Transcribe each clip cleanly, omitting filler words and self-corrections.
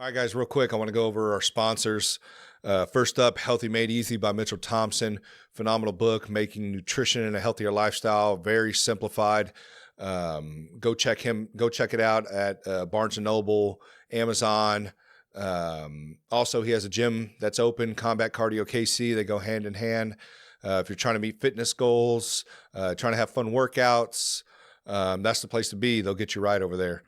All right, guys, real quick, I want to go over our sponsors. First up, Healthy Made Easy by Mitchell Thompson. Phenomenal book, making nutrition and a healthier lifestyle, very simplified. Go check it out at Barnes & Noble, Amazon. Also, he has a gym that's open, Combat Cardio KC. They go hand in hand. If you're trying to meet fitness goals, trying to have fun workouts, that's the place to be. They'll get you right over there.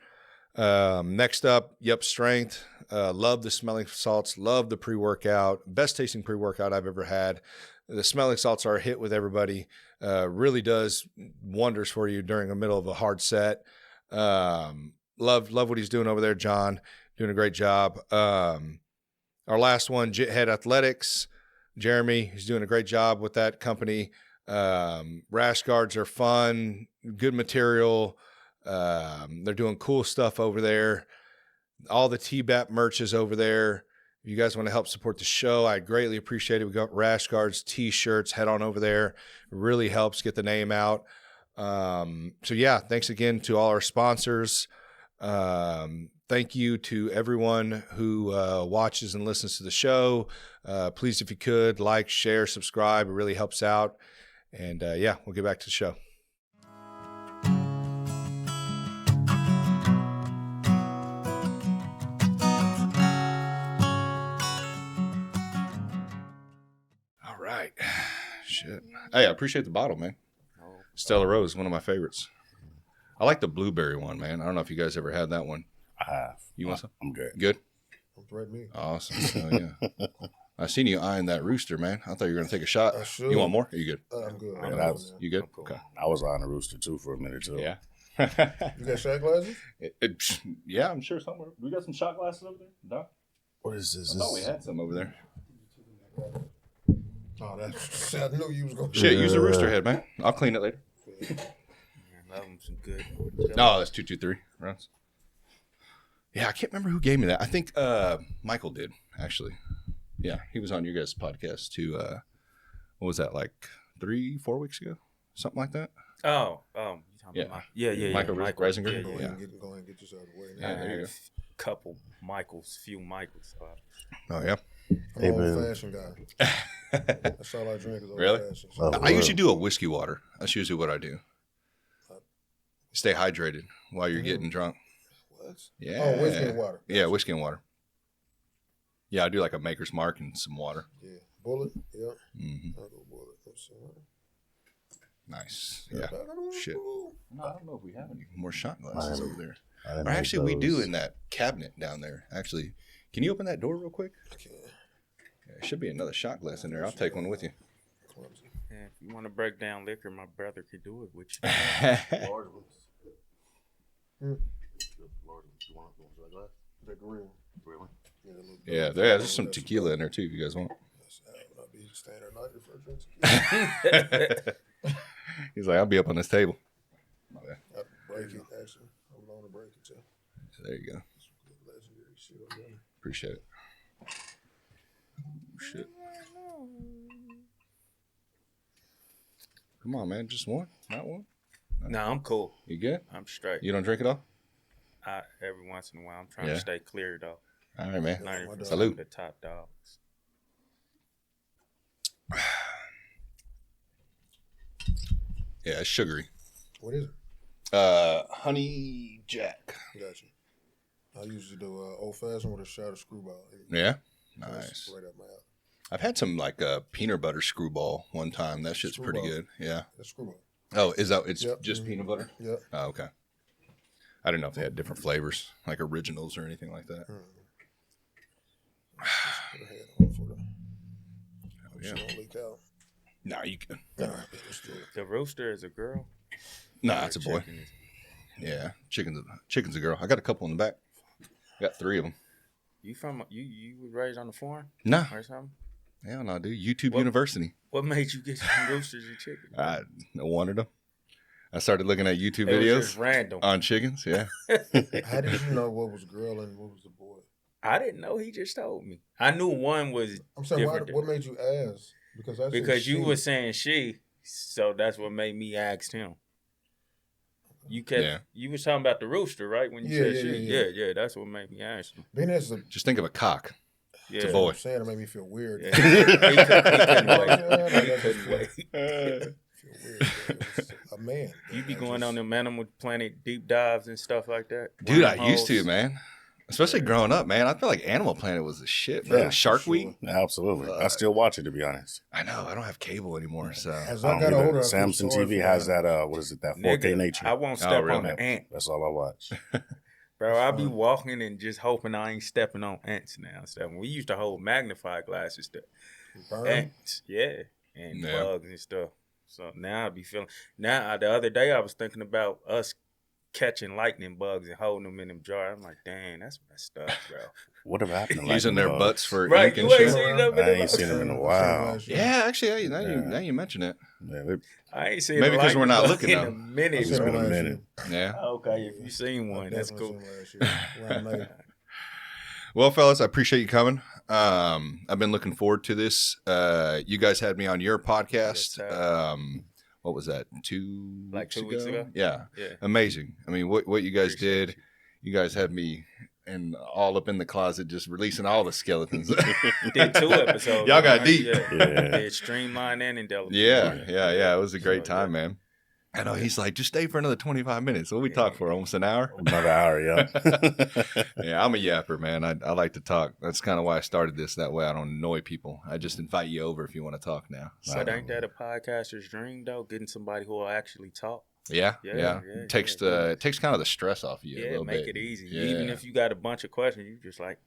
Next up, Yup Strength. Love the smelling salts. Love the pre-workout. Best tasting pre-workout I've ever had. The smelling salts are a hit with everybody. Really does wonders for you during the middle of a hard set. Love what he's doing over there, John. Doing a great job. Our last one, Jit Head Athletics. Jeremy, he's doing a great job with that company. Rash guards are fun, good material. They're doing cool stuff over there. All the TBAP merch is over there. If you guys want to help support the show, I greatly appreciate it. We got rash guards, t-shirts, head on over there. It really helps get the name out. So yeah, thanks again to all our sponsors. Thank you to everyone who watches and listens to the show. Please, if you could, like, share, subscribe. It really helps out. And yeah, we'll get back to the show. All right. Shit. Hey, I appreciate the bottle, man. Stella Rose, one of my favorites. I like the blueberry one, man. I don't know if you guys ever had that one. I have. You want some? I'm good. Good? That's right, me. Awesome. Hell yeah. I seen you eyeing that rooster, man. I thought you were going to take a shot. I should. You want more? Are you good? I'm good. You good? Cool. Okay. I was on a rooster too for a minute too. Yeah. You got shot glasses? Yeah, I'm sure somewhere. We got some shot glasses over there? Doc? What is this? I thought we had some over there. Oh, that's. I knew you was gonna. Shit, use the rooster head, man. I'll clean it later. Love them some good. No, that's 223 rounds. Yeah, I can't remember who gave me that. I think Michael did, actually. Yeah, he was on your guys' podcast too. What was that, like 3-4 weeks ago? Something like that? Oh, you talking about yeah. Michael Reisinger? Go Yeah. ahead and get this out of the way. Yeah, there you go. Couple Michaels, few Michaels. Oh, yeah. I'm an old-fashioned guy. That's all I drink is Really? old-fashioned. Oh, I usually do a whiskey water. That's usually what I do. Stay hydrated while you're getting drunk. What? Yeah. Oh, whiskey and water. Yeah, whiskey and water. Yeah, I do like a Maker's Mark and some water. Yeah. Bullet? Yeah. Mm-hmm. I'll go bullet. Nice. Yeah. Shit. No, I don't know if we have any more shot I glasses didn't- over there. I didn't Or make actually, we do those. in that cabinet down there. Actually, can you open that door real quick? Okay. Yeah, there should be another shot glass in there. I'll take one with you. Clumsy. Yeah, if you want to break down liquor, my brother could do it with you. The green. Really? Yeah, the little- Yeah, there's some tequila in there too if you guys want. That would be standard night for a drink. He's like, I'll be up on this table. I'd break it, actually. I'm going to break it, too. So there you go. Legendary shit on there. Appreciate it. Shit. Come on, man. Just one? Not one? No, I'm cool. You good? I'm straight. You don't drink it all? Every once in a while, I'm trying Yeah. to stay clear though. All right, man. Learning from some Salute. of the top dogs. Yeah, it's sugary. What is it? Honey Jack. Gotcha. I usually do old-fashioned with a shot of screwball. Yeah? That's Nice. Right up my alley. I've had some like peanut butter screwball one time. That shit's pretty Screwball. good. Yeah. That's screwball. Oh, is that it's Yep. just peanut butter? Yep. Oh, okay. I didn't know if they had different flavors, like originals or anything like that. Put a head on for the. Oh, She yeah. don't leak out. No, you can. All right, let's do it. The rooster is a girl. Nah, it's a boy. Chicken is- Yeah, chicken's a girl. I got a couple in the back. Got 3 of them. You from you was raised on the farm No, or something? hell no, dude. YouTube What? University. What made you get some roosters and chickens? I wanted them. I started looking at YouTube It was videos just random. on chickens. Yeah. How did you know what was girl and what was the boy? I didn't know. He just told me. I knew one was I'm saying, different. what made you ask? Because I said because you she. were saying she, so that's what made me ask him. You was talking about the rooster, right? When you said shit. Yeah. That's what made me ask you. Then there's a Just think of a cock. Yeah. It's a boy. I'm saying it made me feel weird. Yeah. He couldn't wait. He Couldn't wait. feel weird. It's a man. You be going on them Animal Planet deep dives and stuff like that? Dude, I Wormholes? used to, man. Especially growing up, man. I feel like Animal Planet was the shit, bro. Yeah, Shark sure. Week. Absolutely. I still watch it, to be honest. I know. I don't have cable anymore, so. As I I don't got either. older, I feel Samsung sorry TV for has that. that, what is it, that 4K Nigga, nature. I won't step really? on an ant. That's all I watch. Bro, I be walking and just hoping I ain't stepping on ants now. So we used to hold magnifying glasses to Burn. ants, and Yeah. bugs and stuff. So now I be feeling. Now the other day I was thinking about us catching lightning bugs and holding them in them jars. I'm like, dang, that's messed up, bro. Whatever happened to Using lightning their bugs? butts for Right, ink you and ain't shit. seen them. I ain't seen them in a while. Yeah, actually, now Yeah. you mention it. Yeah, they- I ain't seen Maybe a 'cause we're not lightning looking, bug in though. a minute. It's been a last minute. Yeah. Okay, if you seen one, that's cool. Well, fellas, I appreciate you coming. I've been looking forward to this. You guys had me on your podcast. Yes, sir. What was that? 2 Like 2 weeks ago? Yeah. Yeah. Amazing. I mean, what you guys Appreciate did, you guys had me and all up in the closet just releasing all the skeletons. Did 2 episodes. Y'all got right? deep. Yeah. Did Streamline and Indelibly. Yeah. It was a great So, time, man. I know he's like, just stay for another 25 minutes. What we talk for? Almost an hour? Another hour, yeah. Yeah, I'm a yapper, man. I like to talk. That's kind of why I started this. That way I don't annoy people. I just invite you over if you want to talk now. But ain't that a podcaster's dream, though? Getting somebody who will actually talk. Yeah. Yeah, It takes it takes kind of the stress off of you a Yeah, little make bit. it easy. Yeah. Even if you got a bunch of questions, you just like,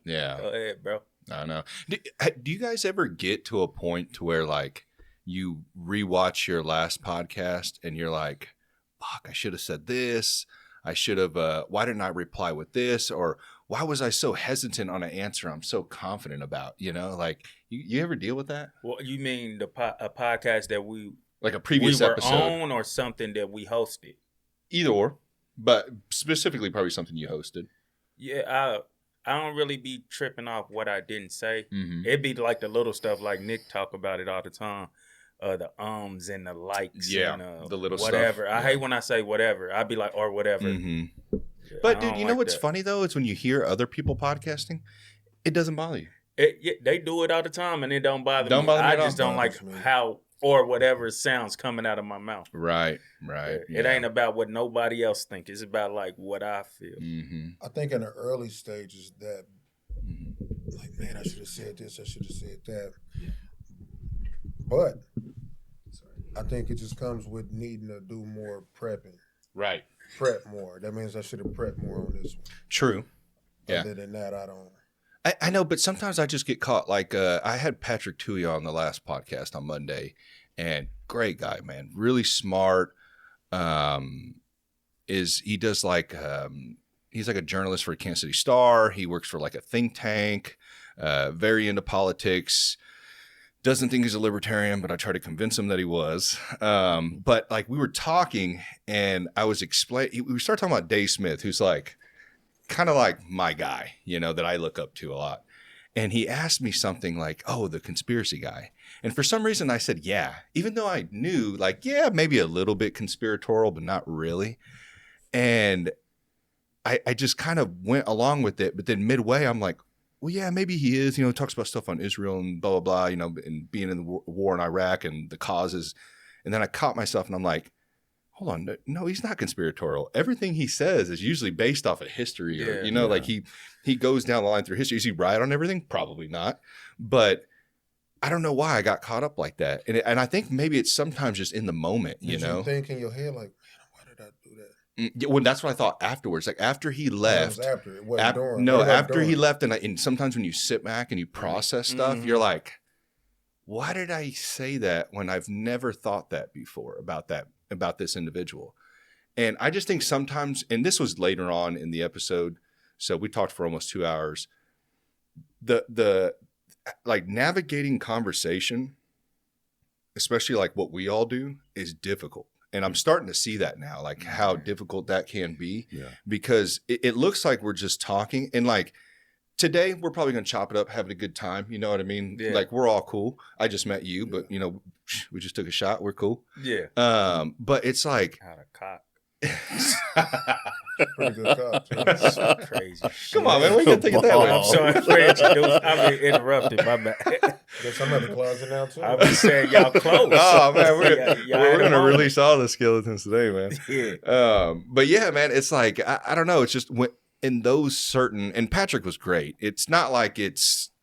Yeah. go ahead, bro. I know. Do you guys ever get to a point to where like you rewatch your last podcast and you're like, fuck, I should have said this. I should have, why didn't I reply with this? Or why was I so hesitant on an answer I'm so confident about? You know, like you ever deal with that? Well, you mean a podcast that we Like a previous were episode? on or something that we hosted? Either or, but specifically probably something you hosted. Yeah, I don't really be tripping off what I didn't say. Mm-hmm. It'd be like the little stuff like Nick talk about it all the time. The ums and the likes and the little whatever. stuff. I hate when I say whatever. I'd be like, or whatever. Mm-hmm. Yeah, But I dude, don't you know like what's that. funny though? It's when you hear other people podcasting, it doesn't bother you. They do it all the time and it don't bother Don't me. bother me I at all. just don't like Bothers me. how or whatever sounds coming out of my mouth. Right. It ain't about what nobody else think. It's about like what I feel. Mm-hmm. I think in the early stages that, like, man, I should have said this, I should have said that. But I think it just comes with needing to do more prepping. Right. Prep more. That means I should have prepped more on this one. True. Yeah. Other than that, I don't. I know, but sometimes I just get caught. Like I had Patrick Tui on the last podcast on Monday, and great guy, man, really smart. He does like he's like a journalist for Kansas City Star. He works for like a think tank. Very into politics. Doesn't think he's a libertarian, but I try to convince him that he was. But like we were talking, and I was explaining. We started talking about Dave Smith, who's like kind of like my guy, you know, that I look up to a lot. And he asked me something like, oh, the conspiracy guy. And for some reason I said, yeah, even though I knew like, yeah, maybe a little bit conspiratorial, but not really. And I just kind of went along with it. But then midway, I'm like, well, yeah, maybe he is, you know, talks about stuff on Israel and blah, blah, blah, you know, and being in the war in Iraq and the causes. And then I caught myself and I'm like, hold on, no, he's not conspiratorial. Everything he says is usually based off of history, or, you know, like he goes down the line through history. Is he right on everything? Probably not. But I don't know why I got caught up like that. And I think maybe it's sometimes just in the moment, you know. You think in your head like, man, why did I do that? Yeah, well, that's what I thought afterwards. Like after he left, It was after. It wasn't during. no, It wasn't after he during. left, and sometimes when you sit back and you process stuff, you're like, why did I say that when I've never thought that before about this individual? And I just think sometimes, and this was later on in the episode, so we talked for almost 2 hours. The like navigating conversation, especially like what we all do, is difficult. And I'm starting to see that now, like how difficult that can be, because it looks like we're just talking. And like today, we're probably going to chop it up, having a good time. You know what I mean? Yeah. Like we're all cool. I just met you, but you know, we just took a shot. We're cool. Yeah. But it's like, How to cock. Pretty good cop. Too. That's some crazy shit. Come on, man. We can take it that way. I'm sorry, Fred. I mean, interrupted. My bad. Guess I'm at the closet now too. I was saying y'all close. Oh man, Y'all we're had a gonna moment. release all the skeletons today, man. Yeah. But yeah, man, it's like I don't know. It's just in those certain, and Patrick was great. It's not like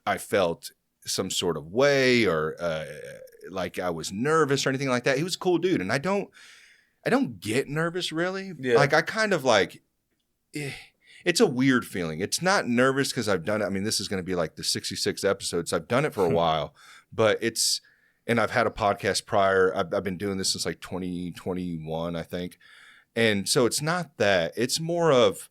I felt some sort of way or like I was nervous or anything like that. He was a cool dude, and I don't get nervous really. Yeah. Like I kind of like. It's a weird feeling. It's not nervous because I've done it. I mean, this is going to be like the 66 episodes. I've done it for a while, but and I've had a podcast prior. I've been doing this since like 2021, I think. And so it's not that. It's more of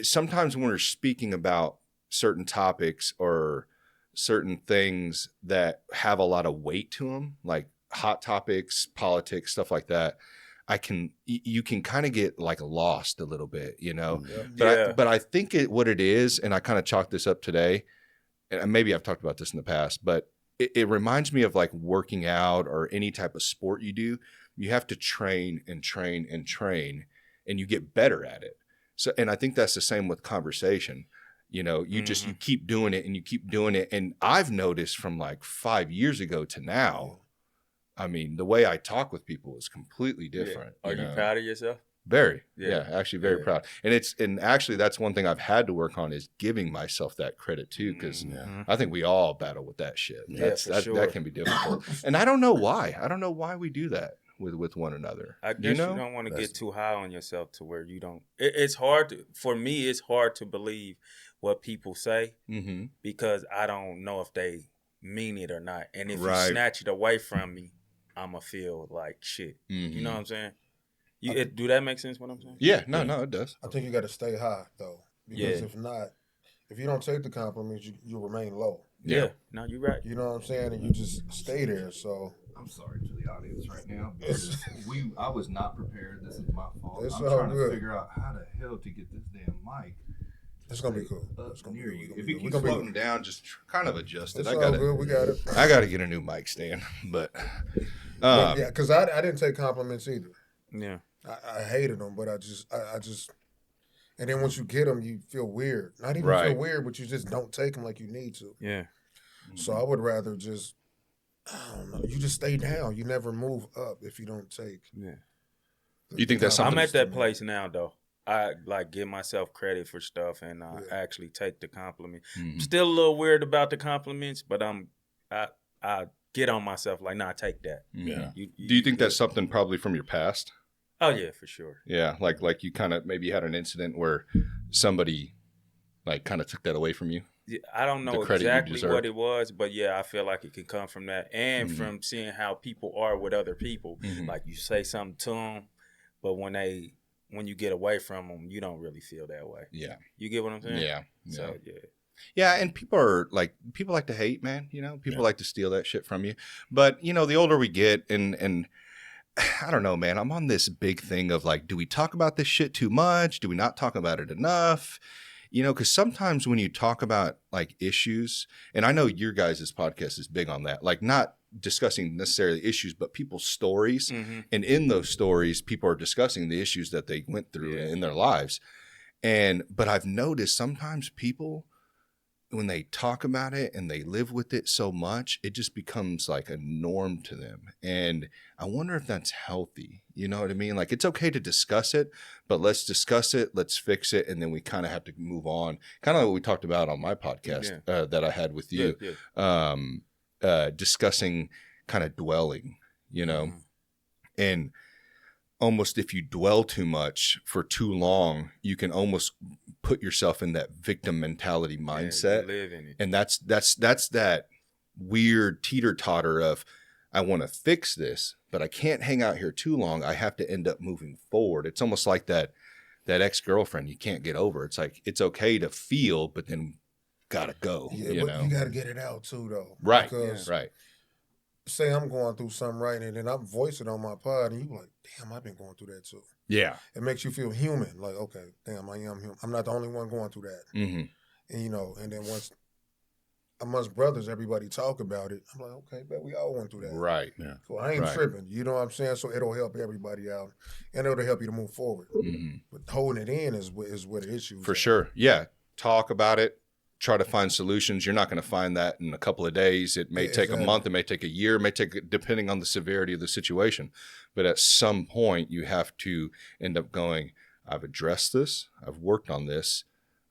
sometimes when we're speaking about certain topics or certain things that have a lot of weight to them, like hot topics, politics, stuff like that. You can kind of get like lost a little bit, you know. Yeah. But I think what it is, and I kind of chalked this up today, and maybe I've talked about this in the past, but it reminds me of like working out or any type of sport you do. You have to train and train and train, and you get better at it. So, and I think that's the same with conversation. You know, you keep doing it and you keep doing it, and I've noticed from like 5 years ago to now. I mean, the way I talk with people is completely different. Yeah. Are you proud of yourself? Very. Yeah. Yeah, actually very proud. And actually that's one thing I've had to work on is giving myself that credit too, because I think we all battle with that shit. That can be difficult. And I don't know why. I don't know why we do that with one another. I guess you don't want to get too high on yourself to where you don't. It's hard for me. It's hard to believe what people say because I don't know if they mean it or not. And if you snatch it away from me, I'ma feel like shit. You know what I'm saying? Do that make sense? What I'm saying? Yeah, no, it does. I think you got to stay high though, because if not, if you don't take the compliments, you remain low. Yeah, no, you're right. You know what I'm saying, and you just stay there. So I'm sorry to the audience right now. I was not prepared. This is my fault. It's I'm all trying good. to figure out how the hell to get this damn mic. It's gonna be cool. It's gonna Near be you. cool. If it keeps floating down, just kind of adjust it. It's all good. We got it. I got to get a new mic stand, but yeah, because I didn't take compliments either. Yeah, I hated them, but I just, and then once you get them, you feel weird. Not even feel weird, but you just don't take them like you need to. Yeah. So I would rather just, I don't know, you just stay down. You never move up if you don't take. Yeah. You think that's something? I'm at that place now, though. I like give myself credit for stuff and actually take the compliment. Still a little weird about the compliments, but I get on myself like, nah, take that. Yeah. Do you think that's something probably from your past? Oh yeah, for sure. Yeah, like you kind of maybe had an incident where somebody like kind of took that away from you. Yeah, I don't know exactly what it was, but yeah, I feel like it can come from that and from seeing how people are with other people. Like you say something to them, but when you get away from them, you don't really feel that way. Yeah. You get what I'm saying? Yeah. So, Yeah, and people like to hate, man. You know, people like to steal that shit from you. But, you know, the older we get and I don't know, man, I'm on this big thing of like, do we talk about this shit too much? Do we not talk about it enough? You know, because sometimes when you talk about like issues, and I know your guys' podcast is big on that, like not discussing necessarily issues, but people's stories. And in those stories, people are discussing the issues that they went through in their lives. But I've noticed sometimes people, when they talk about it and they live with it so much, it just becomes like a norm to them. And I wonder if that's healthy. You know what I mean? Like it's okay to discuss it, but let's discuss it, let's fix it, and then we kind of have to move on. Kind of like what we talked about on my podcast that I had with you. Discussing kind of dwelling, you know, and almost if you dwell too much for too long, you can almost put yourself in that victim mentality mindset. Live in it. And that's that weird teeter-totter of, I want to fix this, but I can't hang out here too long. I have to end up moving forward. It's almost like that ex-girlfriend you can't get over. It's like, it's okay to feel, but then gotta go. Yeah, you but know? you gotta get it out too, though. Right. Because right. say I'm going through something right, and then I'm voicing on my pod, and you like, damn, I've been going through that too. Yeah. It makes you feel human. Like, okay, damn, I am human. I'm not the only one going through that. And you know, and then once amongst brothers, everybody talk about it. I'm like, okay, bet we all went through that. Right. Yeah. So I ain't tripping. You know what I'm saying? So it'll help everybody out, and it'll help you to move forward. But holding it in is where the issue is. For sure. Yeah. Talk about it. Try to find solutions. You're not going to find that in a couple of days. It may take a month. It may take a year. It may take, depending on the severity of the situation. But at some point, you have to end up going, I've addressed this. I've worked on this.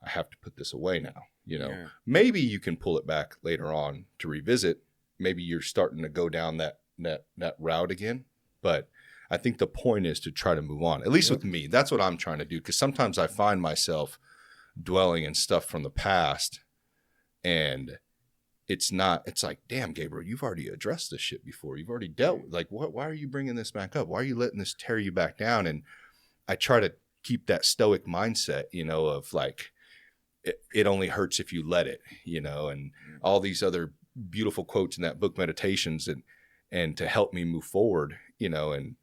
I have to put this away now. You know, maybe you can pull it back later on to revisit. Maybe you're starting to go down that route again. But I think the point is to try to move on. At least with me, that's what I'm trying to do. Because sometimes I find myself dwelling in stuff from the past, and it's like, damn, Gabriel, you've already addressed this shit before. You've already dealt with, like, why are you bringing this back up? Why are you letting this tear you back down? And I try to keep that stoic mindset, you know, of like, it only hurts if you let it, you know, and all these other beautiful quotes in that book, Meditations, and to help me move forward, you know, and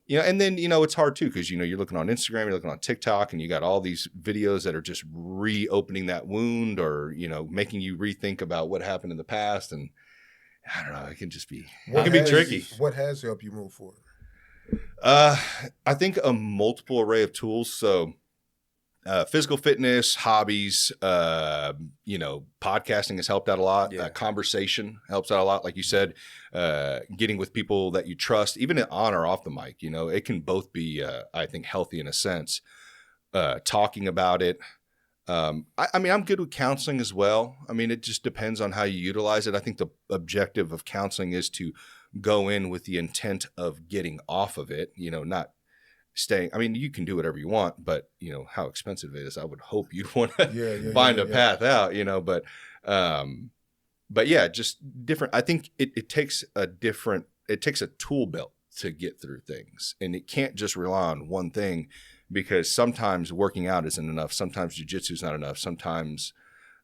then, you know, it's hard too, because, you know, you're looking on Instagram, you're looking on TikTok, and you got all these videos that are just reopening that wound, or, you know, making you rethink about what happened in the past. And I don't know, it can just be, tricky. What has helped you move forward? I think a multiple array of tools. So, physical fitness, hobbies, you know, podcasting has helped out a lot. Conversation helps out a lot. Like you said, getting with people that you trust, even on or off the mic, you know, it can both be, I think, healthy in a sense. Talking about it. I mean, I'm good with counseling as well. I mean, it just depends on how you utilize it. I think the objective of counseling is to go in with the intent of getting off of it, you know, not staying. I mean, you can do whatever you want, but you know how expensive it is. I would hope you'd want to find a path out, you know, but yeah, just different. I think it takes a tool belt to get through things, and it can't just rely on one thing, because sometimes working out isn't enough. Sometimes jiu-jitsu is not enough. Sometimes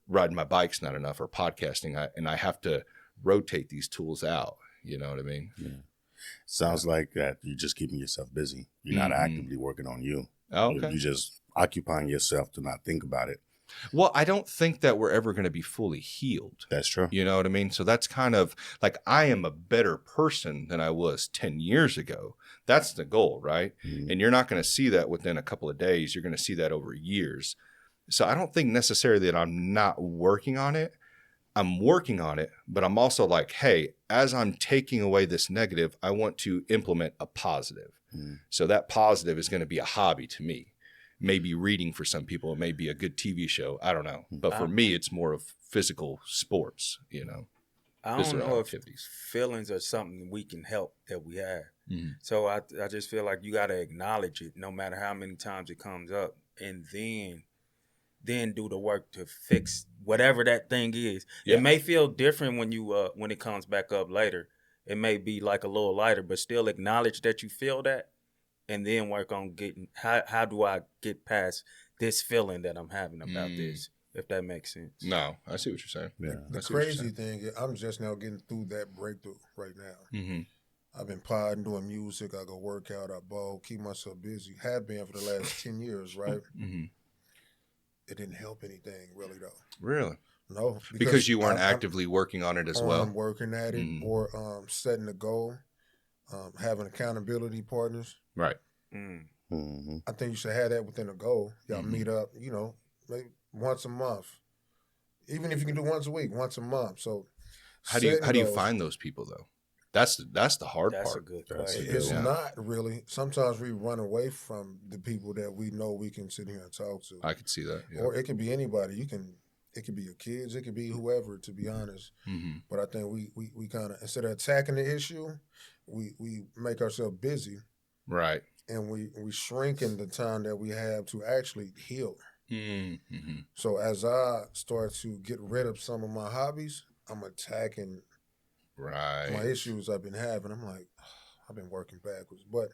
riding my bike's not enough, or podcasting. And I have to rotate these tools out. You know what I mean? Yeah. Sounds like that you're just keeping yourself busy. You're not actively working on you. Oh, okay. You're just occupying yourself to not think about it. Well, I don't think that we're ever going to be fully healed. That's true. You know what I mean? So that's kind of like, I am a better person than I was 10 years ago. That's the goal, right? Mm-hmm. And you're not going to see that within a couple of days. You're going to see that over years. So I don't think necessarily that I'm not working on it. I'm working on it, but I'm also like, hey, as I'm taking away this negative, I want to implement a positive. Mm. So that positive is going to be a hobby to me. Maybe reading for some people, it may be a good TV show. I don't know. But for me, it's more of physical sports, you know. I don't know if feelings are something we can help that we have. Mm-hmm. So I just feel like you got to acknowledge it no matter how many times it comes up, and then do the work to fix whatever that thing is. Yeah. It may feel different when you when it comes back up later. It may be like a little lighter, but still acknowledge that you feel that, and then work on getting how do I get past this feeling that I'm having about this, if that makes sense. No, I see what you're saying. Yeah. The crazy thing is I'm just now getting through that breakthrough right now. Mm-hmm. I've been plotting, doing music. I go work out, I bowl, keep myself busy. Have been for the last 10 years, right? Mm-hmm. It didn't help anything, really, though. Really? No. Because you weren't actively working on it as well? I'm working at it, or setting a goal, having accountability partners. Right. Mm-hmm. I think you should have that within a goal. Y'all meet up, you know, maybe once a month. Even if you can do once a week, once a month. So how do you find those people, though? That's the hard part. That's a good question. It's not really. Sometimes we run away from the people that we know we can sit here and talk to. I could see that. Yeah. Or it could be anybody. It could be your kids. It could be whoever, to be honest. Mm-hmm. But I think we kind of, instead of attacking the issue, we make ourselves busy. Right. And we shrinking the time that we have to actually heal. Mm-hmm. So as I start to get rid of some of my hobbies, I'm attacking my issues I've been having. I'm like, I've been working backwards. But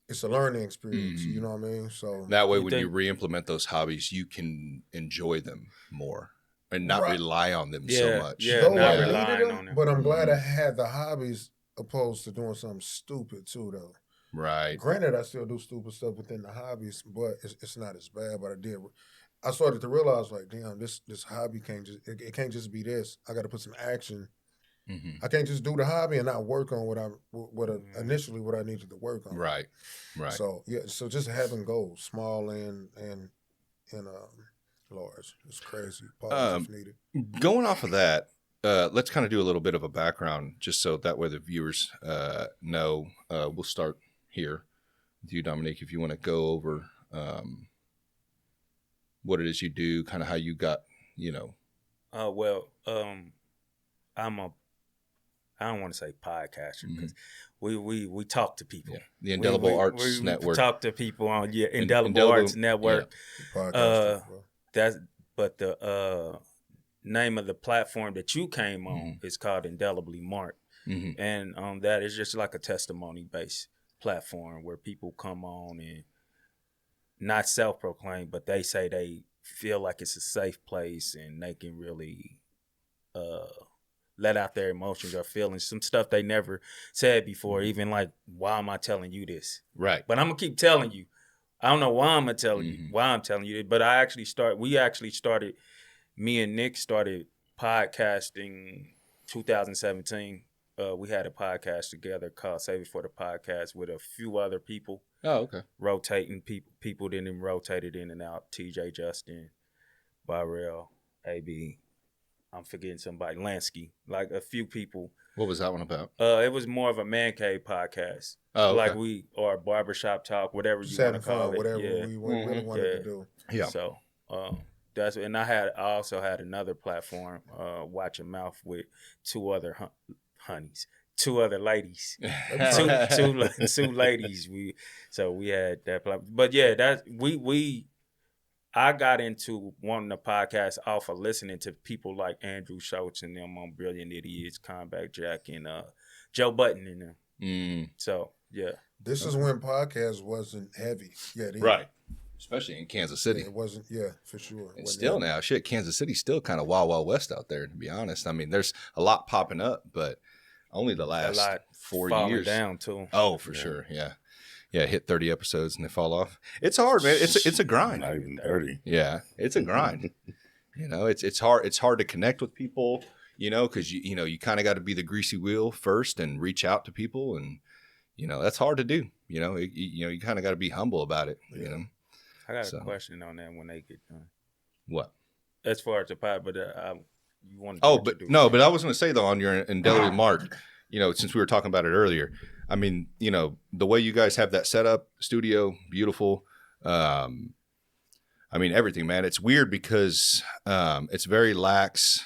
it's a learning experience, you know what I mean? So that way, when you re-implement those hobbies, you can enjoy them more and not rely on them so much. Yeah, not relying on them. But I'm glad I had the hobbies opposed to doing something stupid too, though. Right. Granted, I still do stupid stuff within the hobbies, but it's not as bad. But I started to realize, like, damn, this hobby can't just it can't just be this. I got to put some action. I can't just do the hobby and not work on initially what I needed to work on. Right. So so just having goals, small and large. It's crazy. Pause if needed. Going off of that, let's kind of do a little bit of a background, just so that way the viewers know. We'll start here with you, Dominique, if you want to go over what it is you do, kind of how you got, I don't want to say podcaster because we talk to people. Yeah. The Indelible Arts Network. We talk to people on Indelible Arts Network. Yeah. But the name of the platform that you came on is called Indelibly Marked, and that is just like a testimony based platform where people come on and not self-proclaim, but they say they feel like it's a safe place and they can really let out their emotions or feelings, some stuff they never said before, even like, why am I telling you this? Right. But I'm going to keep telling you. I don't know why I'm going to tell you, why I'm telling you it, but me and Nick started podcasting 2017. We had a podcast together called Save It for the Podcast with a few other people. Oh, okay. Rotating people then rotated in and out. TJ, Justin, Byrell, AB. I'm forgetting somebody. Lansky. Like a few people. What was that one about? It was more of a man cave podcast. Oh, okay. Like or barbershop talk, whatever you want to call it. Whatever we really wanted to do. Yeah. So I also had another platform, Watch Your Mouth, with two other honeys. Two other ladies, two ladies. We had that, but yeah, I got into wanting a podcast off of listening to people like Andrew Schultz and them on Brilliant Idiots, Combat Jack, and Joe Button and them. So yeah, this is when podcast wasn't heavy. Yeah, right. Especially in Kansas City. It wasn't, for sure. And still now, Kansas City's still kind of wild, wild west out there, to be honest. I mean, there's a lot popping up, but only the last 4 years. Down too. Oh, for sure. Yeah. Yeah. Hit 30 episodes and they fall off. It's hard, man. It's a grind. Not even 30. Yeah. It's a grind. It's hard. It's hard to connect with people, because you kind of got to be the greasy wheel first and reach out to people. And, that's hard to do. You kind of got to be humble about it, I got a question on that when they get done. What? As far as the pod, but you want to? Oh, but no, but I was going to say though, on your Indelibly Marked, since we were talking about it earlier, I mean, the way you guys have that setup, studio, beautiful. I mean, everything, man. It's weird because it's very lax.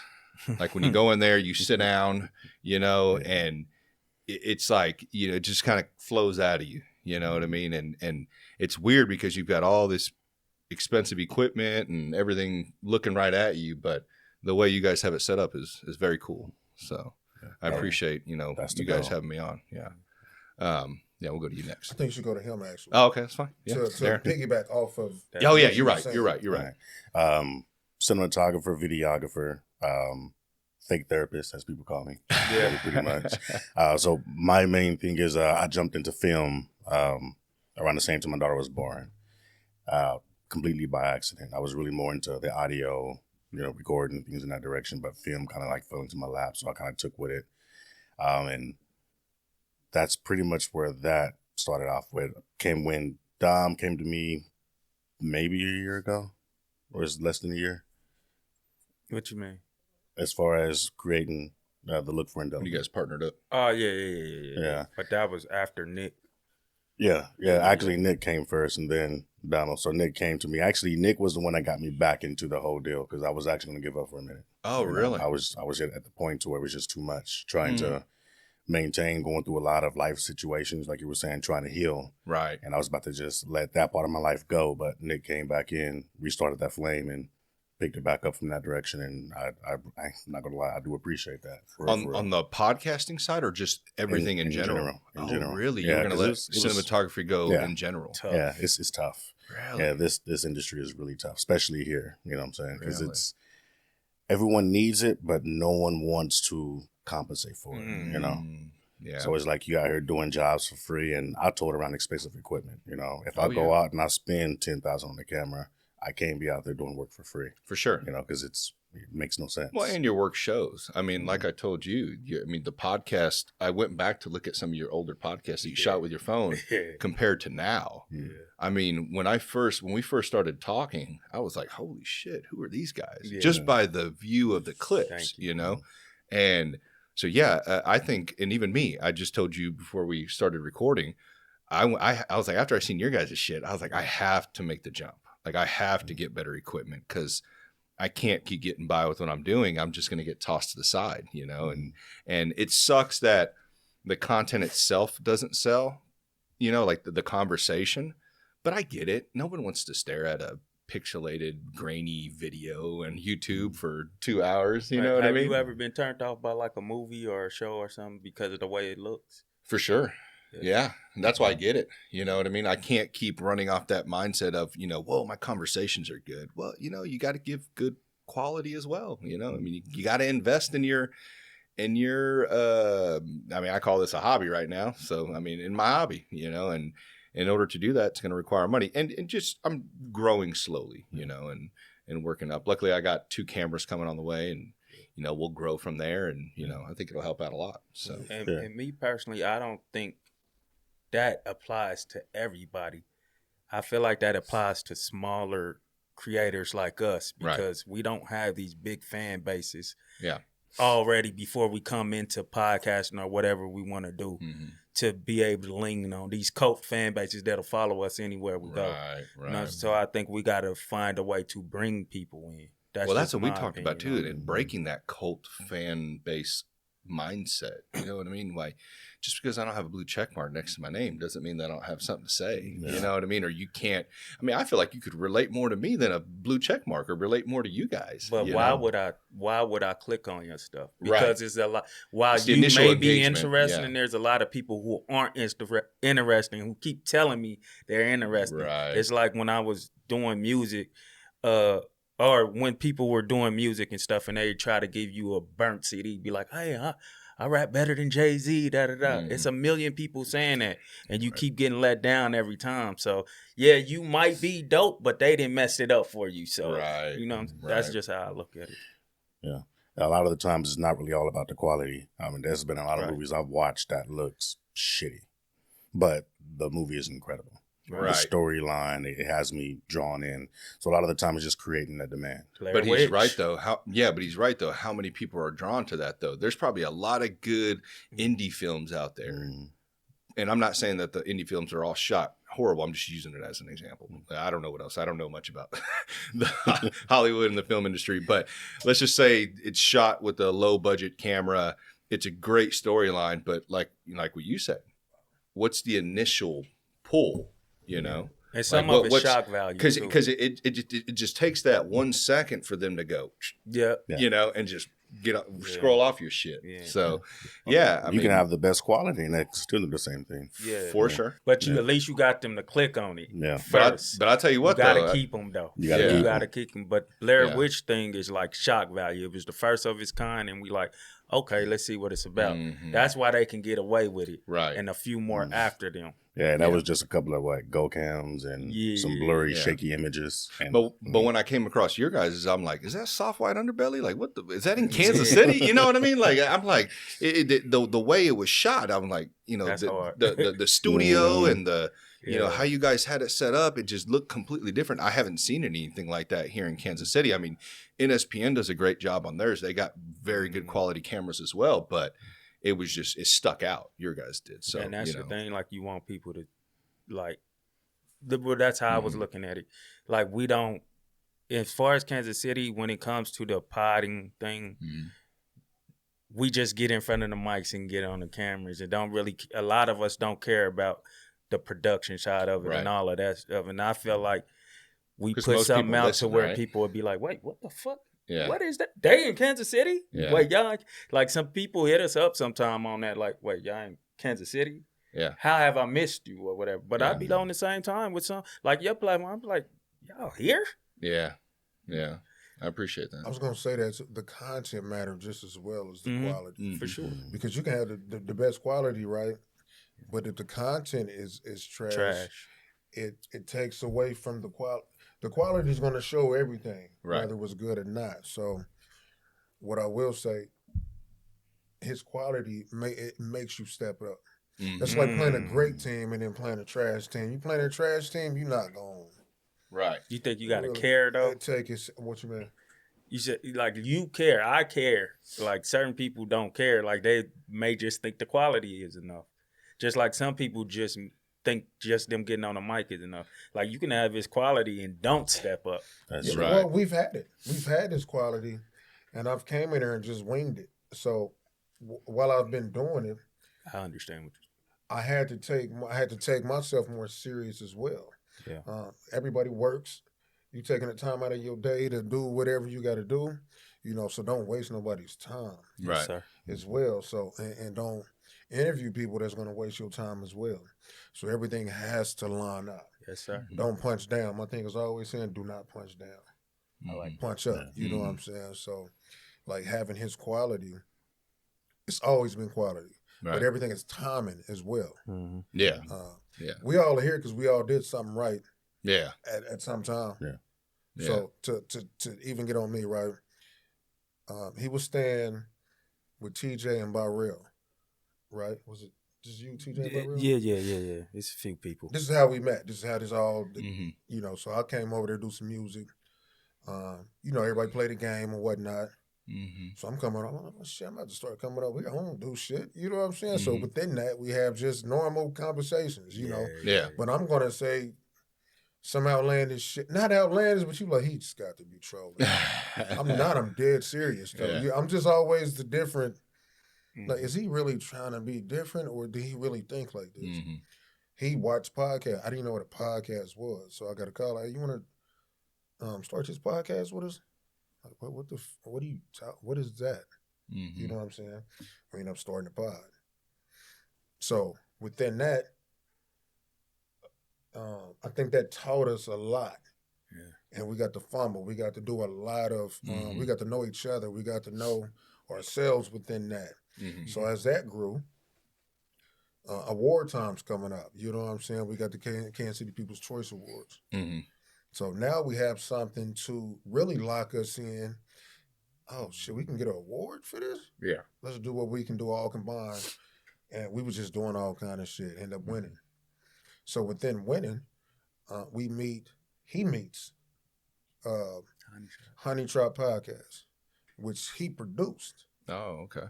Like when you go in there, you sit down, and it's like, it just kind of flows out of you. You know what I mean? And it's weird because you've got all this expensive equipment and everything looking right at you, but the way you guys have it set up is very cool. So I appreciate, you guys having me on. Yeah. We'll go to you next. I think you should go to him actually. Oh, okay. That's fine. Yeah. To piggyback off of. Oh yeah, you're right. You're right. Cinematographer, videographer, fake therapist, as people call me. Yeah, pretty much. So my main thing is I jumped into film around the same time my daughter was born, completely by accident. I was really more into the audio, recording things in that direction, but film kind of like fell into my lap, so I kind of took with it. And that's pretty much where that started off with. Came when Dom came to me maybe a year ago, or is it less than a year? What you mean? As far as creating the look for Indelibly. You guys partnered up. Oh, yeah. But that was after Nick. Yeah. Actually, Nick came first, and then Donald. So Nick came to me. Actually, Nick was the one that got me back into the whole deal because I was actually going to give up for a minute. Oh, really? I was at the point to where it was just too much, trying to maintain, going through a lot of life situations, like you were saying, trying to heal. Right. And I was about to just let that part of my life go, but Nick came back in, restarted that flame, and picked it back up from that direction, and I'm not gonna lie, I do appreciate that. On the podcasting side, or just everything in general? In general. Really? Yeah, you're gonna let cinematography go in general? Tough. Yeah, it's tough. Really? Yeah, this industry is really tough, especially here. You know what I'm saying? Because it's everyone needs it, but no one wants to compensate for it. Yeah. So it's like you out here doing jobs for free, and I told around expensive equipment. If I go out and I spend $10,000 on the camera, I can't be out there doing work for free. For sure. Because it makes no sense. Well, and your work shows. I mean, like I told you, the podcast, I went back to look at some of your older podcasts that you shot with your phone compared to now. Yeah. I mean, when we first started talking, I was like, holy shit, who are these guys? Yeah. Just by the view of the clips, And so, I think, and even me, I just told you before we started recording, I was like, after I seen your guys' shit, I was like, I have to make the jump. Like, I have to get better equipment because I can't keep getting by with what I'm doing. I'm just going to get tossed to the side, and it sucks that the content itself doesn't sell, like the conversation, but I get it. No one wants to stare at a pixelated, grainy video on YouTube for 2 hours. You know what I mean? Have you ever been turned off by like a movie or a show or something because of the way it looks? For sure. Yeah. And that's why I get it. You know what I mean? I can't keep running off that mindset of, whoa, my conversations are good. Well, you got to give good quality as well. I mean, you got to invest in your, I mean, I call this a hobby right now. So, I mean, in my hobby, and in order to do that, it's going to require money and just, I'm growing slowly, and working up. Luckily I got 2 cameras coming on the way and, we'll grow from there and, I think it'll help out a lot. So, and me personally, I don't think that applies to everybody. I feel like that applies to smaller creators like us because we don't have these big fan bases already before we come into podcasting or whatever we want to do to be able to lean on these cult fan bases that'll follow us anywhere we go. Right. So I think we got to find a way to bring people in. That's what we talked about too, and breaking that cult fan base mindset. You know what I mean? Like, just because I don't have a blue check mark next to my name doesn't mean that I don't have something to say. Yeah. You know what I mean? Or you can't. I mean, I feel like you could relate more to me than a blue check mark, or relate more to you guys. But why would I click on your stuff? Because it's a lot. While you may be interested, and there's a lot of people who aren't interested, who keep telling me they're interested. Right. It's like when I was doing music, or when people were doing music and stuff, and they try to give you a burnt CD, be like, hey, I rap better than Jay-Z, da-da-da. It's a million people saying that, and you keep getting let down every time. So, you might be dope, but they didn't mess it up for you. So, that's just how I look at it. Yeah. A lot of the times, it's not really all about the quality. I mean, there's been a lot of movies I've watched that looks shitty, but the movie is incredible. Right. The storyline, it has me drawn in. So a lot of the time it's just creating a demand. But he's right though. How many people are drawn to that though? There's probably a lot of good indie films out there. And I'm not saying that the indie films are all shot horrible. I'm just using it as an example. I don't know what else. I don't know much about the Hollywood and the film industry, but let's just say it's shot with a low budget camera. It's a great storyline, but like what you said, what's the initial pull? And some of it's shock value because it just takes that 1 second for them to go and just get up, scroll off your shit. So I mean, can have the best quality and it's still do the same thing. For sure. But at least you got them to click on it. First. But I tell you what, you gotta keep them though. You gotta keep them. But Blair Witch thing is like shock value. It was the first of its kind, and we like, okay, let's see what it's about. That's why they can get away with it. Right. And a few more after them. Yeah, and that was just a couple of go cams and some blurry, shaky images. And, but when I came across your guys', I'm like, is that soft white underbelly? Like, is that in Kansas City? You know what I mean? Like, I'm like, the way it was shot, I'm like, the studio and the, how you guys had it set up, it just looked completely different. I haven't seen anything like that here in Kansas City. I mean, NSPN does a great job on theirs. They got very good quality cameras as well, but it was just, it stuck out. Your guys did. So, and that's the thing, like, you want people to, like, that's how I was looking at it. Like, we don't, as far as Kansas City, when it comes to the podding thing, we just get in front of the mics and get on the cameras. And a lot of us don't care about the production side of it and all of that stuff. And I feel like we put something out to where people would be like, wait, what the fuck? Yeah. What is that? They in Kansas City? Yeah. Wait, y'all, like, some people hit us up sometime on that, like, wait, y'all in Kansas City? Yeah. How have I missed you or whatever? But I'd be on the same time with some, like, your platform. I'm like, y'all here? Yeah. Yeah. I appreciate that. I was going to say that the content matters just as well as the quality. For sure. Because you can have the best quality, right? But if the content is trash. It takes away from the quality. the quality is going to show everything, right. whether it was good or not. So, what I will say, his quality it makes you step up. Mm-hmm. That's like playing a great team and then playing a trash team. You playing a trash team, you're not going. Right. You think you got to care though? Take it. What you mean? You said like you care. I care. Like certain people don't care. Like they may just think the quality is enough. Just like some people just think just them getting on the mic is enough. Like you can have his quality and don't step up. That's right. Well, we've had it. We've had this quality, and I've came in there and just winged it. So while I've been doing it, I understand what I had to take myself more serious as well. Yeah. Everybody works. You taking the time out of your day to do whatever you got to do, so don't waste nobody's time. Right. Yes, sir. As well. So, and don't interview people that's going to waste your time as well. So everything has to line up. Yes, sir. Don't punch down. My thing is always saying, do not punch down. I like punch up. You know what I'm saying? So, like having his quality, it's always been quality. Right. But everything is timing as well. Mm-hmm. Yeah. We all are here because we all did something right. Yeah. At some time. Yeah. So to even get on me, right? He was staying with TJ and Barrell, right? Was it just you, TJ and Barrell? Yeah. It's a few people. This is how we met. This is how this all, so I came over there to do some music. Everybody played the game and whatnot. Mm-hmm. So I'm coming on. I'm about to start coming over here. I don't do shit. You know what I'm saying? Mm-hmm. So within that, we have just normal conversations, you know? Yeah. But I'm going to say some outlandish shit. Not outlandish, but you like, he just got to be trolling. I'm not. I'm dead serious, though. Yeah. I'm just always the different. Like, is he really trying to be different, or did he really think like this? Mm-hmm. He watched podcasts. I didn't know what a podcast was, so I got a call. Like, you want to start this podcast with us? Like, what is that? Mm-hmm. You know what I'm saying? We end up starting the pod. So within that, I think that taught us a lot. Yeah. And we got to fumble. We got to do a lot of, we got to know each other. We got to know ourselves within that. Mm-hmm. So as that grew, award time's coming up. You know what I'm saying? We got the Kansas City People's Choice Awards. Mm-hmm. So now we have something to really lock us in. Oh, shit, we can get an award for this? Yeah. Let's do what we can do all combined. And we was just doing all kind of shit, end up winning. So within winning, he meets Honey Trap Podcast, which he produced. Oh, okay.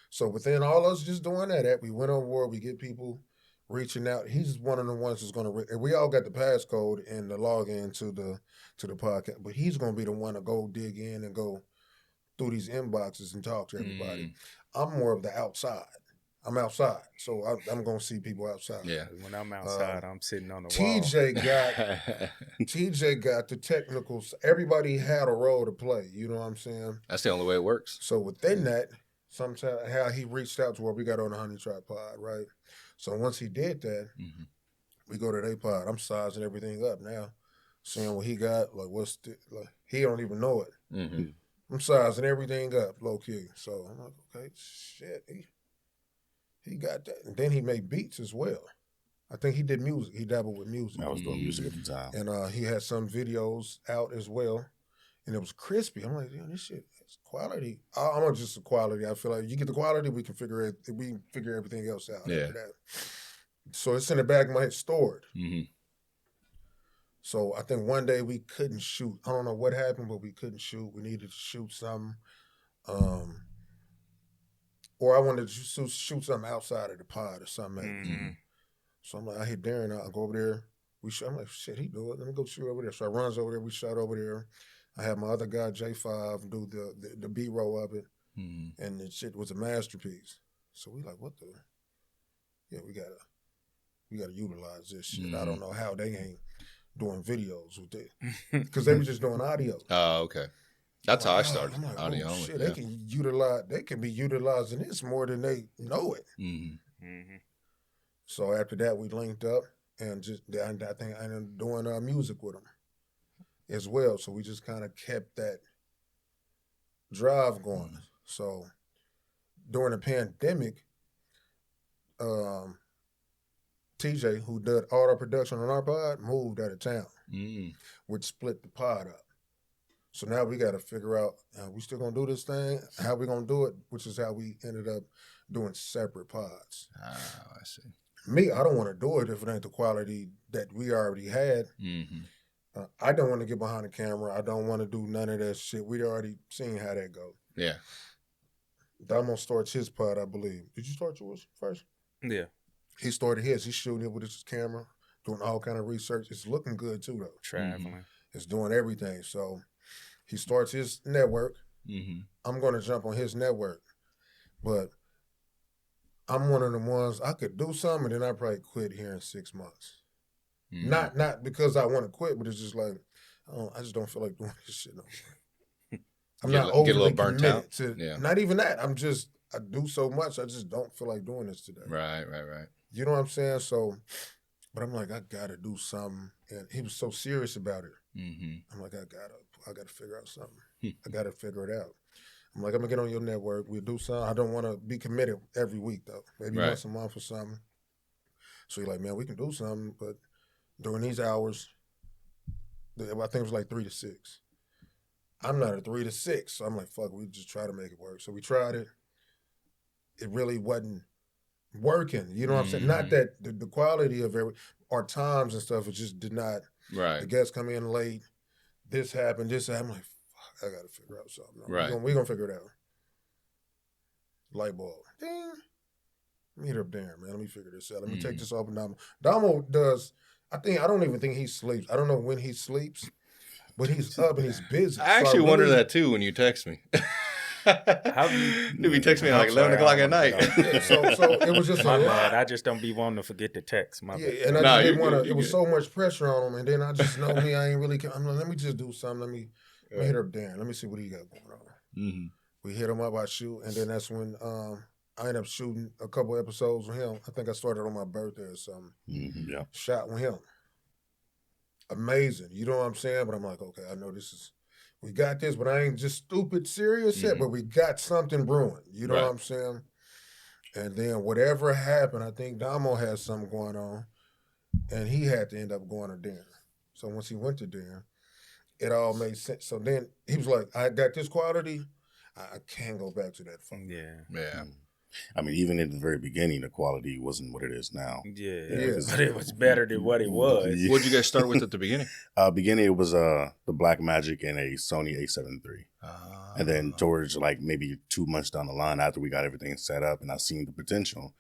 So within all us just doing that, we went on award, we get people reaching out. He's one of the ones who's going to, we all got the passcode and the login to the podcast, but he's going to be the one to go dig in and go through these inboxes and talk to everybody. I'm more of the outside. I'm outside, so I'm going to see people outside. Yeah. When I'm outside, I'm sitting on the TJ got the technicals. Everybody had a role to play. You know what I'm saying? That's the only way it works. So within that, sometimes how he reached out to where we got on the Honey Trap Pod, right? So once he did that, we go to their pod. I'm sizing everything up now, seeing what he got. Like he don't even know it. Mm-hmm. I'm sizing everything up, low key. So I'm like, okay, shit, he got that. And then he made beats as well. I think he did music. He dabbled with music. I was doing music at the time. And he had some videos out as well. And it was crispy. I'm like, this shit is quality. I'm not just the quality. I feel like you get the quality, we can figure everything else out after that. So it's in the back of my head stored. Mm-hmm. So I think one day we couldn't shoot. I don't know what happened, but we couldn't shoot. We needed to shoot something. Or I wanted to shoot something outside of the pod or something. Mm-hmm. So I'm like, I hit Darren. I go over there. I'm like, shit, he do it. Let me go shoot over there. So I runs over there. We shot over there. I had my other guy, J5, do the B-roll of it. Mm-hmm. And the shit was a masterpiece. So we like, what the? Yeah, we gotta utilize this shit. Mm-hmm. I don't know how they ain't doing videos with it. Because they were just doing audio. Oh, okay. That's how I started. I'm like, audio only. Shit, they can be utilizing this more than they know it. Mm-hmm. Mm-hmm. So after that, we linked up, and I think I ended up doing music with them as well. So we just kind of kept that drive going. So during the pandemic, TJ, who did all our production on our pod, moved out of town, which split the pod up. So now we got to figure out, we still going to do this thing? How we going to do it? Which is how we ended up doing separate pods. Oh, I see. Me, I don't want to do it if it ain't the quality that we already had. I don't want to get behind the camera. I don't want to do none of that shit. We already seen how that go. Yeah. Damo starts his pod, I believe. Did you start yours first? Yeah. He started his. He's shooting it with his camera, doing all kind of research. It's looking good too, though. Traveling. It's doing everything. So he starts his network. I'm going to jump on his network. But I'm one of the ones, I could do something and then I probably quit here in 6 months. Not because I want to quit, but it's just like, I just don't feel like doing this shit no more. I'm not overly committed to, not even that. I do so much, I just don't feel like doing this today. Right. You know what I'm saying? So, but I'm like, I got to do something. And he was so serious about it. I'm like, I got to figure out something. I got to figure it out. I'm like, I'm going to get on your network. We'll do something. I don't want to be committed every week, though. Maybe once a month or something. So he's like, man, we can do something. But during these hours, I think it was like 3 to 6. I'm not a 3 to 6. So I'm like, fuck, we just try to make it work. So we tried it. It really wasn't working. You know what I'm saying? Not that the quality of our times and stuff, it just did not. Right. The guests come in late. This happened. I'm like, fuck, I got to figure out something. Right. We're going to figure it out. Light bulb. Ding. Let me hit up Darren, man. Let me figure this out. Let me take this off and Damo. Damo does, I don't even think he sleeps. I don't know when he sleeps, but he's up and he's busy. I actually wonder that too when you text me. How do you be texting me at like 11 o'clock at night. So it was just my a lot. bad. I just don't be wanting to forget to text. My bad. And I just didn't want to. It was so much pressure on him, and then I just know me. I ain't really. I'm like, let me just do something. Let me hit up Darren. Let me see what he got going on. We hit him up. I shoot, and then that's when I ended up shooting a couple episodes with him. I think I started on my birthday or something. Yeah. Shot with him. Amazing. You know what I'm saying? But I'm like, okay, I know this is. We got this, but I ain't just stupid serious yet, but we got something brewing. You know what I'm saying? And then whatever happened, I think Damo had something going on, and he had to end up going to Darren. So once he went to Darren, it all made sense. So then he was like, I got this quality, I can't go back to that phone. Yeah. I mean, even in the very beginning, the quality wasn't what it is now. Yeah. But it was better than what it was. What did you guys start with at the beginning? Beginning, it was the Blackmagic and a Sony A7 III. And then towards like maybe 2 months down the line, after we got everything set up and I seen the potential,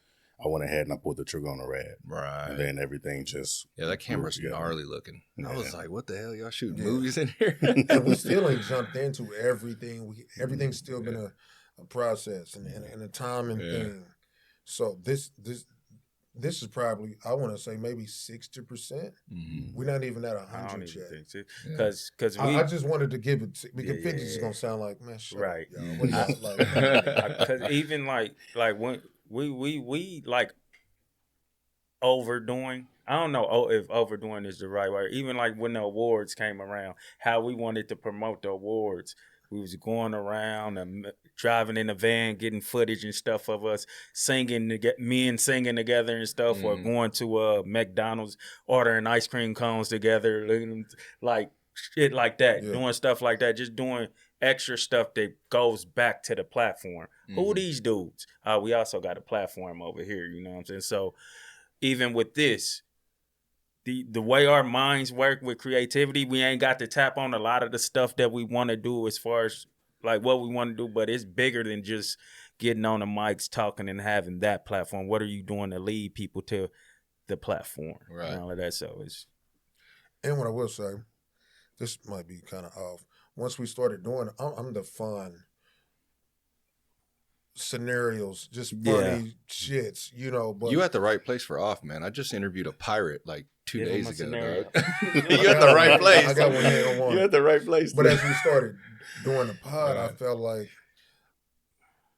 I went ahead and I pulled the trigger on the Red. Right. And then everything just... Yeah, that camera's gnarly looking. Yeah. I was like, what the hell? Y'all shooting movies in here? And we still ain't jumped into everything. Everything's still been a process and a timing thing. So this is probably, I want to say maybe 60%. We're not even at 100 yet. Because I just wanted to give it, because 50 is going to sound like, man, shut up, y'all. What do y'all like? Because even like when we like overdoing, I don't know if overdoing is the right word. Even like when the awards came around, how we wanted to promote the awards. We was going around and driving in a van, getting footage and stuff of us singing, men singing together and stuff, or going to McDonald's, ordering ice cream cones together, like shit like that, doing stuff like that, just doing extra stuff that goes back to the platform. Who these dudes? We also got a platform over here, you know what I'm saying? So even with this, the way our minds work with creativity, we ain't got to tap on a lot of the stuff that we want to do as far as like what we want to do, but it's bigger than just getting on the mics, talking and having that platform. What are you doing to lead people to the platform? Right. And all of that. So it's... And what I will say, this might be kind of off. Once we started doing it, I'm the fun scenarios, just funny shits, you know. But you at the right place for off, man. I just interviewed a pirate like 2 days ago, dog. You at the right place. I got one head on one. You at the right place. But as we started doing the pod, I felt like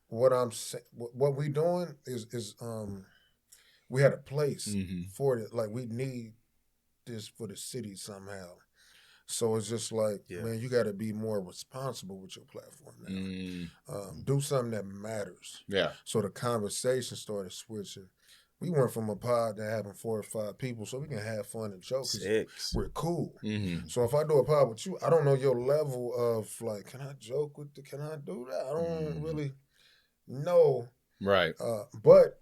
what we doing is we had a place for it. Like we need this for the city somehow. So it's just like, man, you got to be more responsible with your platform now. Do something that matters. Yeah. So the conversation started switching. we went from a pod to having 4 or 5 people so we can have fun and joke. 6. We're cool. Mm-hmm. So if I do a pod with you, I don't know your level of like, can I joke with can I do that? I don't really know. Right. But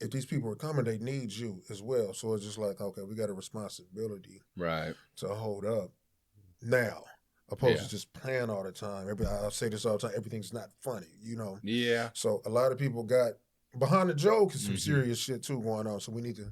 if these people are coming, they need you as well. So it's just like, okay, we got a responsibility to hold up now, opposed to just playing all the time. I say this all the time, everything's not funny, you know? Yeah. So a lot of people got behind the joke is some serious shit too going on. So we need to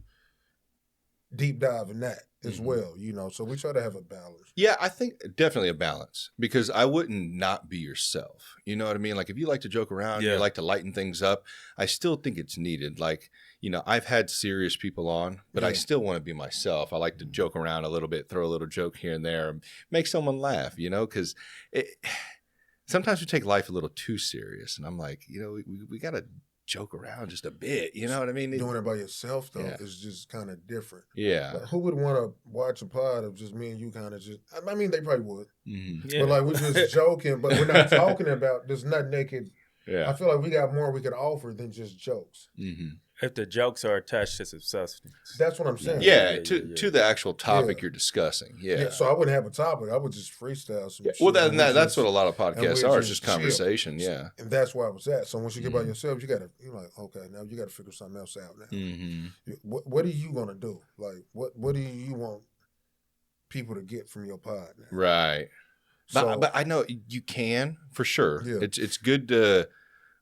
deep dive in that as well, you know? So we try to have a balance. Yeah, I think definitely a balance, because I wouldn't not be yourself. You know what I mean? Like if you like to joke around, you like to lighten things up, I still think it's needed. Like, you know, I've had serious people on, but I still want to be myself. I like to joke around a little bit, throw a little joke here and there, make someone laugh, you know, because sometimes we take life a little too serious. And I'm like, you know, we got to joke around just a bit, you know what I mean? Doing it by yourself though is just kind of different. Yeah. Like, who would want to watch a pod of just me and you kind of just? I mean, they probably would, but like we're just joking, but we're not talking about. There's nothing naked. Yeah. I feel like we got more we could offer than just jokes. If the jokes are attached to some substance. That's what I'm saying. To the actual topic you're discussing. Yeah. So I wouldn't have a topic. I would just freestyle some shit. Well, that's what a lot of podcasts are. It's just conversation. Chill. Yeah. And that's where I was at. So once you get by yourself, you're like, okay, now you got to figure something else out now. What are you going to do? Like, what do you want people to get from your pod now? Right. So, but I know you can, for sure. Yeah. It's good to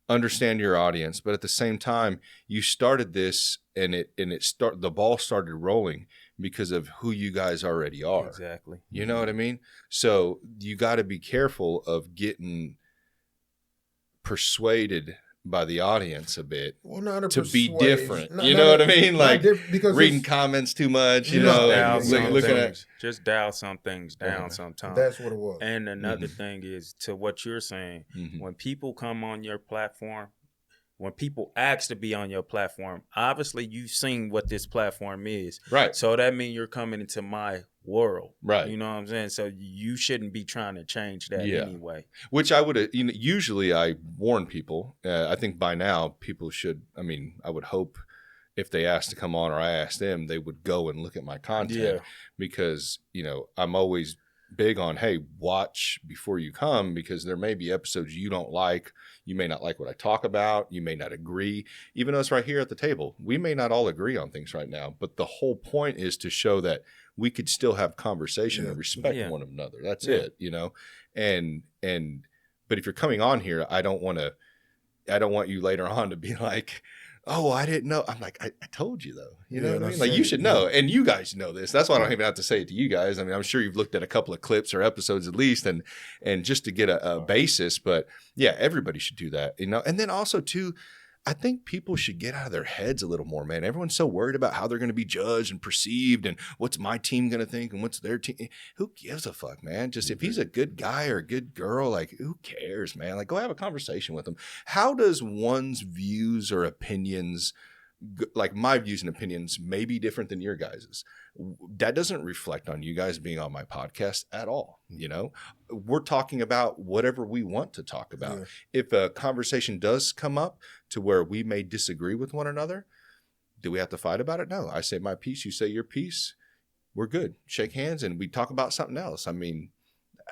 understand your audience, but at the same time, you started this and the ball started rolling because of who you guys already are. Exactly. You know what I mean? So you got to be careful of getting persuaded by the audience a bit to be different. You know what I mean? Like reading comments too much, you know, looking at just dial some things down sometimes. That's what it was. And another thing is to what you're saying, when people come on your platform, when people ask to be on your platform, obviously you've seen what this platform is. Right. So that means you're coming into my world. Right. You know what I'm saying? So you shouldn't be trying to change that anyway. Which I would, usually I warn people. I think by now people should, I would hope if they asked to come on or I asked them, they would go and look at my content because, I'm always big on, hey, watch before you come, because there may be episodes you don't like. You may not like what I talk about. You may not agree. Even us right here at the table, we may not all agree on things right now, but the whole point is to show that we could still have conversation and respect one another. That's it, but if you're coming on here, I don't want you later on to be like, oh, I didn't know. I'm like, I told you though. You know what I mean? Like you should know. And you guys know this. That's why I don't even have to say it to you guys. I mean, I'm sure you've looked at a couple of clips or episodes at least and just to get a basis. But yeah, everybody should do that, And then also too, I think people should get out of their heads a little more, man. Everyone's so worried about how they're going to be judged and perceived and what's my team going to think and what's their team. Who gives a fuck, man? Just if he's a good guy or a good girl, like who cares, man? Like go have a conversation with him. How does one's views or opinions, like my views and opinions, may be different than your guys's? That doesn't reflect on you guys being on my podcast at all. We're talking about whatever we want to talk about. If a conversation does come up to where we may disagree with one another, do we have to fight about it? No. I say my piece, you say your piece. We're good. Shake hands and we talk about something else. I mean,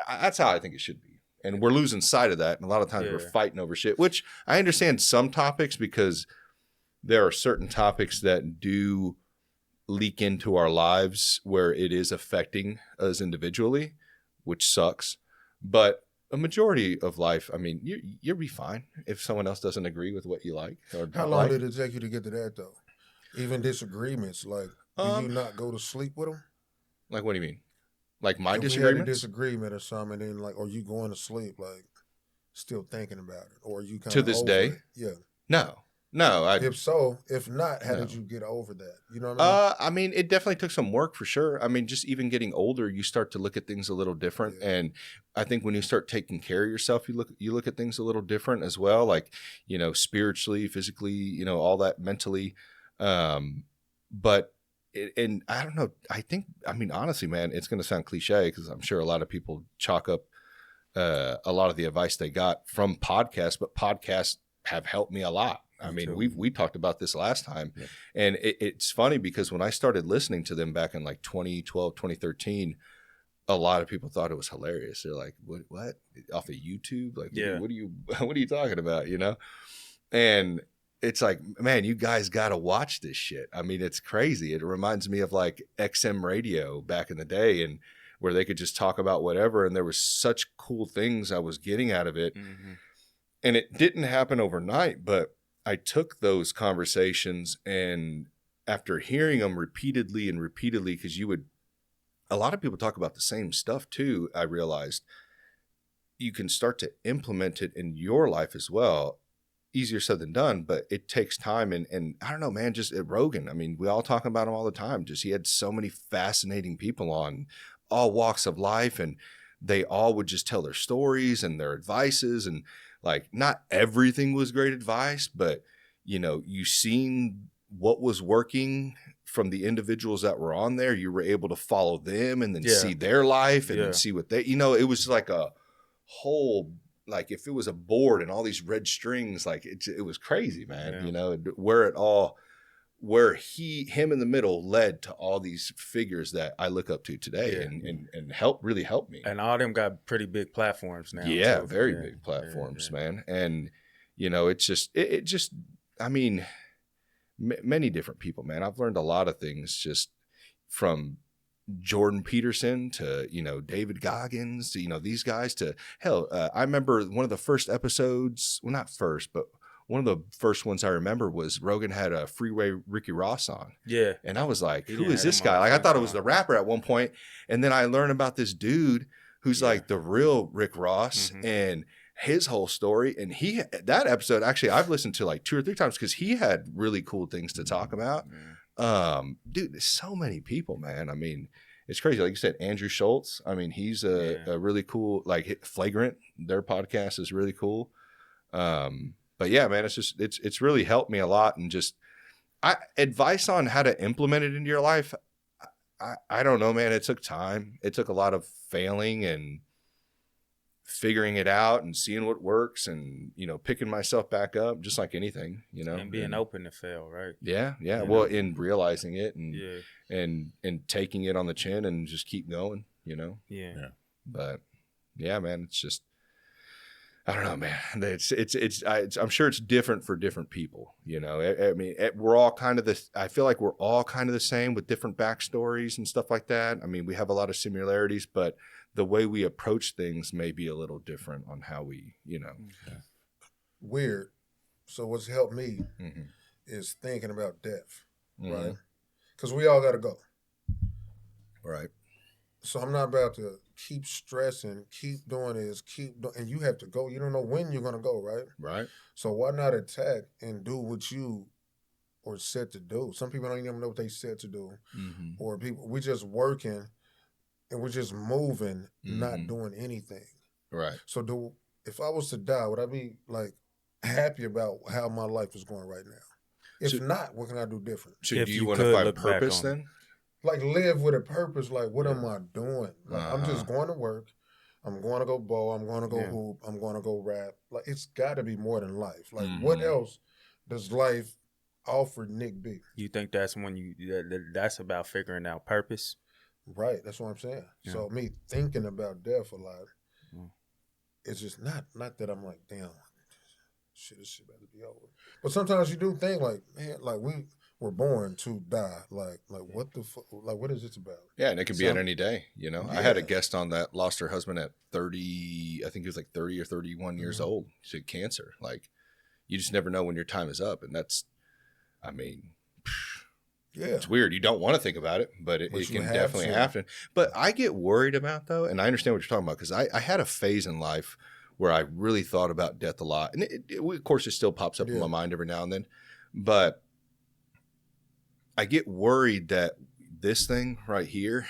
that's how I think it should be. And we're losing sight of that. And a lot of times we're fighting over shit, which I understand some topics, because there are certain topics that do leak into our lives where it is affecting us individually, which sucks. But a majority of life, I mean, you'll be fine if someone else doesn't agree with what you like. Or how long did it take you to get to that though? Even disagreements, like do you not go to sleep with them? Like what do you mean? Like my disagreements? We had a disagreement or something, and then like, or you going to sleep like still thinking about it, or you kind of to this day? No. If so, if not, how did you get over that? You know what I mean? I mean, it definitely took some work for sure. I mean, just even getting older, you start to look at things a little different. Yeah. And I think when you start taking care of yourself, you look at things a little different as well. Like, spiritually, physically, all that mentally. But I don't know. Honestly, man, it's going to sound cliche because I'm sure a lot of people chalk up a lot of the advice they got from podcasts, but podcasts have helped me a lot. I mean, we talked about this last time, and it's funny because when I started listening to them back in like 2012, 2013, a lot of people thought it was hilarious. They're like, what? Off of YouTube? Like, what are you talking about? You know? And it's like, man, you guys got to watch this shit. I mean, it's crazy. It reminds me of like XM radio back in the day, and where they could just talk about whatever. And there was such cool things I was getting out of it. Mm-hmm. And it didn't happen overnight, but I took those conversations, and after hearing them repeatedly, because a lot of people talk about the same stuff too, I realized you can start to implement it in your life as well. Easier said than done, but it takes time. And I don't know, man, just at Rogan, I mean, we all talk about him all the time. Just he had so many fascinating people on all walks of life, and they all would just tell their stories and their advices, and like not everything was great advice, but you know, you seen what was working from the individuals that were on there. You were able to follow them and then see their life and then see what they, you know, it was like a whole, like if it was a board and all these red strings, like it was crazy, man. You know, where him in the middle led to all these figures that I look up to today and really helped me. And all them got pretty big platforms now. Yeah, too. Very big platforms, man. And, you know, it's just, I mean, many different people, man. I've learned a lot of things just from Jordan Peterson to, you know, David Goggins to, you know, these guys to hell. I remember one of the first episodes, well, not first, but one of the first ones I remember was Rogan had a Freeway Ricky Ross on. Yeah. And I was like, who is this guy? Like, I thought it was the rapper at one point. And then I learned about this dude who's like the real Rick Ross and his whole story. And that episode, actually, I've listened to like 2 or 3 times because he had really cool things to talk about. Dude, there's so many people, man. I mean, it's crazy. Like you said, Andrew Schultz. I mean, he's a really cool, like Flagrant. Their podcast is really cool. But yeah, man, it's really helped me a lot. And just advice on how to implement it into your life. I don't know, man. It took time. It took a lot of failing and figuring it out and seeing what works and, you know, picking myself back up, just like anything, you know, and being open to fail. Right. Yeah. Yeah. Well, in realizing it and taking it on the chin and just keep going, you know? Yeah. But yeah, man, it's just, I don't know, man. I'm sure it's different for different people. You know, I mean, we're all kind of this. I feel like we're all kind of the same with different backstories and stuff like that. I mean, we have a lot of similarities, but the way we approach things may be a little different on how we, you know. Weird. So what's helped me is thinking about death, right? Because we all got to go. Right. So I'm not about to keep stressing, keep doing this, and you have to go. You don't know when you're going to go, right? Right. So why not attack and do what you are set to do? Some people don't even know what they set to do. Or we're just working and we're just moving, not doing anything. Right. So if I was to die, would I be like happy about how my life is going right now? If not, what can I do different? So do you want to find purpose then? Like live with a purpose. Like, what am I doing? Like, I'm just going to work. I'm going to go bowl. I'm going to go hoop. I'm going to go rap. Like, it's got to be more than life. Like, what else does life offer Nick B? You think that's when that's about figuring out purpose? Right. That's what I'm saying. Yeah. So me thinking about death a lot, it's just not that I'm like, damn, this shit better be over. But sometimes you do think like, man, like we're born to die. Like what the fuck? Like, what is this about? Yeah, and it could be at any day, you know? Yeah. I had a guest on that lost her husband at 30, I think he was like 30 or 31 years old to cancer. Like, you just never know when your time is up. And that's, I mean, it's weird. You don't want to think about it, but it can definitely happen. But I get worried about, though, and I understand what you're talking about, because I had a phase in life where I really thought about death a lot. And of course, it still pops up in my mind every now and then. But I get worried that this thing right here,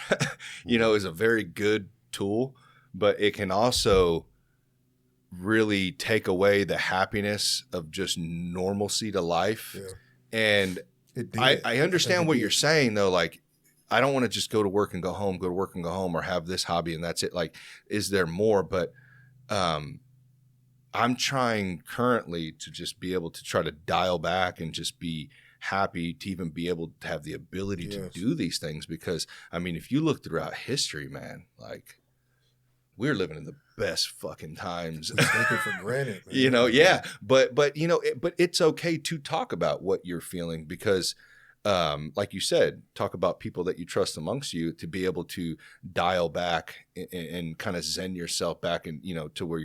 you know, is a very good tool, but it can also really take away the happiness of just normalcy to life. Yeah. And I understand what you're saying, though. Like, I don't want to just go to work and go home, or have this hobby and that's it. Like, is there more? But I'm trying currently to just be able to try to dial back and just be happy to even be able to have the ability to do these things. Because I mean, if you look throughout history, man, like we're living in the best fucking times. We take it for granted, man. You know, but you know, but it's okay to talk about what you're feeling because, like you said, talk about people that you trust amongst you to be able to dial back and kind of zen yourself back and, you know, to where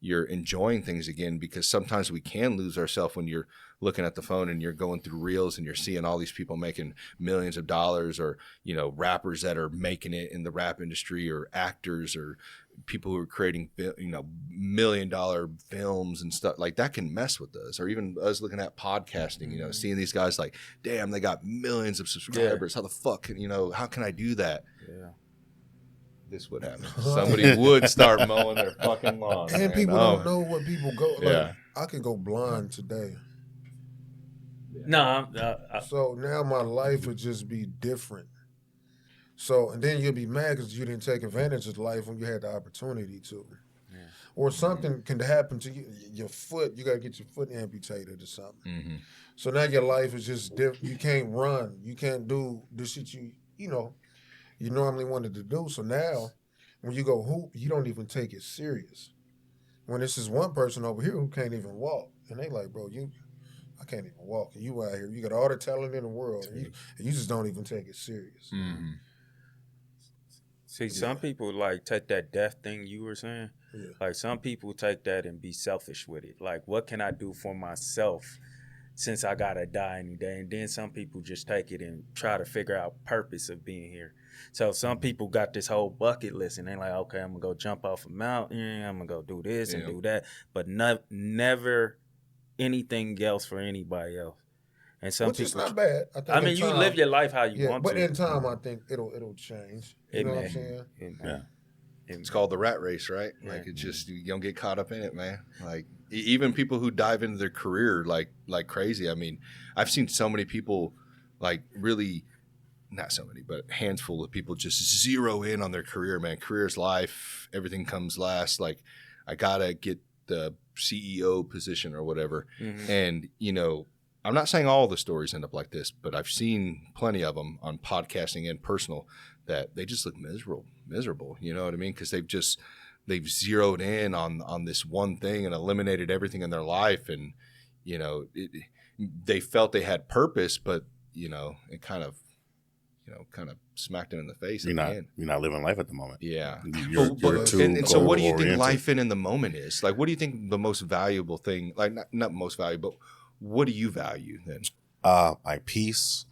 you're enjoying things again, because sometimes we can lose ourselves when you're looking at the phone and you're going through reels and you're seeing all these people making millions of dollars, or, you know, rappers that are making it in the rap industry, or actors, or people who are creating, you know, $1 million films and stuff like that can mess with us. Or even us looking at podcasting, you know, seeing these guys like, damn, they got millions of subscribers. How the fuck, you know, how can I do that? Yeah. This would happen. Somebody would start mowing their fucking lawn. And man. people don't know what people go. Like, Yeah. I could go blind today. No, So now my life would just be different. So, and then you'll be mad because you didn't take advantage of life when you had the opportunity to. Yeah. Or something can happen to you. Your foot, you got to get your foot amputated or something. Mm-hmm. So now your life is just different. You can't run. You can't do the shit you know, you normally wanted to do. So now when you go hoop, you don't even take it serious. When this is one person over here who can't even walk. And they like, bro, I can't even walk. And you out here, you got all the talent in the world. And you just don't even take it serious. Mm-hmm. See, some people like take that death thing you were saying. Yeah. Like some people take that and be selfish with it. Like, what can I do for myself since I gotta die any day? And then some people just take it and try to figure out purpose of being here. So some people got this whole bucket list and they're like, okay, I'm gonna go jump off a mountain. I'm gonna go do this and do that, but never anything else for anybody else. And some Which people, is not bad. I mean, you live your life how you want to. But in time, I think it'll change. You know what I'm saying? It's called the rat race, right? Yeah. Like, it's just, you don't get caught up in it, man. Like, even people who dive into their career like crazy. I mean, I've seen so many people, like, really, not so many, but a handful of people just zero in on their career, man. Career's life. Everything comes last. Like, I gotta get the CEO position or whatever. Mm-hmm. And, you know, I'm not saying all the stories end up like this, but I've seen plenty of them on podcasting and personal that they just look miserable. You know what I mean? Because they've zeroed in on this one thing and eliminated everything in their life. And, you know, they felt they had purpose, but, you know, it kind of smacked them in the face. You're not living life at the moment. Yeah. You're too and so what do you think life in the moment is? Like, what do you think the most valuable thing, like not most valuable, but what do you value then? My peace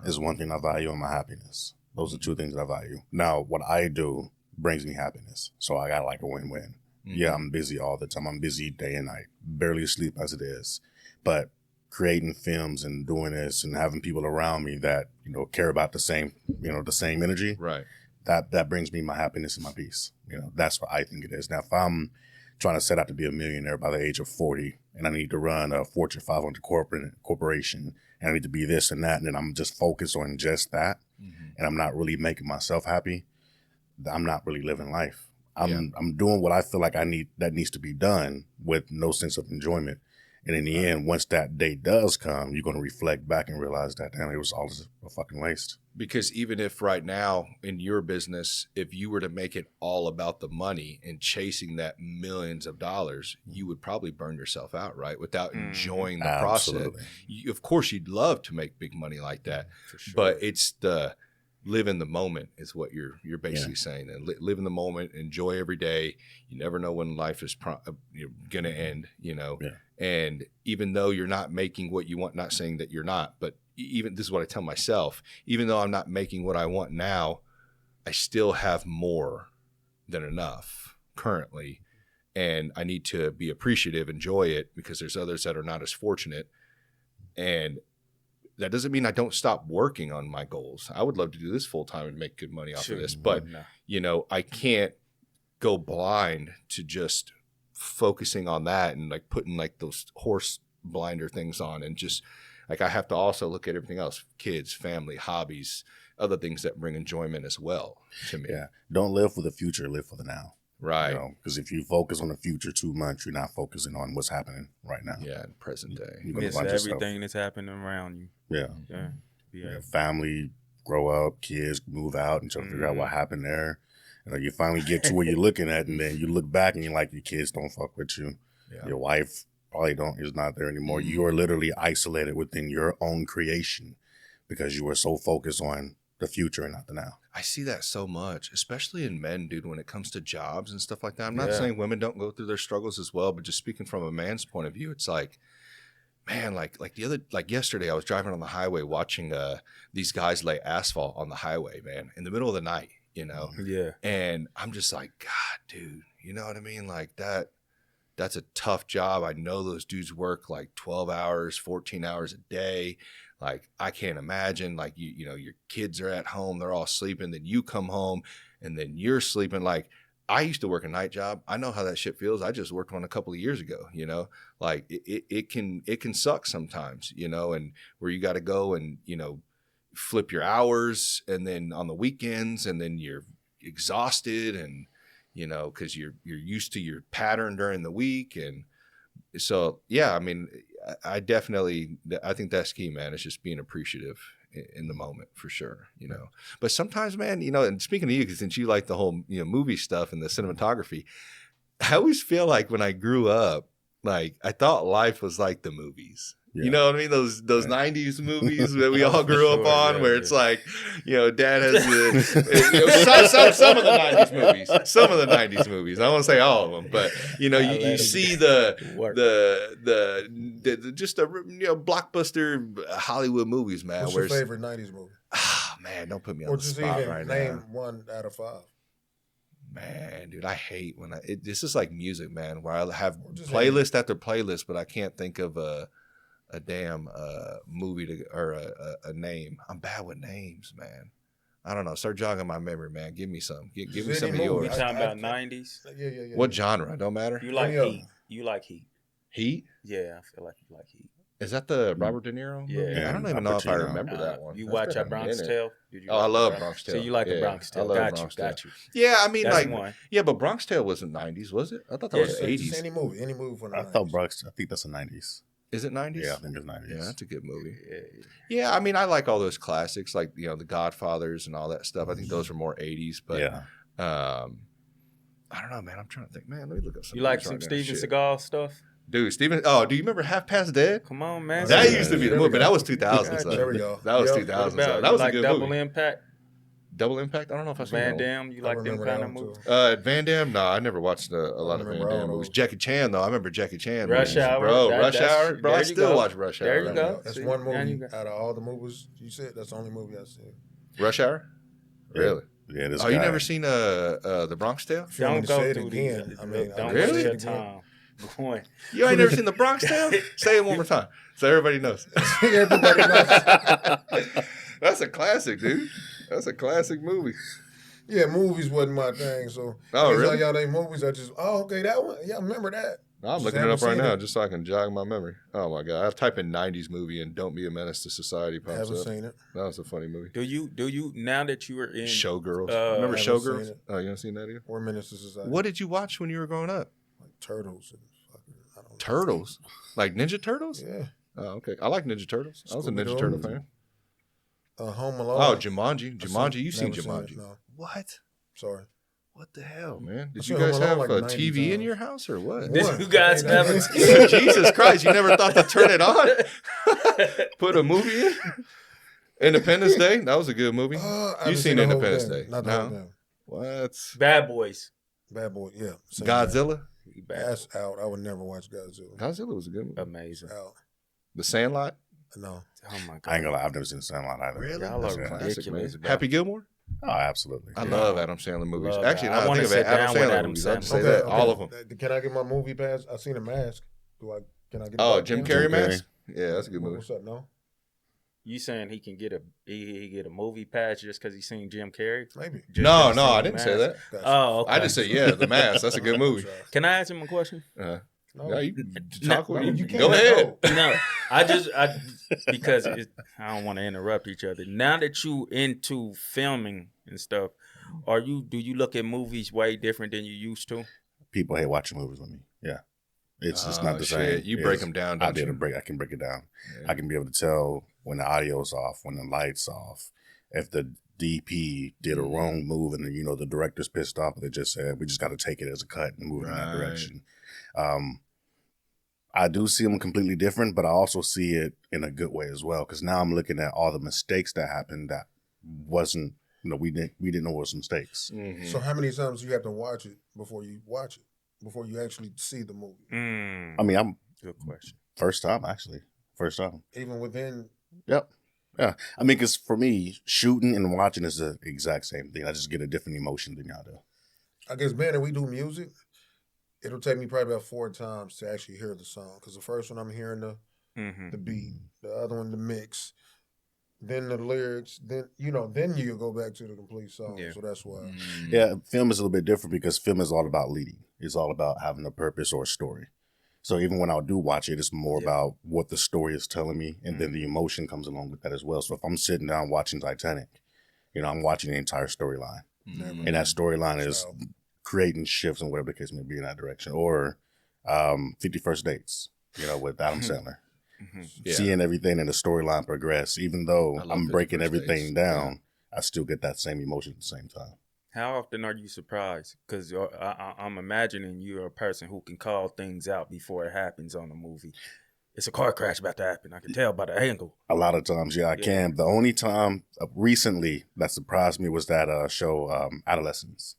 is one thing I value, and my happiness. Those are two things that I value. Now, what I do brings me happiness. So I got like a win-win. Mm-hmm. Yeah, I'm busy all the time. I'm busy day and night. Barely sleep as it is. But creating films and doing this and having people around me that, you know, care about the same energy. Right. That brings me my happiness and my peace. You know, that's what I think it is. Now, if I'm trying to set out to be a millionaire by the age of 40 and I need to run a Fortune 500 corporation and I need to be this and that, and then I'm just focused on just that, and I'm not really making myself happy, I'm not really living life. I'm doing what I feel like that needs to be done with no sense of enjoyment. And in the end, once that day does come, you're going to reflect back and realize that, damn, it was all just a fucking waste. Because even if right now in your business, if you were to make it all about the money and chasing that millions of dollars, you would probably burn yourself out, right? Without enjoying the process. Of course, you'd love to make big money like that, for sure. But it's the live in the moment is what you're basically saying. And live in the moment, enjoy every day. You never know when life is going to end, you know. Yeah. And even though you're not making what you want, not saying that you're not, but even this is what I tell myself, even though I'm not making what I want now, I still have more than enough currently. And I need to be appreciative, enjoy it, because there's others that are not as fortunate. And that doesn't mean I don't stop working on my goals. I would love to do this full time and make good money off of this, but you know, I can't go blind to just focusing on that and like putting like those horse blinder things on, and just like I have to also look at everything else: kids, family, hobbies, other things that bring enjoyment as well to me. Yeah, don't live for the future, live for the now. Right. Because if you focus on the future too much, you're not focusing on what's happening right now. Yeah, in present day. You miss everything that's happening around you. Yeah. Family, grow up, kids move out and try to figure out what happened there. You finally get to where you're looking at, and then you look back and you're like, your kids don't fuck with you. Yeah. Your wife probably is not there anymore. You are literally isolated within your own creation because you were so focused on the future and not the now. I see that so much, especially in men, dude, when it comes to jobs and stuff like that. I'm not saying women don't go through their struggles as well, but just speaking from a man's point of view, it's like, man, like yesterday, I was driving on the highway watching these guys lay asphalt on the highway, man, in the middle of the night, Yeah. And I'm just like, God, dude, you know what I mean? Like that's a tough job. I know those dudes work like 12 hours, 14 hours a day. Like, I can't imagine, like, your kids are at home, they're all sleeping, then you come home and then you're sleeping. Like, I used to work a night job. I know how that shit feels. I just worked one a couple of years ago, like it can suck sometimes, and where you got to go and, flip your hours and then on the weekends and then you're exhausted and, cause you're used to your pattern during the week. And so, yeah, I mean, I think that's key, man. It's just being appreciative in the moment for sure, But sometimes, man, and speaking of you, because since you like the whole, movie stuff and the cinematography, I always feel like when I grew up, like I thought life was like the movies. Yeah. You know what I mean? Those 90s movies that we all grew up on, where it's like, dad has some of the 90s movies. Some of the 90s movies. I won't say all of them, but you see the blockbuster Hollywood movies, man. What's your favorite 90s movie? Oh man, don't put me on the spot right now. Name 1 out of 5. Man, dude, I hate when this is like music, man, where I have playlist after playlist, but I can't think of a damn movie or a name. I'm bad with names, man. I don't know. Start jogging my memory, man. Give me some. Give me some of yours. You talking about 90s? Yeah. What genre? Don't matter. You like Heat. You like Heat. Heat? Yeah, I feel like you like Heat. Is that the Robert De Niro movie? Yeah. I don't even know if I remember that one. You watch A Bronx Tale? I love Bronx Tale. So you like The Bronx Tale. Got you. Yeah, I mean, that's like, but Bronx Tale wasn't 90s, was it? I thought that was 80s. Any movie from the 90s. I think that's the 90s. Is it 90s? Yeah, I think it's 90s. Yeah, that's a good movie. Yeah, I mean, I like all those classics, like, The Godfathers and all that stuff. I think those are more 80s, but I don't know, man. I'm trying to think. Man, let me look up some. You like some Steven Seagal stuff? Dude, do you remember Half Past Dead? Come on, man. That used to be the movie, but that was 2000s. There we go. That was 2000s. That was a good Double movie. Impact? Double Impact? I don't know if I've seen Van Damme, you like them kind of movies? Van Damme? No, I never watched a lot of Van Damme movies. Jackie Chan, though. I remember Jackie Chan. Rush Hour. Bro, Rush Hour. Bro, I still watch Rush Hour. There you go. That's one movie out of all the movies you said. That's the only movie I've seen. Rush Hour? Really? Yeah, this guy. You never seen The Bronx Tale? Don't go through again. Don't really? Your time. You ain't never seen The Bronx Tale? Say it one more time so everybody knows. Everybody knows. That's a classic, dude. That's a classic movie. Yeah, movies wasn't my thing. So really? Y'all name movies. I just okay, that one. Yeah, I remember that. I'm looking it up right now just so I can jog my memory. Oh my god, I type in 90s movie and Don't Be a Menace to Society pops haven't up. Seen it. That was a funny movie. Do you now that you were in Showgirls? Remember Showgirls? Oh, you haven't seen that either? Or Menace to Society. What did you watch when you were growing up? Like Turtles and fucking I don't know. Turtles? Like Ninja Turtles? Yeah. Oh, okay. I like Ninja Turtles. I was a Ninja Turtle fan. Home Alone. Oh, Jumanji. You've seen Jumanji. No. What? Sorry. What the hell, man? Did you guys have a TV in your house or what? Did you guys have a TV? Jesus Christ, you never thought to turn it on? Put a movie in? Independence Day? That was a good movie. You've seen Independence Day? Not the whole thing. What? Bad Boys, yeah. Godzilla? That's out. I would never watch Godzilla. Godzilla was a good movie. Amazing. Out. The Sandlot? No. Oh my god. I ain't gonna lie, I've never seen The Sandlot either. Really? Y'all are ridiculous. Happy Gilmore? Oh, absolutely. I love Adam Sandler movies. Love Actually, that. I want to sit Adam down with Sandler Adam movies. I'll just say Okay, that. okay. All of them. Can I get my movie pass? I seen a Mask. Can I get? Oh, Jim Carrey Jim mask? Yeah, that's a good movie. What's up? No. You saying he can get a movie pass just because he's seen Jim Carrey? Maybe. No, I didn't say that. Gotcha. Oh, okay. I just said, yeah, The Mask. That's a good movie. Can I ask him a question? No. Yeah, you can talk with him. You can't. Go ahead. No, because I don't want to interrupt each other. Now that you into filming and stuff, Do you look at movies way different than you used to? People hate watching movies with me. Yeah. It's not the same. You break them down, don't you? I can break it down. Yeah. I can be able to tell when the audio's off, when the light's off, if the DP did a wrong move and the director's pissed off, they just said, we just got to take it as a cut and move in that direction. I do see them completely different, but I also see it in a good way as well. Because now I'm looking at all the mistakes that happened that wasn't, we didn't know was mistakes. Mm-hmm. So how many times do you have to watch it before you actually see the movie? I mean, good question. First time, actually. First time. Even within. Yep. Yeah. I mean, because for me, shooting and watching is the exact same thing. I just get a different emotion than y'all do. I guess, man, if we do music, it'll take me probably about 4 times to actually hear the song. Because the first one, I'm hearing the beat. The other one, the mix. Then the lyrics. Then you go back to the complete song. Yeah. So that's why. Yeah, film is a little bit different because film is all about leading. It's all about having a purpose or a story. So even when I do watch it, it's more about what the story is telling me, and then the emotion comes along with that as well. So if I'm sitting down watching Titanic, I'm watching the entire storyline. And that storyline is creating shifts and whatever the case may be in that direction. Or 50 First Dates, with Adam Sandler. Seeing everything in the storyline progress, even though I'm breaking everything down, I still get that same emotion at the same time. How often are you surprised? Because I'm imagining you're a person who can call things out before it happens on a movie. It's a car crash about to happen. I can tell by the angle. A lot of times, I can. The only time recently that surprised me was that show, Adolescence.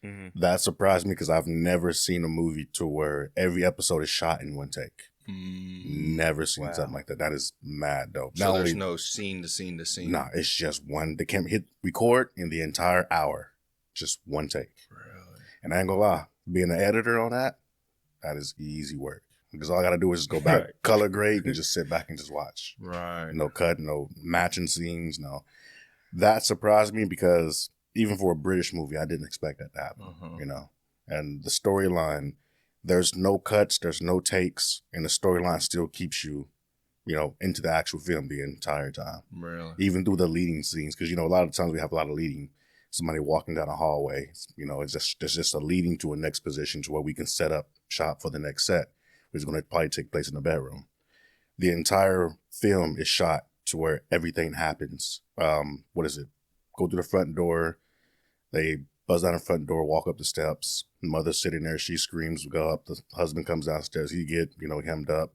Mm-hmm. That surprised me because I've never seen a movie to where every episode is shot in one take. Never seen something like that. That is mad dope. So there's no scene to scene to scene. Nah, it's just one. They can't hit record in the entire hour. Just one take. Really? And I ain't gonna lie, being an editor on that is easy work. Because all I gotta do is just go back, color grade, and just sit back and just watch. Right. No cut, no matching scenes, no. That surprised me because even for a British movie, I didn't expect that to happen. And the storyline. There's no cuts, there's no takes, and the storyline still keeps you, into the actual film the entire time. Really? Even through the leading scenes, because, a lot of times we have a lot of leading. Somebody walking down a hallway, it's just a leading to a next position to where we can set up shop for the next set, which is going to probably take place in the bedroom. The entire film is shot to where everything happens. Go through the front door, they buzz down the front door, walk up the steps. Mother's sitting there. She screams. We go up. The husband comes downstairs. He get, hemmed up.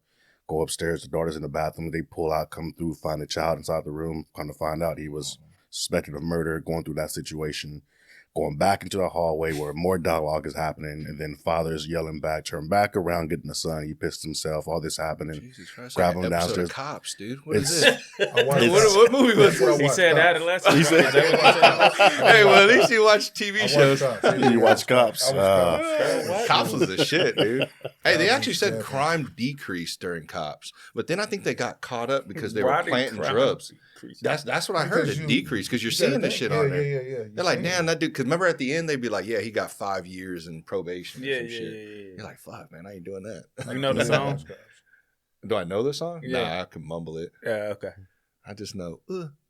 Go upstairs. The daughter's in the bathroom. They pull out, come through, find the child inside the room. Come to find out he was suspected of murder, going through that situation. Going back into the hallway where more dialogue is happening. And then father's yelling back, turn back around, getting the son. He pissed himself. All this happening. Jesus Christ. Grab him downstairs. Of Cops, dude. What is this? What movie was this? He said Adolescence. He said, hey, well, at least you watch TV shows. You watch Cops. Cops was the shit, dude. Hey, they actually said crime decreased during Cops. But then I think they got caught up because they were planting drugs. That's what I heard. It decreased because you're seeing this shit on there. Yeah. They're like, damn, that dude. Because remember at the end they'd be like, yeah, he got 5 years in probation. Yeah. You're like, fuck, man, I ain't doing that. You know the song? Do I know the song? Yeah. Nah, I can mumble it. Yeah, okay. I just know,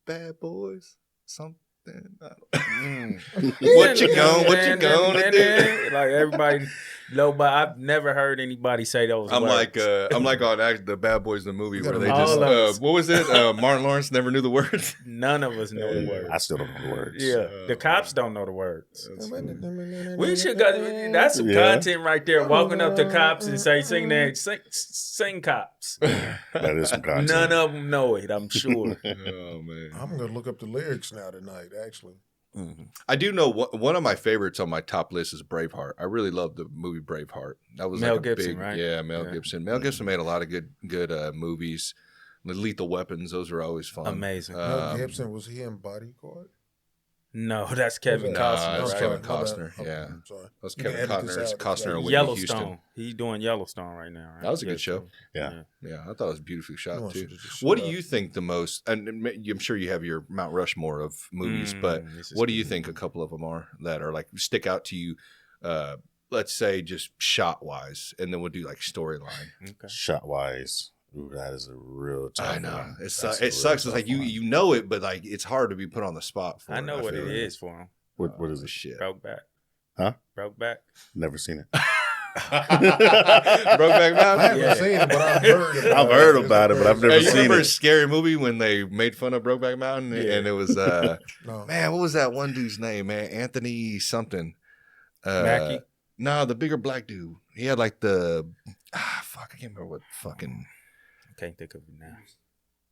bad boys, something. What you gonna do? Like everybody know, but I've never heard anybody say those I'm words. I'm like on the Bad Boys the movie where they just what was it? Martin Lawrence never knew the words. None of us know the words. I still don't know the words. Yeah, the cops don't know the words. We should go. That's some content right there. Walking up to cops and sing cops. That is some content. None of them know it. I'm sure. Oh man, I'm gonna look up the lyrics now tonight. Actually. Mm-hmm. I do know one of my favorites on my top list is Braveheart. I really love the movie Braveheart. That was Mel like Gibson, right? Yeah, Mel Gibson. Mel Gibson made a lot of good movies. The Lethal Weapons, those were always fun. Amazing. Mel Gibson, was he in Bodyguard? No, that's Kevin Costner. That's right? Kevin Costner. Yeah, I'm sorry. That's Kevin Costner and Whitney Yellowstone. Houston. He's doing Yellowstone right now. Right? That was a good show. Yeah, I thought it was beautifully shot too. What do you think the most? And I'm sure you have your Mount Rushmore of movies, but what do you think a couple of them are that are like stick out to you? Let's say just shot wise, and then we'll do like storyline. Okay. Shot wise. Ooh, that is a real tough I know. one. It sucks. It's like you know it, but like it's hard to be put on the spot for. I know what it is for him. What is it? Shit. Brokeback. Huh? Brokeback. Never seen it. Brokeback Mountain. I haven't seen it, but I've heard about it. I've heard about it, but I've never Hey, you seen remember it. Scary Movie when they made fun of Brokeback Mountain? Yeah. And it was, No. man, what was that one dude's name, man? Anthony something. Mackie? No, the bigger black dude. He had like the, fuck, I can't remember what fucking. I can't think of it now.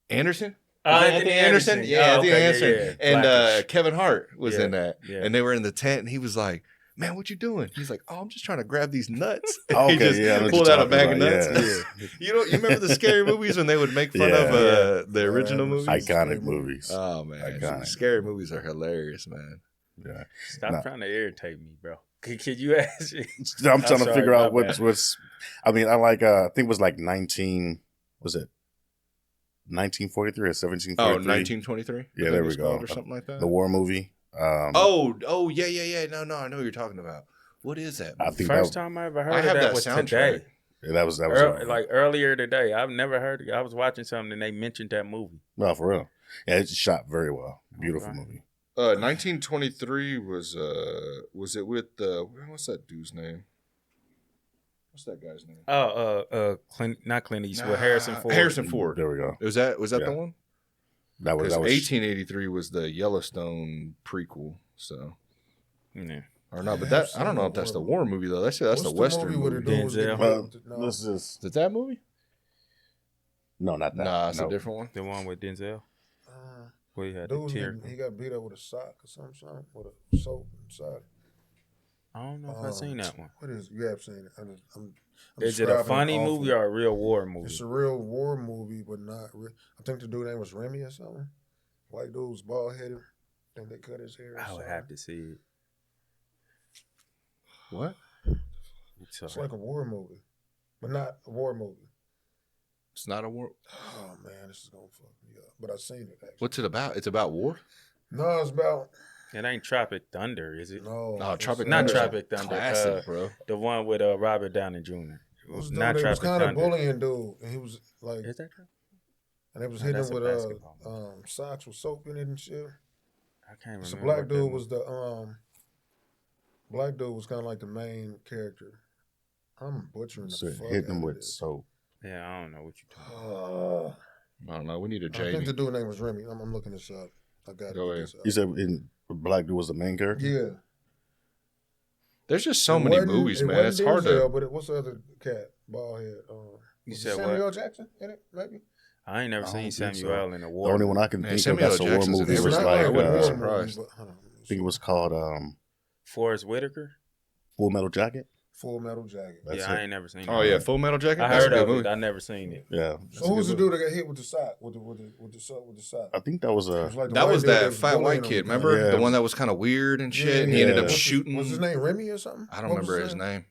Anderson? Anthony Anderson. Yeah, Oh, Anthony okay, Anderson. yeah. And Blackish. Kevin Hart was Yeah, in that. yeah. And they were in the tent, and he was like, man, what you doing? He's like, oh, I'm just trying to grab these nuts. Okay, He just yeah, I know what pulled you're out a bag of talking nuts. about, Yeah. You remember the Scary Movies when they would make fun of the original movies? Iconic movies. Oh, man. Iconic. Scary movies are hilarious, man. Yeah. Stop trying to irritate me, bro. Could you ask me? I'm trying to sorry, figure my out what's. I mean, I like. I think it was like 1943 or 1743? Oh, 1923? Yeah, there we go. Or something like that? The war movie. Yeah, No, I know what you're talking about. What is that? I think First time I ever heard I of have that that was soundtrack. today. Yeah, that was Like earlier today. I've never heard it. I was watching something and they mentioned that movie. No, for real. Yeah, it's shot very well. Beautiful Okay. movie. 1923 was it with what's that dude's name? What's that guy's name? Not Clint Eastwood, Harrison Ford. Harrison Ford. There we go. Was that Yeah. the one? That was Because 1883 was the Yellowstone prequel. So Yeah. or not, but that I don't know if that's the war movie though. That's What's the Western movie. movie. Denzel. Well, No. this is Is it that movie? no, not that. Nah, it's no. a different one. The one with Denzel. Where he had the Dude, tear. he got beat up with a sock or something with a soap inside. I don't know if I've seen that one. What is it? You have seen it. I'm Is it a describing funny awful. movie or a real war movie? It's a real war movie, but not real. I think the dude name was Remy or something. White dude was bald headed. I think they cut his hair. or I would something. have to see it. What? It's like a war movie, but not a war movie. It's not a war. Oh man, this is gonna fuck me up. But I've seen it actually. What's it about? It's about war. No, it's about It ain't Tropic Thunder, is it? no. No, it's, Tropic Not Thunder's Tropic Thunder. Classic, bro. The one with Robert Downey Jr. It It was not dude, Tropic was kind of Thunder. bullying dude, and he was like, Is that true? and they was No, hitting that's him a with basketball movie. socks with soap in it and shit. I can't remember. So black what that dude was. was the black dude was kind of like the main character. I'm butchering the So fuck hitting out him of with this. soap. Yeah, I don't know what you're talking about. I don't know. We need a I think Jamie. the dude name was Remy. I'm looking this up. I got Go it. ahead. This up. You said Black Dude was the main character? Yeah. There's just so It many wasn't- movies, it man. It's wasn't hard Denzel, to. But what's the other cat? Bald head. You Was said Samuel what? Jackson in it? Maybe. I ain't never I seen don't think Samuel in a The war. only one I can Man, think of Samuel that's a war Jackson's in movie It's every- was not like, I wouldn't be war surprised. movie, but, hold on, let me I think see. it was called Forrest Whitaker. Full Metal Jacket. Full Metal Jacket. That's Yeah, I it. ain't never seen. Oh that. yeah, Full Metal Jacket. I That's heard a good of movie. it. I never seen it. Yeah. So who's the dude that got hit with the sock? With the sock? I think that was It was like the That white was dude that fat bullying white him. kid. Remember Yeah. the one that was kind of weird and shit, Yeah, and he ended yeah. up What's shooting. His name Remy or something? I don't What was remember his name.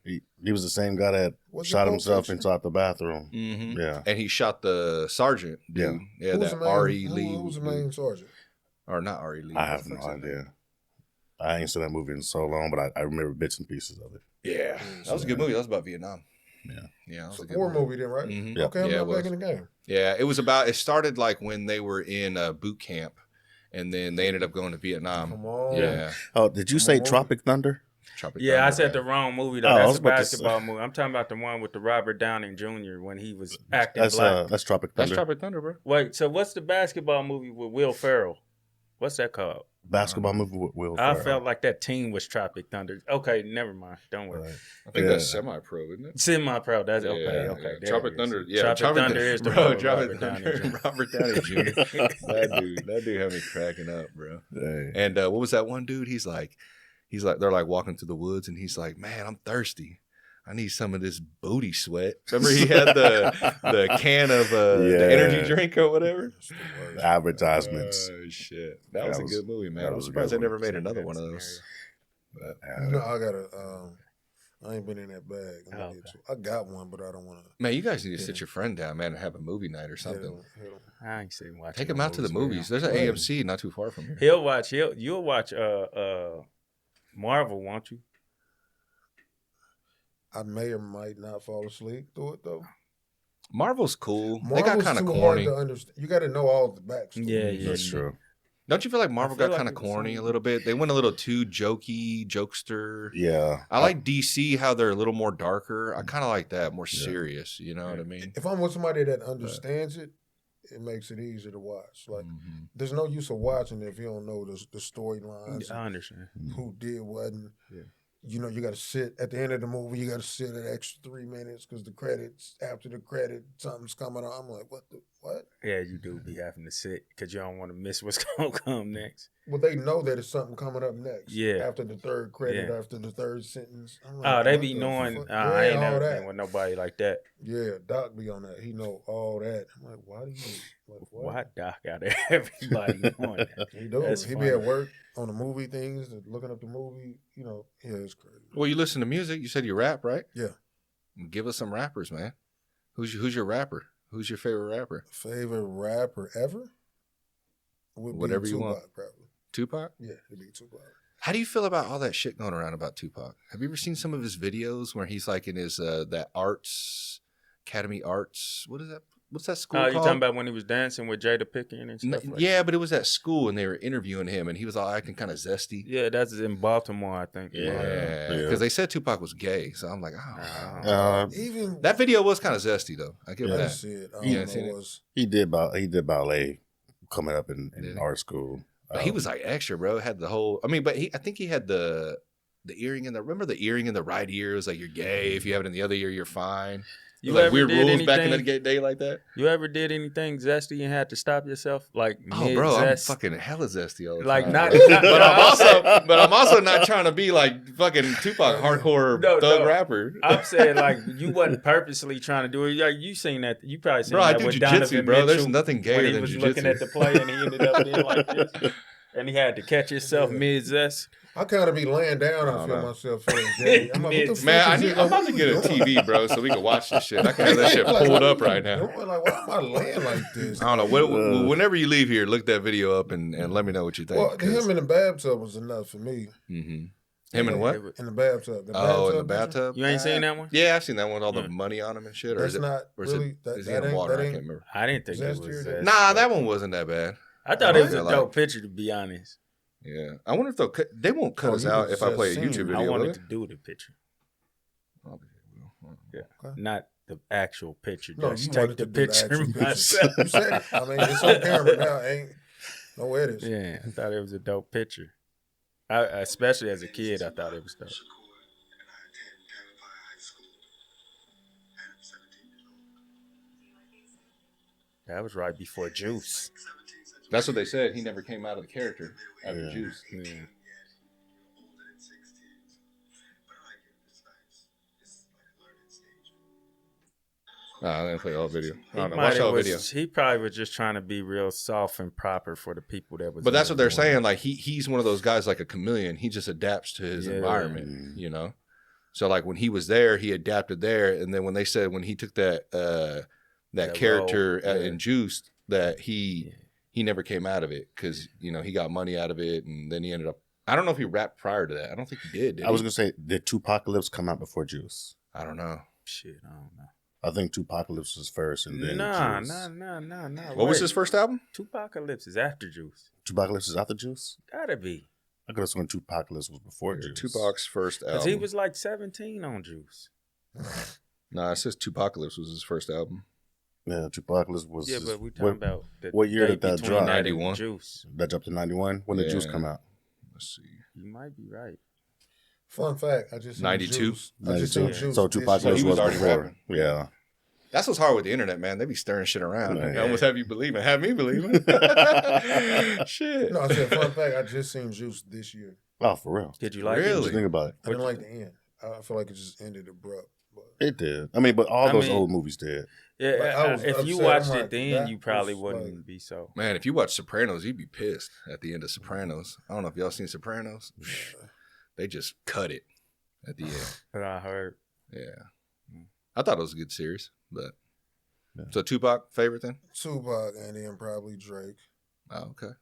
he was the same guy that Was it shot Pulp himself Fiction? inside the bathroom. Mm-hmm. Yeah. And he shot the sergeant. Dude. Yeah, Who was that the main- R.E. Lee. Who was the main sergeant? Or not R.E. Lee. I what have the no fuck's his name? idea. I ain't seen that movie in so long, but I remember bits and pieces of it. Yeah, that was a good movie. That was about Vietnam. Yeah. Yeah, that was It's a a good war movie then, right? Mhm. Yeah. Okay, I'm Yeah, not it was. back in the game. Yeah, it was about. It started like when they were in boot camp, and then they ended up going to Vietnam. Come on. Yeah, Oh, did you Come say on. Tropic Thunder? Tropic Yeah, I Thunder, said yeah. the wrong movie though. Oh, I That's was a about to basketball movie. I'm talking about the one with the Robert Downey Jr. when he was acting That's black. that's Tropic That's Thunder. Tropic Thunder, bro. Wait, so what's the basketball movie with Will Ferrell? What's that called? Basketball movie with Will I Ferrell. felt like that team was Tropic Thunder. Okay, never mind. Don't worry. Right. I think Yeah. that's semi-pro, isn't it? Semi-pro. That's okay. Yeah, Okay. yeah. there Tropic it is. Thunder. Yeah, Tropic Thunder is the bro. one with Tropic Robert Downey Thunder. Jr. Robert Downey Jr. that dude had me cracking up, bro. Hey. And what was that one dude? He's like, they're like walking through the woods, and he's like, man, I'm thirsty. I need some of this booty sweat. Remember, he had the can of the energy drink or whatever. That's the worst. Advertisements. Oh shit, that was a good movie, man. that I'm was a surprised good they never one. made another one of those. But, No, I gotta. I ain't been in that bag. I'm gonna Oh, get to it. I got one, but I don't want to. man, you guys need to Yeah. sit your friend down, man, and have a movie night or something. I ain't seen watching. Take him no out to the man. movies. There's an Right. AMC not too far from here. You'll watch Marvel, won't you? I may or might not fall asleep through it though. Marvel's cool. They got Marvel's kind of too corny. hard to understand. You got to know all the backstory. Yeah, yeah. That's true. Don't you feel like Marvel got like kind of it was corny a something- little bit? They went a little too jokester. Yeah. I like DC how they're a little more darker. I kind of like that, more serious. You know what I mean? If I'm with somebody that understands it, it makes it easier to watch. Like, there's no use of watching if you don't know the storylines. I understand. Who did what, and you know, you got to sit at the end of the movie. You got to sit an extra 3 minutes because the credits, after the credit, something's coming on. I'm like, what? Yeah, you do be having to sit because you don't want to miss what's gonna come next. Well, they know that it's something coming up next. Yeah. After the third credit, after the third sentence. I'm Oh, like, they what be the knowing. fuck? I ain't all never that. been with nobody like that. Yeah, Doc be on that. He know all that. I'm like, why do you? Like, what? Why Doc out of everybody knowing that? He do. That's He funny. be at work on the movie things, looking up the movie. You know, yeah, it's crazy. Well, you listen to music. You said you rap, right? Yeah. Give us some rappers, man. Who's your rapper? Who's your favorite rapper? Favorite rapper ever? Would Whatever be you Tupac, want. probably. Tupac? Yeah, it'd be Tupac. How do you feel about all that shit going around about Tupac? Have you ever seen some of his videos where he's like in his that arts academy arts? What is that? What's that school Oh, called? you talking about when he was dancing with Jada Pinkett and stuff like Yeah, but it was at school and they were interviewing him and he was all acting kind of zesty. Yeah, that's in Baltimore, I think. Yeah, because they said Tupac was gay, so I'm like, Even that video was kind of zesty though. I give I that. didn't see it. I Yeah, don't seen know it? what's He did ballet coming up in art school. But he was like extra, bro. Had the whole. I mean, but I think he had the earring in the. Remember the earring in the right ear? It was like you're gay. If you have it in the other ear, you're fine. You like ever weird did rules back in the anything- day like that. You ever did anything zesty and had to stop yourself? Like Oh, bro, I'm mid-zest? fucking hella zesty all the Like time. not, but I'm also not trying to be like fucking Tupac, hardcore thug rapper. I'm saying like you wasn't purposely trying to do it. Like you seen that? You probably seen Bro, I that do with jujitsu, Donovan bro. There's Mitchell nothing gayer when he than was jujitsu. looking at the play and he ended up being like this, and he had to catch himself mid-zest. I kind of be laying down. I feel myself feeling gay. I'm like, what the fuck Man, is it? I'm Like, about what to are get a you doing? TV, bro, so we can watch this shit. I can have that shit Like, pulled what up are right you now. doing? Like, why am I laying like this? I don't know. Whenever you leave here, look that video up and let me know what you think. Well, him in the bathtub was enough for me. Him in what? In the bathtub. In the picture? bathtub. You ain't seen that one? Yeah, I've seen that one. All the money on him and shit. Or That's is it? not Or is really. it? That, Is he that in ain't, water? that I ain't, can't remember. I didn't think it Zest was. here, Nah, that one wasn't that bad. I thought it was a Like- dope picture, to be honest. Yeah, I wonder if they won't cut us you out just if I play a seen YouTube it. video. I will wanted they? to do the picture. Yeah, Okay. not the actual picture. No, Just you take wanted the to do the picture actual picture. myself. You said it. I mean, it's on camera now. Ain't no edits. Yeah, I thought it was a dope picture. Especially as a kid, I thought it was dope. That was right before Juice. That's what they said. He never came out of the character after Juice. Yeah. Nah, I didn't play the whole video. I don't know. He Watch the whole was- video. He probably was just trying to be real soft and proper for the people that was. But that's in what the they're room. saying. Like he's one of those guys, like a chameleon. He just adapts to his environment, you know. So like when he was there, he adapted there, and then when they said when he took that character role, in Juice, that he never came out of it because he got money out of it, and then he ended up. I don't know if he rapped prior to that. I don't think he did. I was gonna say, did Tupacalypse come out before Juice? I don't know. Shit, I don't know. I think Tupacalypse was first, and then Nah. What was his first album? Tupacalypse is after Juice. Tupacalypse is after Juice. Gotta be. I could have sworn Tupacalypse was before Juice. Tupac's first album. Because he was like 17 on Juice. Nah, it says Tupacalypse was his first album. Yeah, Tupacalypse was. Yeah, but we talking about the what year date did that between drop? that and 91. Juice. That dropped to 91. When did Juice come out? Let's see. You might be right. Fun fact: I just seen 92? Juice. I just seen 92. Juice. So this Tupacalypse year. he was was already before. rapping. Yeah. That's what's hard with the internet, man. They be stirring shit around. Yeah. They almost have you believing. Have me believing. Shit. No, I said fun fact. I just seen Juice this year. Oh, for real. Did you like What Really? you think about it? I didn't like the end. I feel like it just ended abrupt. But It did. I mean, but all I those mean- old movies did. it? Like, Yeah, I was if you upset. watched I'm it like, then, that you probably was wouldn't like- be so. Man, if you watch Sopranos, you'd be pissed at the end of Sopranos. I don't know if y'all seen Sopranos. They just cut it at the end. But I heard. Yeah. I thought it was a good series, but so Tupac favorite then? Tupac and then probably Drake. Oh, okay.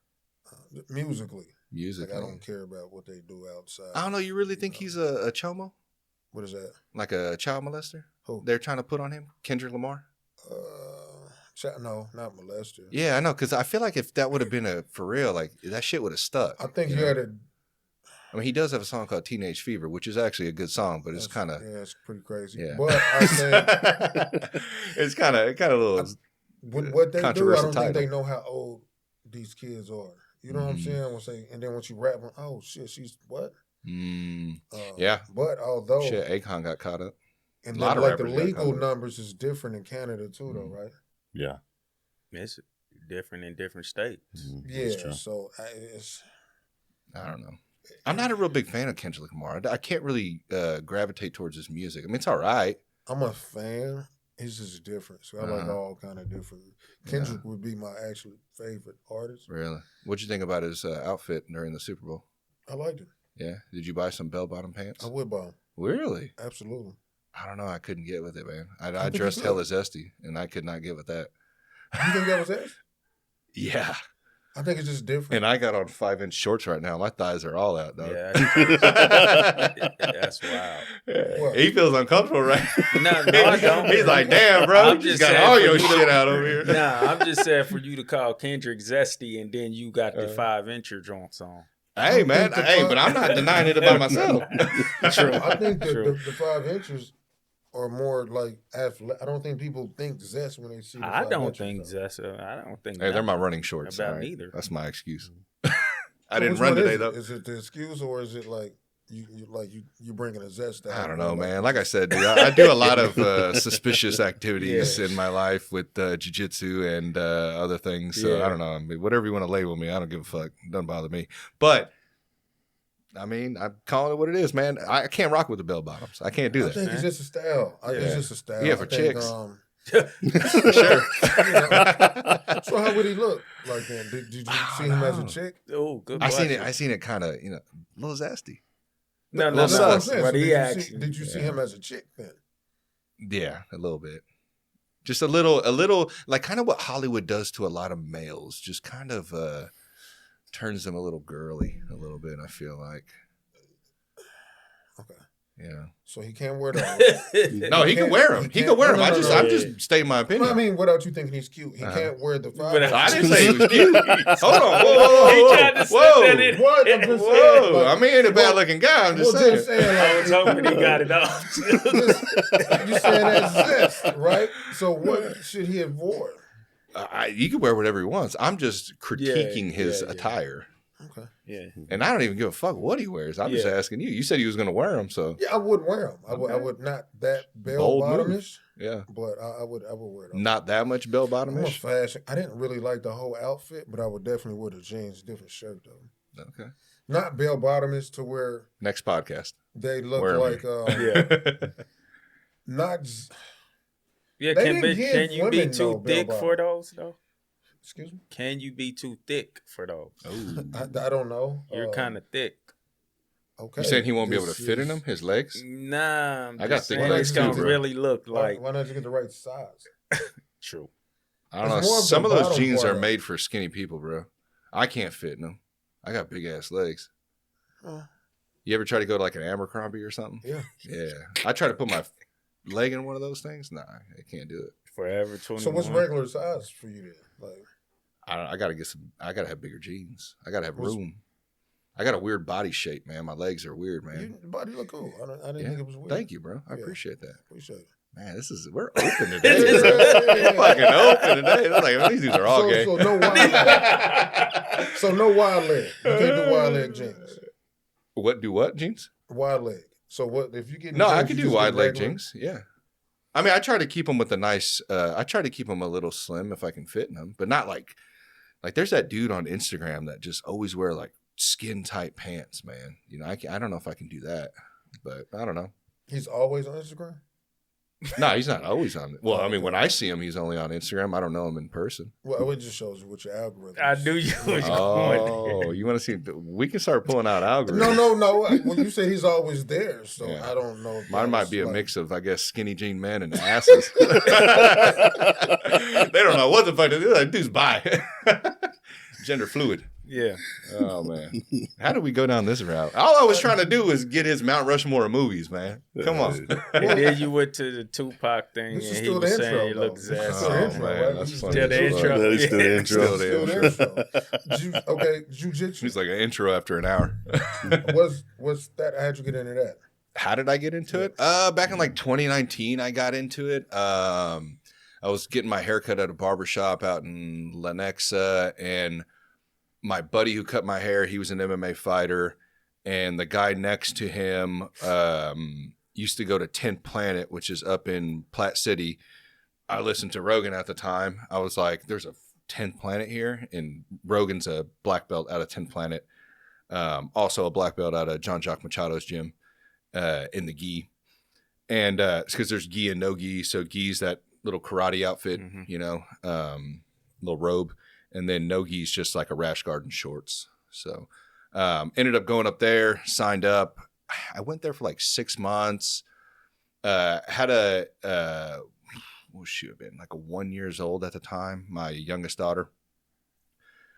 Musically, Music. like I don't care about what they do outside. I don't know. You really think he's a chomo? What is that? Like a child molester? Who? They're trying to put on him? Kendrick Lamar? No, not molester. Yeah, I know, because I feel like if that would have been for real, like that shit would have stuck. I think you had to. I mean, he does have a song called Teenage Fever, which is actually a good song, but it's kind of it's pretty crazy. Yeah. But I think it's kind of a little what they do. I controversial don't think they title. know how old these kids are. You know what I'm saying? And then once you rap, oh shit, she's what? Yeah. But although shit, Akon got caught up. And A lot of like the rappers got legal caught up. numbers is different in Canada too, though, right? Yeah. It's different in different states. Yeah. So I don't know. I'm not a real big fan of Kendrick Lamar. I can't really gravitate towards his music. I mean, it's all right. I'm a fan. It's just different. So I like all kind of different. Kendrick would be my actual favorite artist. Really? What'd you think about his outfit during the Super Bowl? I liked it. Yeah. Did you buy some bell-bottom pants? I would buy them. Really? Absolutely. I don't know. I couldn't get with it, man. I dressed hella zesty, and I could not get with that. You think that was it? Yeah. I think it's just different. And I got on 5-inch shorts right now. My thighs are all out, though. Yeah, that's wild. Yeah. He feels uncomfortable, right? No, I don't. He's like, damn, bro, you just got all your shit out over here. Nah, I'm just saying for you to call Kendrick zesty and then you got the 5-incher joints on. Hey, man. But I'm not denying it about myself. True. I think the 5 inches are more like athletic. I don't think people think zest when they see the 5 I don't inches, think though. zest. I don't think. Hey, they're my running shorts. About right? neither. That's my excuse. So I didn't which run one today, is though. it? Is it the excuse or is it like you bringing a zest out? I don't know, man. Like I said, dude, I do a lot of suspicious activities in my life with jiu-jitsu and other things. So I don't know. I mean, whatever you want to label me, I don't give a fuck. It doesn't bother me. But I mean, I'm calling it what it is, man. I can't rock with the bell bottoms. I can't do that. I think it's just a style. It's just a style. Yeah, for I think, chicks. Sure. So how would he look like then? Did you see him as a chick? Oh, good. I seen it kind of, a little zesty. No. That's what I'm saying. But So did you see him as a chick then? Yeah, a little bit. Just a little, like kind of what Hollywood does to a lot of males. Just kind of turns them a little girly, a little bit. I feel like. Okay. Yeah. So he can't wear those. No, he can wear them. He can wear them. I'm just stating my No, opinion. I mean, without you thinking he's cute, he can't wear the 5 inches. I didn't say he was cute. Hold on. He tried to slip that in. What? I'm just saying. Whoa. I mean, he ain't a bad looking guy. I'm just saying. I was hoping he got it off. You saying that's zest, right? So what should he have worn? You can wear whatever he wants. I'm just critiquing his attire. Okay. Yeah. And I don't even give a fuck what he wears. I'm just asking you. You said he was going to wear them, so. Yeah, I would wear them. I would not that bell bottomish. Yeah. But I would wear them. Not that much bell I'm a bottomish. fashion. I didn't really like the whole outfit, but I would definitely wear the jeans, different shirt though. Okay. Not bell bottomish to where Next podcast. they look Wear 'em. like not. Yeah, They can didn't give you be women too no thick bell for those though? Excuse me. Can you be too thick for those? I don't know. You're kind of thick. Okay. You saying he won't be able to This fit in is- them? His legs? Nah, I got thick saying legs it's gonna too, bro. really look like Why not you get the right size? true. I don't know. It's more of Some the of those bottom jeans part are of- made for skinny people, bro. I can't fit in them. I got big ass legs. You ever try to go to like an Abercrombie or something? Yeah. Yeah. I try to put my leg in one of those things. Nah, I can't do it. Forever 21. So what's regular size for you then? Like, I gotta get some. I gotta have bigger jeans. I gotta have room. I got a weird body shape, man. My legs are weird, man. your body look cool. I didn't think it was weird. Thank you, bro. I Yeah. appreciate that. Appreciate it. Man, we're open today. We're fucking open today. They're like, these dudes are all gay. So no wide. So no wide leg. You can't do wide leg jeans. What jeans? Wide leg. So what if you get? No, I could do wide leg jeans. Yeah. I mean, I try to keep them with a nice. I try to keep them a little slim if I can fit in them, but not like there's that dude on Instagram that just always wear like skin tight pants, man. I don't know if I can do that, but I don't know. He's always on Instagram. No, he's not always on it. Well, I mean, when I see him, he's only on Instagram. I don't know him in person. Well, it just shows you what your algorithm. I knew you was going Oh, there. you want to see? We can start pulling out algorithms. No. Well, you said he's always there, so Yeah. I don't know. If Mine that might was be a like- mix of, I guess, skinny jean men and asses. They don't know what the fuck to do. Like, dude's bi. Gender fluid. Yeah. Oh man, how did we go down this route? All I was trying to do was get his Mount Rushmore of movies, man. Come on. And then you went to the Tupac thing, This is and he still was the intro, saying he though. looked This is ass still the Oh intro, man, right? that's We funny. Still the as fuck. intro. That is still the Yeah. intro. Still the intro. Okay, jiu-jitsu. It's like an intro after an hour. What's that? How'd you get into that? How did I get into it? Back in like 2019, I got into it. I was getting my haircut at a barbershop out in Lenexa, and my buddy who cut my hair, he was an MMA fighter, and the guy next to him used to go to 10th Planet, which is up in Platte City. I listened to Rogan at the time. I was like, there's a 10th Planet here, and Rogan's a black belt out of 10th Planet. Also a black belt out of John Jacques Machado's gym in the gi. And it's because there's gi and no gi. So gi's that little karate outfit, you know, little robe. And then no gi's just like a rash guard and shorts. So ended up going up there, signed up. I went there for like 6 months. Had a, what should have been like a 1 year old at the time, my youngest daughter.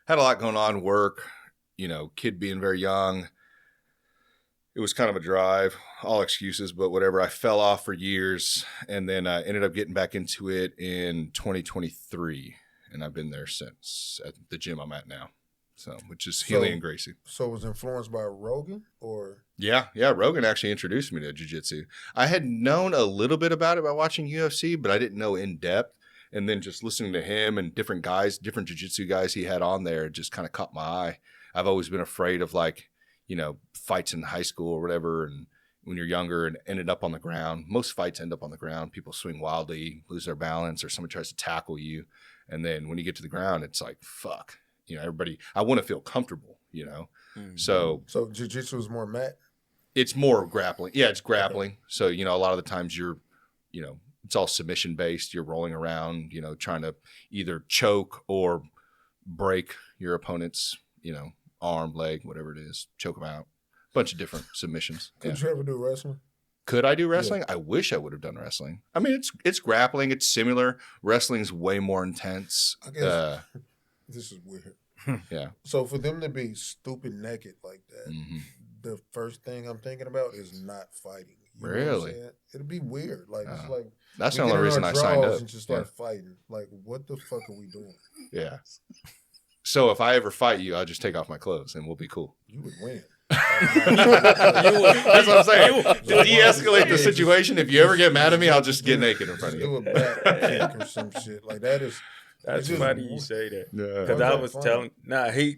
Had a lot going on, work, you know, kid being very young. It was kind of a drive, all excuses, but whatever. I fell off for years and then ended up getting back into it in 2023. And I've been there since at the gym I'm at now. So, which is Healy and Gracie. So it was influenced by Rogan or? Yeah. Rogan actually introduced me to jiu-jitsu. I had known a little bit about it by watching UFC, but I didn't know in depth. And then just listening to him and different guys, different jiu-jitsu guys he had on there, just kind of caught my eye. I've always been afraid of like, you know, fights in high school or whatever. And when you're younger and ended up on the ground, most fights end up on the ground. People swing wildly, lose their balance, or somebody tries to tackle you. And then when you get to the ground, it's like, fuck, you know, everybody, I want to feel comfortable, you know? So jiu-jitsu is more mat? It's more grappling. Yeah, it's grappling. Okay. So, you know, a lot of the times you're, you know, it's all submission based. You're rolling around, you know, trying to either choke or break your opponent's, you know, arm, leg, whatever it is, choke them out. Bunch of different submissions. Could you ever do wrestling? Could I do wrestling? Yeah. I wish I would have done wrestling. I mean, it's grappling. It's similar. Wrestling's way more intense. I guess this is weird. Yeah. So for them to be stupid naked like that, the first thing I'm thinking about is not fighting. You really? It'd be weird. Like it's like that's the only reason I signed up. And just start fighting. Like, what the fuck are we doing? Yeah. So if I ever fight you, I'll just take off my clothes and we'll be cool. You would win. That's what I'm saying. To de-escalate the situation, if you ever get mad at me, I'll just get naked in front of you. Do a back kick or some shit. Like that is. That's funny you say that. Yeah. Because I was telling, he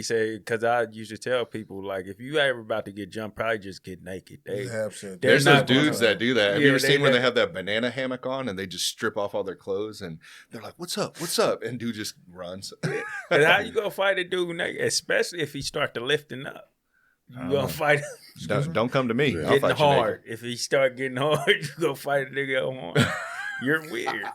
said, because I used to tell people, like, if you ever about to get jumped, probably just get naked. There's those dudes that do that. Have you ever seen when they have that banana hammock on and they just strip off all their clothes and they're like, what's up? What's up? And dude just runs. And how you going to fight a dude naked, especially if he start to lifting up? You gonna fight him? Don't come to me. Getting I'll fight hard. You if he start getting hard, you go fight a nigga on. You're weird.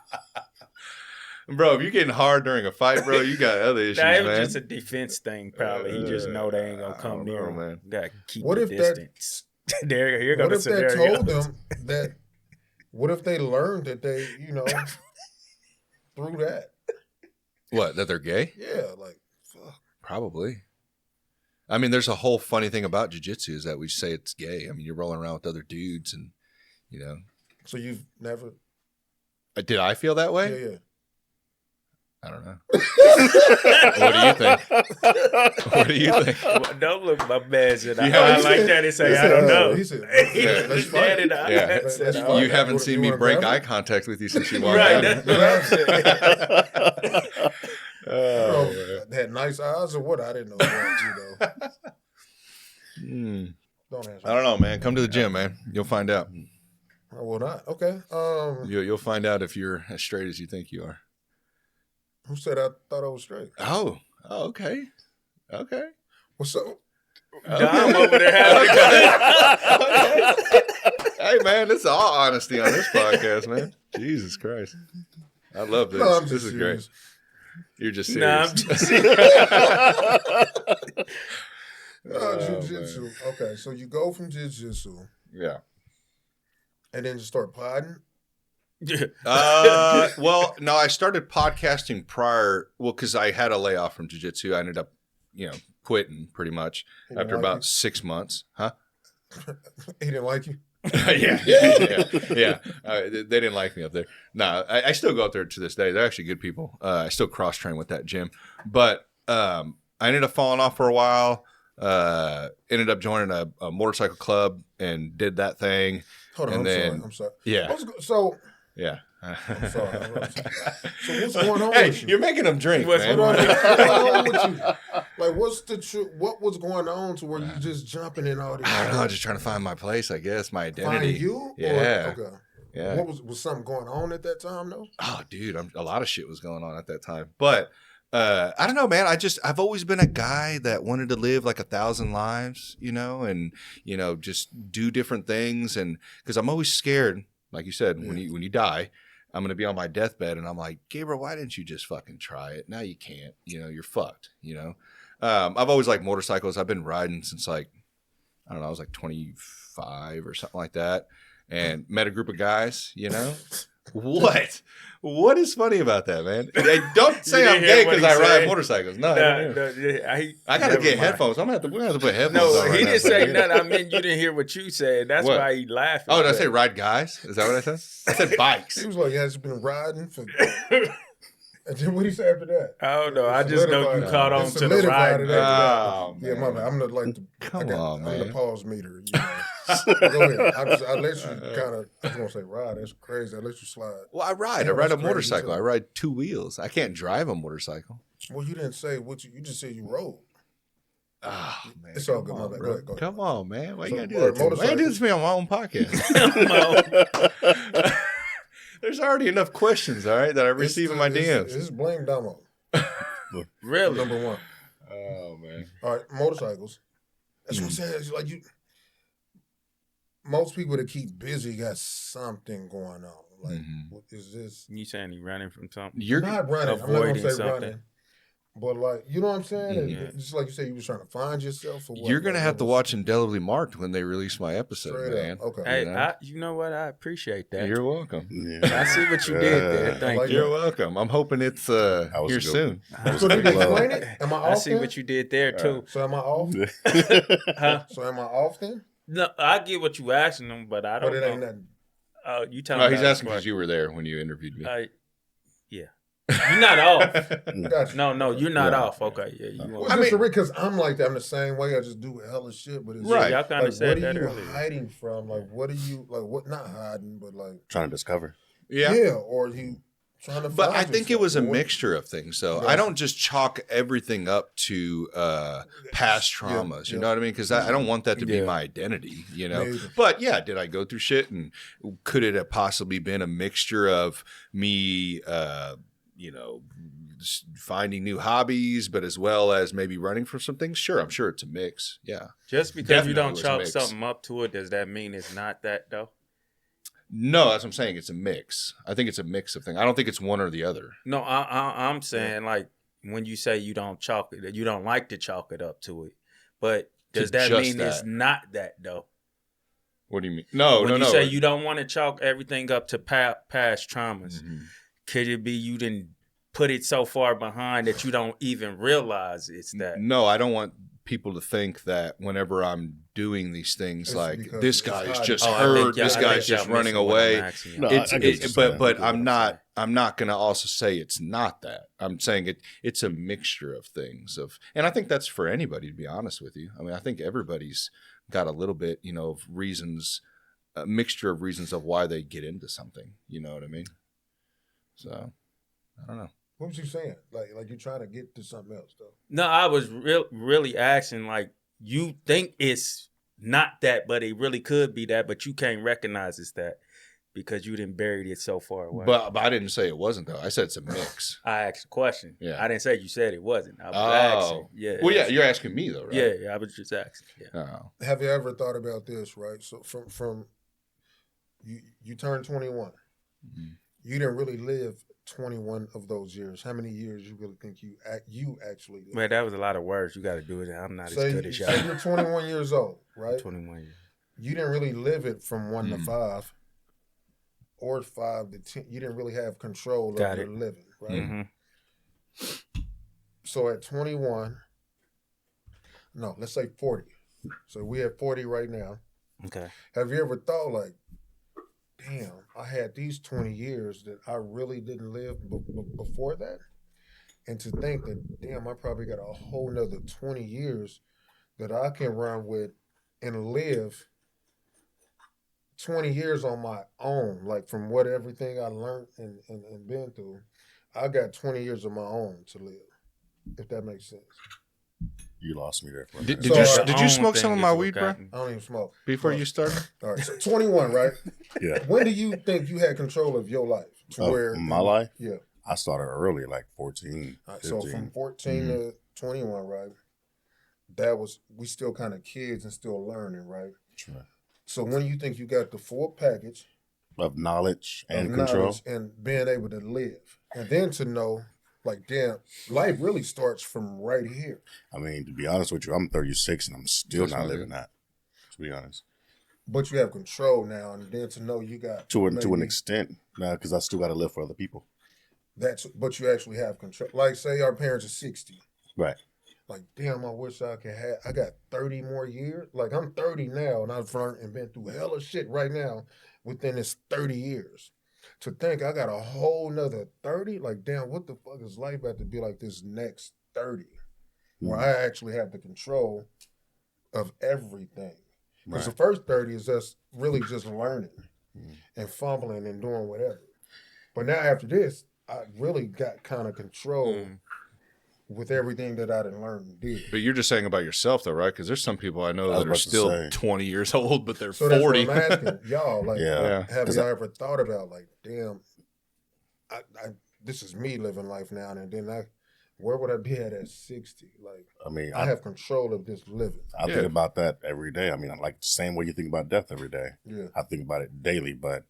Bro, if you're getting hard during a fight, bro, you got other issues, it was man. just a defense thing, probably. He just know they ain't gonna come near him. Man. Gotta keep what the if distance. Here what goes if the they scenario. told them that? What if they learned that they, you know, through that? What, that they're gay? Yeah, like, fuck. Probably. I mean, there's a whole funny thing about jiu-jitsu is that we say it's gay. I mean, you're rolling around with other dudes and, you know. So you've never. Did I feel that way? Yeah. I don't know. What do you think? What do you think? Well, don't look my man said I like that and say I don't know. He said, let's fight it out. Yeah. You haven't seen me break eye contact with you since you walked right, out. That's what I'm saying. Had nice eyes or what? I didn't know that, Don't answer. I don't know, man. Come to the gym, man. You'll find out. I will not. Okay. You'll find out if you're as straight as you think you are. Who said I thought I was straight? Oh, okay. What's up? Dom over there having a Hey, man, this is all honesty on this podcast, man. Jesus Christ. I love this. No, this is serious. great. You're just serious. Nah, I'm just serious. Jiu-jitsu. Okay, so you go from jiu-jitsu. Yeah. And then you start podding? Well, no, I started podcasting prior. Well, because I had a layoff from jiu-jitsu. I ended up quitting pretty much after like about 6 months. Huh? He didn't like you? Yeah. They didn't like me up there. No, I still go up there to this day. They're actually good people. I still cross train with that gym, but I ended up falling off for a while. Ended up joining a motorcycle club and did that thing. Hold on, I'm sorry. Yeah. Yeah. I'm sorry. So what's going going on hey, with you? You're making them drink, man. What's going on with you? Like, what was going on to where you just jumping in all this? I don't know. Just trying to find my place, I guess, my identity. Find you? Yeah. Okay. Yeah. What was something going on at that time, though? Oh, dude, a lot of shit was going on at that time. But I don't know, man. I've always been a guy that wanted to live like 1,000 lives, and just do different things, and because I'm always scared, like you said, when you die. I'm going to be on my deathbed and I'm like, Gabriel, why didn't you just fucking try it? Now you can't, you're fucked, I've always liked motorcycles. I've been riding since I was like 25 or something like that, and met a group of guys, What is funny about that, man? Don't say I'm gay because I ride motorcycles. No, I got to get headphones. We're going to have to put headphones on. No, he didn't say nothing. I mean, you didn't hear what you said. That's why he laughing. Oh, did I say ride guys? Is that what I said? I said bikes. He was like, he's been riding for... And then what did he say after that? I don't know. I just know you caught on to the ride. Oh, yeah, my bad. I'm the pause meter. Go ahead. I let you kind of. I was gonna say ride. That's crazy. I let you slide. Well, I ride. I ride a motorcycle. I ride 2 wheels. I can't drive a motorcycle. Well, you didn't say what you just said you rode. Oh, man. It's all good. My bad. Go ahead. Come on, man. Why you gotta do that to me? Why you do this to me on my own podcast? There's already enough questions, all right, that I receive in my DMs. It's blame Domo. Really? Number one. Oh, man. All right, motorcycles. That's what I'm saying. It's like most people that keep busy got something going on. Like, what is this? You saying you running from something? You're not running. I'm not going to say something. Running. But, like, you know what I'm saying? Just like you said, you was trying to find yourself. Or what? You're going to have to watch Indelibly Marked when they release my episode, Straight man. Up. Okay. Hey, you know what? I appreciate that. You're welcome. Yeah. I see what you did there. Thank you. You're welcome. I'm hoping it's here soon. So did you explain it? Am I off? I see what you did there, too. So am I off? Huh? So am I off then? No, I get what you asking them, but I don't know. But it ain't nothing. You telling me? He's asking because you were there when you interviewed me. Yeah. You're not off. Gotcha. No, you're not off. Okay, yeah. Because I'm like that. I'm the same way. I just do hella shit. But it's right. Y'all kind of said that earlier. earlier. What are you hiding from? Like, what are you like? What not hiding, but like trying to discover. Yeah, or you trying to. But I think it was a mixture of things. So I don't just chalk everything up to past traumas. You know what I mean? Because I don't want that to be my identity. Maybe. But yeah, did I go through shit? And could it have possibly been a mixture of me? Finding new hobbies, but as well as maybe running from some things. Sure, I'm sure it's a mix. Yeah. Just because you don't chalk something up to it, does that mean it's not that though? No, that's what I'm saying. It's a mix. I think it's a mix of things. I don't think it's one or the other. No, I'm saying like when you say you don't chalk it, you don't like to chalk it up to it. But does that mean it's not that though? What do you mean? No. When you say you don't want to chalk everything up to past traumas, could it be you didn't put it so far behind that you don't even realize it's that? No, I don't want people to think that whenever I'm doing these things, like this guy's just hurt, this guy's just running away. But I'm not going to also say it's not that. I'm saying it's a mixture of things and I think that's for anybody, to be honest with you. I mean, I think everybody's got a little bit, of reasons, a mixture of reasons of why they get into something. You know what I mean? So I don't know. What was you saying? Like you're trying to get to something else, though? No, I was really asking, like, you think it's not that, but it really could be that, but you can't recognize it's that because you didn't bury it so far away. But I didn't say it wasn't, though. I said it's a mix. I asked a question. Yeah. I didn't say you said it wasn't. I was asking. Yeah. Well, yeah, you're asking me, though, right? Yeah, I was just asking. Yeah. Oh. Have you ever thought about this, right? So from you turned 21. You didn't really live 21 of those years. How many years you really think you actually lived? Man, that was a lot of words. You got to do it. I'm not as good as y'all. So you're 21 years old, right? 21 years. You didn't really live it from 1 to 5 or 5 to 10. You didn't really have control of your living, right? So at 21, No, let's say 40. So we have 40 right now. Okay. Have you ever thought like, damn, I had these 20 years that I really didn't live before that? And to think that, damn, I probably got a whole nother 20 years that I can run with and live 20 years on my own, like from what everything I learned and been through. I got 20 years of my own to live, if that makes sense. You lost me there for a Did, minute. did you smoke some of my weed, bro? I don't even smoke. Before you started? All right, so 21, right? Yeah. When do you think you had control of your life? My life? Yeah. I started early, like 14, Right, 15. so from 14 to 21, right? We still kind of kids and still learning, right? Sure. So when you think you got the full package Of knowledge and control. and being able to live, and then to know, like, damn, life really starts from right here. I mean, to be honest with you, I'm 36 and I'm still not living that, to be honest. But you have control now, and then to know you got To an extent, now, because I still got to live for other people. But you actually have control. Like, say our parents are 60. Right. Like, damn, I wish I could have. I got 30 more years. Like, I'm 30 now, and I've learned and been through hella shit right now within this 30 years. To think I got a whole nother 30, like, damn, what the fuck is life about to be like this next 30? Where I actually have the control of everything. Because the first 30 is us really just learning and fumbling and doing whatever. But now after this, I really got kind of control with everything that I done learned and did. But you're just saying about yourself, though, right? Because there's some people I know that are still 20 years old, but they're 40. That's what I'm asking y'all. Like, Yeah. have y'all ever thought about, like, damn, I this is me living life now, and then where would I be at 60? Like, I mean, I have control of this living. I think about that every day. I mean, like the same way you think about death every day. Yeah. I think about it daily, but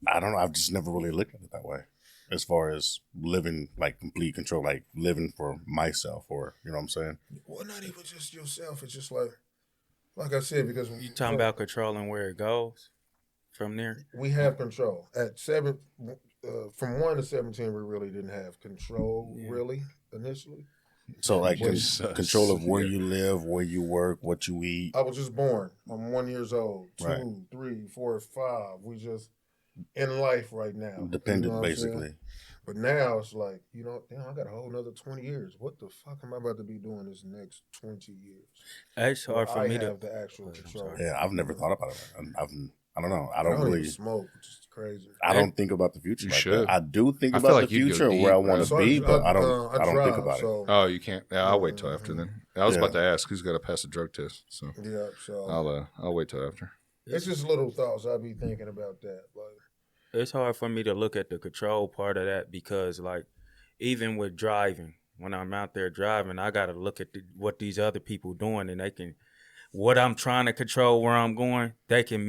I don't know. I've just never really looked at it that way. As far as living, like, complete control, like living for myself, or, you know what I'm saying? Well, not even just yourself. It's just like I said, because You talking about controlling where it goes from there? We have control. At 7, from 1 to 17, we really didn't have control, really, initially. So, like, control of where you live, where you work, what you eat. I was just born. I'm 1 year old. 2, 3, 4, 5. We just in life right now. Dependent, basically. But now it's like, damn, I got a whole nother 20 years. What the fuck am I about to be doing this next 20 years? It's hard for me to have the actual control. Yeah, I've never thought about it. I don't know. I don't really even smoke, which is crazy. I don't think about the future. Should. That. I do think about the future and where I want to be, but I don't think about it. Oh, you can't. Yeah, I'll wait till after then. I was about to ask who's got to pass a drug test, so yeah. So I'll wait till after. It's just little thoughts I be thinking about that. Like, it's hard for me to look at the control part of that because, like, even with driving, when I'm out there driving, I got to look at what these other people doing, and what I'm trying to control, where I'm going, they can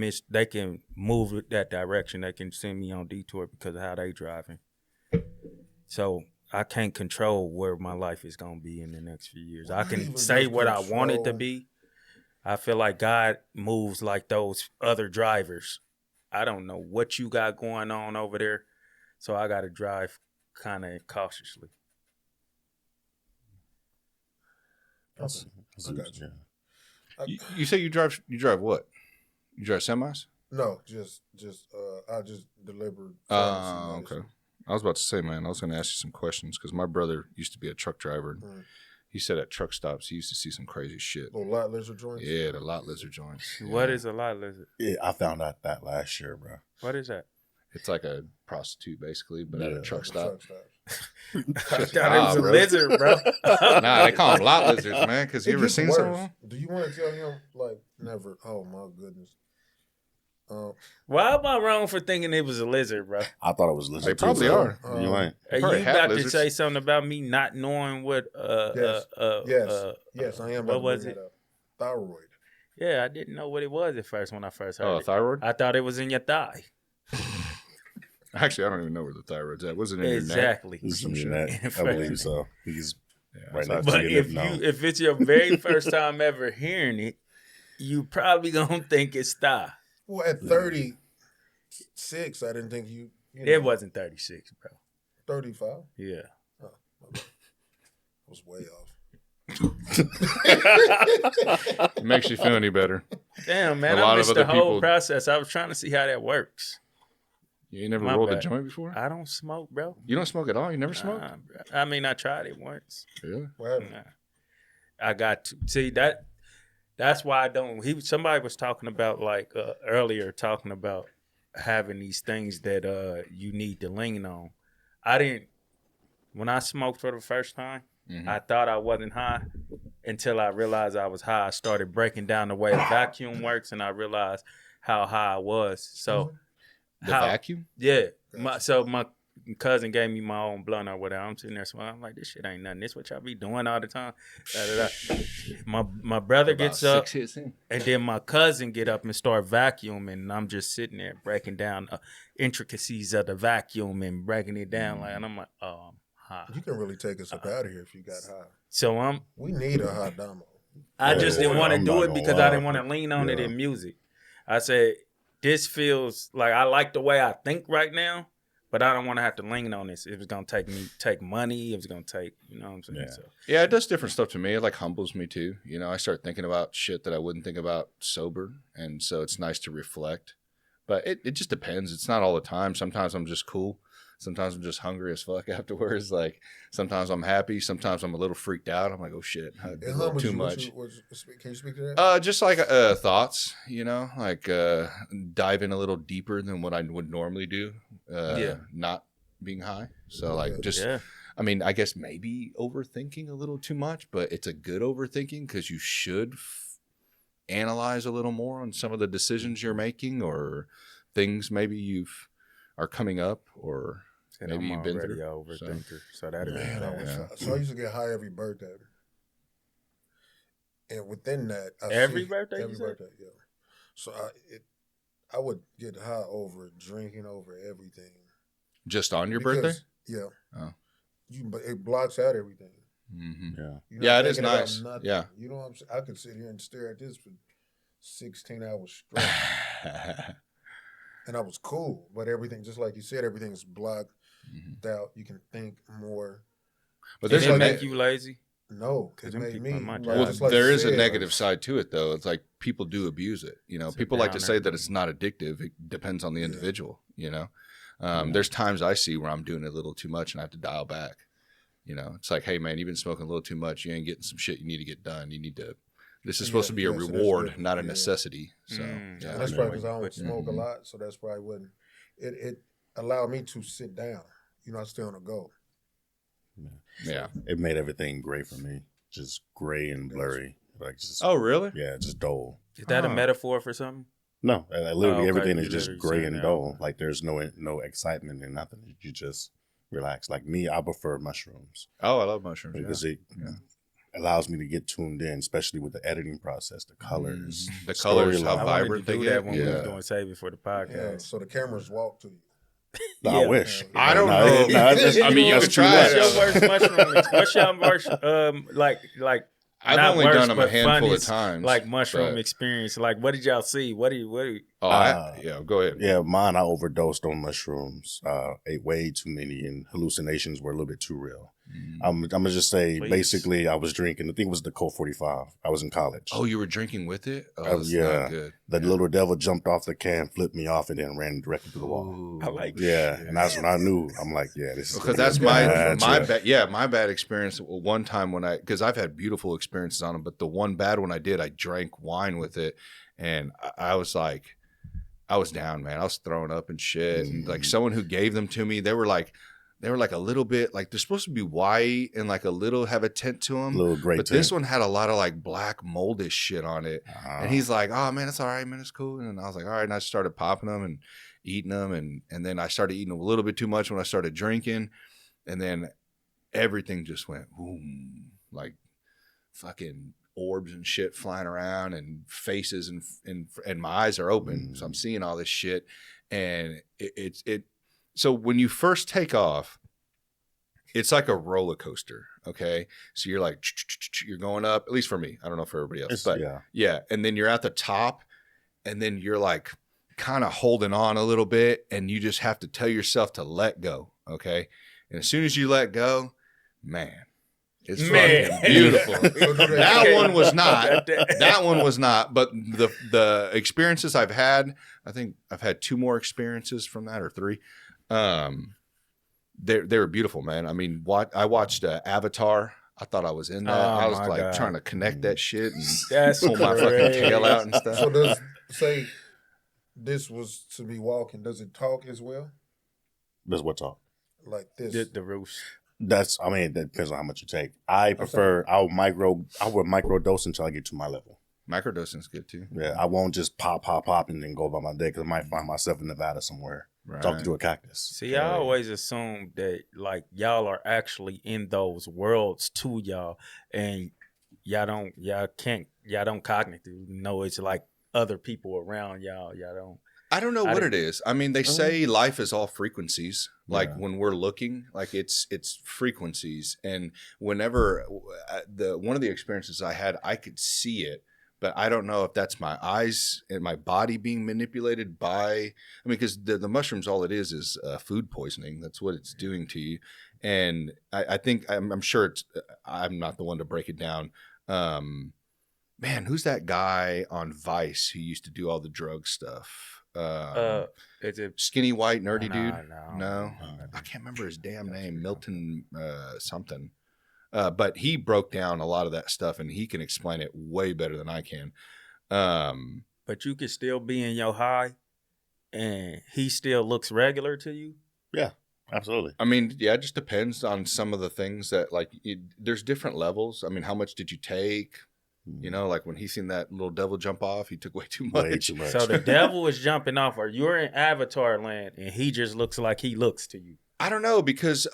move that direction. They can send me on detour because of how they driving. So I can't control where my life is going to be in the next few years. I can say what I want it to be. I feel like God moves like those other drivers. I don't know what you got going on over there, so I got to drive kind of cautiously. You say you drive what? You drive semis? No, just I just delivered. Oh, okay. I was about to say, man, I was going to ask you some questions because my brother used to be a truck driver. And he said at truck stops he used to see some crazy shit. Little lot lizard joints? Yeah, the lot lizard joints. Yeah. What is a lot lizard? Yeah, I found out that last year, bro. What is that? It's like a prostitute, basically, but at a truck stop. I thought it was a lizard, bro. Nah, they call them lot lizards, man, because you ever seen someone? Do you want to tell him, like, never? Oh, my goodness. Why am I wrong for thinking it was a lizard, bro? I thought it was a lizard. They probably are. You ain't. Are you about to say something about me not knowing what? Yes, I am. What was it? Thyroid. Yeah, I didn't know what it was at first when I first heard it. Thyroid? I thought it was in your thigh. Actually, I don't even know where the thyroid's at. Was it in your neck? Exactly. It's in your neck. I believe so. He's right next but to your if it's your very first time ever hearing it, you probably gonna think it's thigh. Well, at 36, I didn't think you know, it wasn't 36, bro. 35? Yeah. Oh, I was way off. It makes you feel any better. Damn, man, A I lot of missed other the whole people- process. I was trying to see how that works. You never My rolled a bad. joint before? I don't smoke, bro. You don't smoke at all? You never smoked? Nah, bro. I mean, I tried it once. Really? Well, Nah. I got to see that. That's why I don't. Somebody was talking about like earlier, talking about having these things that you need to lean on. I didn't. When I smoked for the first time, I thought I wasn't high until I realized I was high. I started breaking down the way a vacuum works, and I realized how high I was. So The vacuum? Yeah. My cousin gave me my own blunt or whatever. I'm sitting there smoking. I'm like, this shit ain't nothing. This what y'all be doing all the time. Da, da, da. My brother gets up, 6 hits in. and then my cousin get up and start vacuuming, and I'm just sitting there breaking down the intricacies of the vacuum and breaking it down. Like, and I'm like, oh, I'm high. you can really take us up out of here if you got high. So We need a hot damo. I just didn't want to I'm do not it gonna because lie. I didn't want to lean on it Yeah. in music. I said, this feels like I like the way I think right now, but I don't want to have to lean on this. It was going to take money. It was going to take, you know what I'm saying? Yeah. So, Yeah, it does different stuff to me. It like humbles me too. You know, I start thinking about shit that I wouldn't think about sober. And so it's nice to reflect. But it just depends. It's not all the time. Sometimes I'm just cool. Sometimes I'm just hungry as fuck afterwards. Like sometimes I'm happy. Sometimes I'm a little freaked out. I'm like, oh shit, I did a little too much. Can you speak to that? Just like thoughts, you know, like dive in a little deeper than what I would normally do. Not being high. So like just, I mean, I guess maybe overthinking a little too much, but it's a good overthinking because you should analyze a little more on some of the decisions you're making or things maybe you've are coming up or and maybe I'm you've been already through. overthinker. So that Man, I used to get high every birthday. And within that, Every birthday, you every said? birthday, yeah. So I would get high over drinking, over everything. Just on your birthday? Yeah. Oh. But it blocks out everything. Mm-hmm. Yeah. You're not Yeah, it is thinking about nice. nothing. Yeah. You know what I'm saying? I could sit here and stare at this for 16 hours straight. And I was cool, but everything, just like you said, everything's blocked out. You can think more. But Does there's it a make you lazy? No, it them made people me. in my like, job- well, just like there you is a said, negative side to it, though. It's like people do abuse it. You know, It's a people like to downer. say that it's not addictive. It depends on the individual. You know, there's times I see where I'm doing it a little too much and I have to dial back. You know, it's like, hey man, you've been smoking a little too much. You ain't getting some shit you need to get done. You need to. This is supposed to be a so that's reward, different. not a Yeah. necessity. So Mm. yeah, And I that's know probably what because I you don't put- smoke a lot, so that's probably wasn't. It allowed me to sit down. You know, I stay on the go. yeah. It made everything gray for me. Just gray and blurry. Like just Oh really? yeah, just dull. Is that a Oh. metaphor for something? No, literally Oh, okay. everything You is just literally gray saying and that. dull. Like there's no excitement and nothing. You just relax. Like me, I prefer mushrooms Oh, I love mushrooms. because yeah. it allows me to get tuned in, especially with the editing process, the colors, The colors, how storyline. I wanted vibrant to they do get. that when we was Yeah. doing Save It for the Yeah, podcast. so the cameras walk to you. No, Yeah. I wish. I don't No, know. that's- I mean, you that's can too try much. it. What's your worst mushroom? What's your worst like? I've not only worst, done them a but handful of funnest, times. like mushroom but- experience. Like, what did y'all see? What do you? Oh, yeah. Go ahead. Yeah, mine, I overdosed on mushrooms. Ate way too many, and hallucinations were a little bit too real. I'm gonna just say, Please. basically, I was drinking. I think it was the Colt 45. I was in college. Oh, you were drinking with it? Oh, that's yeah. not good. The little devil jumped off the can, flipped me off, and then ran directly to the wall. Ooh. I like Yeah, and that's when I knew. I'm like, yeah, this is Because gonna that's be a my bad trip. bad. Yeah, my bad experience. One time when because I've had beautiful experiences on them, but the one bad one I did, I drank wine with it, and I was like, I was down, man. I was throwing up and shit. And like someone who gave them to me, they were like a little bit like they're supposed to be white and like a little have a tint to them. Little gray But tint. this one had a lot of like black moldish shit on it. And he's like, oh man, it's all right, man, it's cool. And I was like, all right. And I started popping them and eating them. And then I started eating a little bit too much when I started drinking. And then everything just went boom, like fucking orbs and shit flying around and faces and my eyes are open. So I'm seeing all this shit. And so when you first take off, it's like a roller coaster. Okay. So you're like, you're going up, at least for me. I don't know for everybody else, but yeah. And then you're at the top and then you're like kind of holding on a little bit and you just have to tell yourself to let go. Okay. And as soon as you let go, man, It's fucking beautiful. That one was not. That one was not. But the experiences I've had, I think I've had 2 more experiences from that, or 3. They were beautiful, man. I mean, I watched Avatar. I thought I was in that. I was like trying to connect that shit and pull my fucking tail out and stuff. So does say this was to be walking? Does it talk as well? Does what talk? Like this? The roost. That depends on how much you take. I prefer, I would micro dose until I get to my level. Microdosing is good too. Yeah, I won't just pop, and then go about my day because I might find myself in Nevada somewhere talking to a cactus. See, I always assume that like y'all are actually in those worlds too, y'all, and y'all don't cognitively know it's like other people around y'all. Y'all don't. I don't know what it is. I mean, they say life is all frequencies. Like when we're looking, like it's frequencies. And whenever one of the experiences I had, I could see it, but I don't know if that's my eyes and my body being manipulated by. I mean, because the mushrooms, all it is food poisoning. That's what it's doing to you. And I think I'm sure I'm not the one to break it down. Man, who's that guy on Vice who used to do all the drug stuff? Is it skinny white nerdy dude? No. I can't remember his damn name. Milton something. But he broke down a lot of that stuff, and he can explain it way better than I can. But you could still be in your high, and he still looks regular to you. Yeah, absolutely. I mean, yeah, it just depends on some of the things that there's different levels. I mean, how much did you take? You know, like when he seen that little devil jump off, he took way too much. Way too much. So the devil is jumping off, or you're in Avatar land, and he just looks like he looks to you. I don't know, because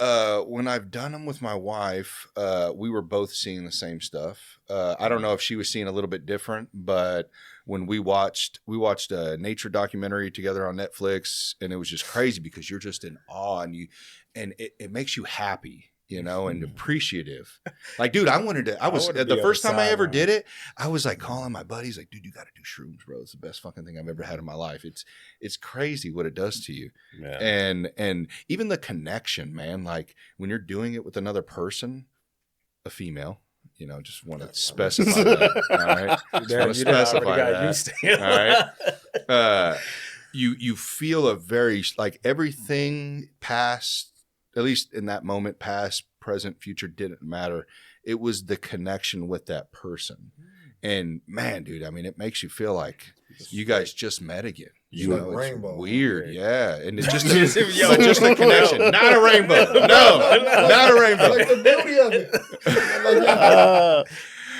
when I've done them with my wife, we were both seeing the same stuff. I don't know if she was seeing a little bit different, but when we watched a nature documentary together on Netflix, and it was just crazy because you're just in awe, and it makes you happy. You know, and appreciative. Like, dude, the first time I ever did it, I was like calling my buddies, like, dude, you got to do shrooms, bro. It's the best fucking thing I've ever had in my life. It's crazy what it does to you. Yeah. And even the connection, man, like when you're doing it with another person, a female, you know, just want to specify that. All right. Just want to specify that. All right. You feel a very, like everything past, at least in that moment, past, present, future, didn't matter. It was the connection with that person. And man, dude, I mean, it makes you feel like you guys just met again. You know, it's rainbow. Weird. Yeah. And it's just a connection. Not a rainbow. No, not a rainbow. Like the beauty of it.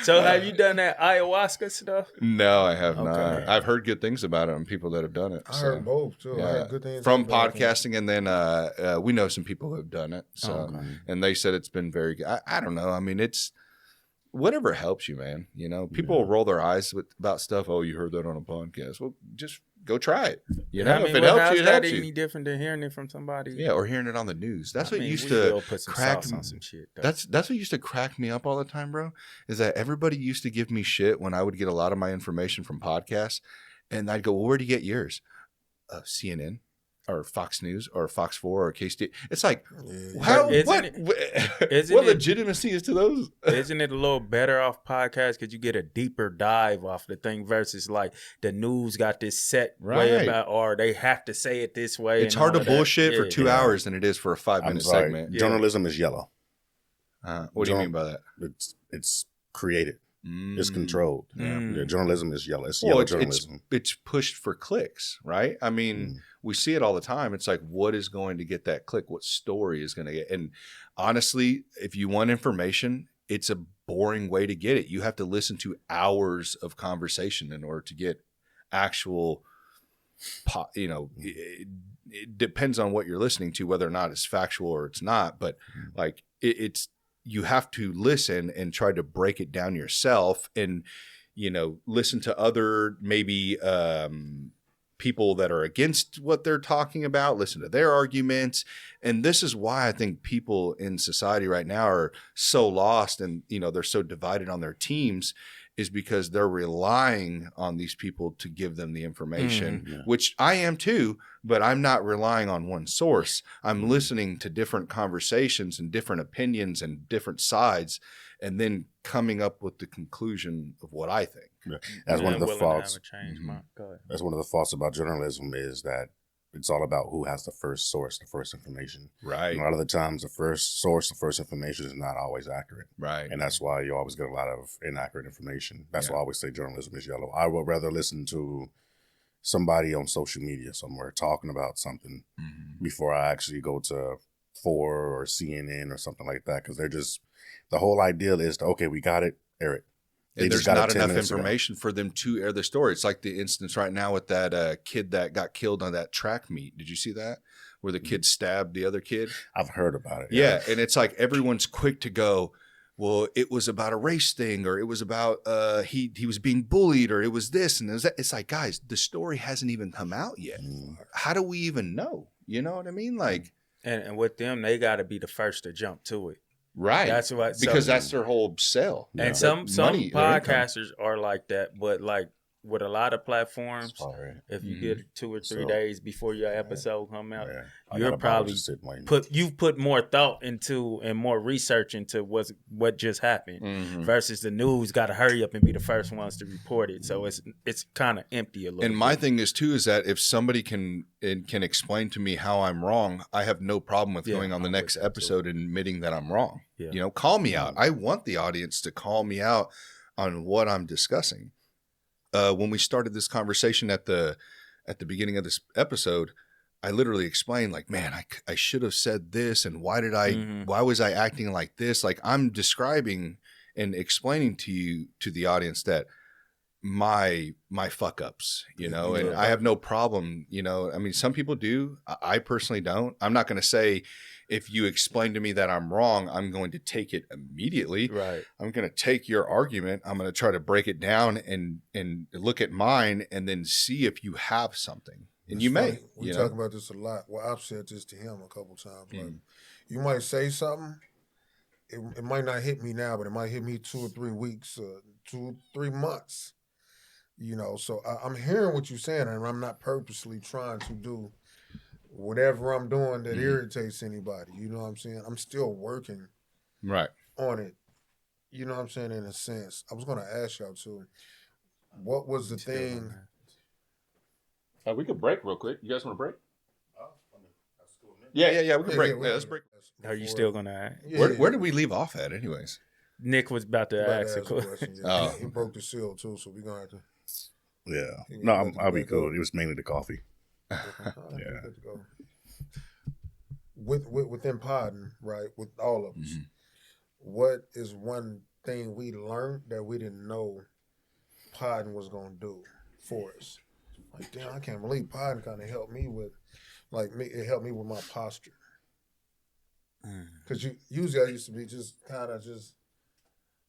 So have you done that ayahuasca stuff? No, I have not. I've heard good things about it and people that have done it. I heard both too. Yeah. I heard good things from podcasting, and then we know some people who have done it. So, and they said it's been very good. I don't know. I mean, it's whatever helps you, man. You know, people will roll their eyes about stuff. Oh, you heard that on a podcast. Well, just go try it. You know, if it helps you, it helps you. Any different than hearing it from somebody? Yeah, or hearing it on the news. That's what used to crack on some shit. That's what used to crack me up all the time, bro. Is that everybody used to give me shit when I would get a lot of my information from podcasts, and I'd go, "Well, where do you get yours?" CNN. Or Fox News or Fox 4 or KST. It's like, what legitimacy is to those? Isn't it a little better off podcast because you get a deeper dive off the thing versus like the news got this set way about, or they have to say it this way. It's hard to bullshit for 2 hours than it is for a 5-minute segment. Journalism is yellow. What do you mean by that? It's created. It's controlled. Yeah, journalism is yellow. It's yellow journalism. It's pushed for clicks, right? I mean, we see it all the time. It's like, what is going to get that click? What story is going to get? And honestly, if you want information, it's a boring way to get it. You have to listen to hours of conversation in order to get actual, you know, it depends on what you're listening to, whether or not it's factual or it's not. But like it's, you have to listen and try to break it down yourself and, you know, listen to other maybe people that are against what they're talking about, listen to their arguments. And this is why I think people in society right now are so lost and, you know, they're so divided on their teams is because they're relying on these people to give them the information, which I am too, but I'm not relying on one source. I'm listening to different conversations and different opinions and different sides, and then coming up with the conclusion of what I think. Yeah. That's one of the faults. That's one of the faults about journalism is that it's all about who has the first source, the first information. Right. And a lot of the times, the first source, the first information is not always accurate. Right. And that's why you always get a lot of inaccurate information. That's why I always say journalism is yellow. I would rather listen to somebody on social media somewhere talking about something before I actually go to 4 or CNN or something like that, because they're just, the whole idea is, okay, we got it, air it. And there's not enough information for them to air the story. It's like the instance right now with that kid that got killed on that track meet. Did you see that? Where the kid stabbed the other kid? I've heard about it. Yeah. And it's like everyone's quick to go, well, it was about a race thing, or it was about he was being bullied, or it was this and it was that. It's like, guys, the story hasn't even come out yet. How do we even know? You know what I mean? Like, and with them, they got to be the first to jump to it. Right. That's what, because that's their whole sell. And some podcasters are like that, but like with a lot of platforms, if you get 2 or 3 days before your episode come out, you're probably you've put more thought into and more research into what just happened versus the news got to hurry up and be the first ones to report it. So it's kind of empty a little. And my thing is too is that if somebody can explain to me how I'm wrong, I have no problem with going on the next episode and admitting that I'm wrong. Yeah. You know, call me out. I want the audience to call me out on what I'm discussing. When we started this conversation at the beginning of this episode, I literally explained like, man, I should have said this. And why was I acting like this? Like, I'm describing and explaining to the audience that my fuck ups, you know, and I have no problem, you know, I mean, some people do. I personally don't. I'm not going to say, if you explain to me that I'm wrong, I'm going to take it immediately. Right. I'm going to take your argument. I'm going to try to break it down and look at mine and then see if you have something. And it's you funny. may. We talk about this a lot. Well, I've said this to him a couple times. Like, you might say something. It might not hit me now, but it might hit me 2 or 3 weeks, 2 or 3 months. You know, so I'm hearing what you're saying, and I'm not purposely trying to do whatever I'm doing that irritates anybody. You know what I'm saying? I'm still working on it. You know what I'm saying? In a sense. I was going to ask y'all too, what was the thing? We could break real quick. You guys want to break? Yeah. We can break. Yeah, let's break. Are you still going to? Where did we leave off at anyways? Nick was about to ask a question. He broke the seal too, so we're going to have to. Yeah. No, I'll be cool. It was mainly the coffee. Within podding, right, with all of us, what is one thing we learned that we didn't know podding was going to do for us? Like, damn, I can't believe podding kind of helped me with, it helped me with my posture. Because usually I used to be just kind of just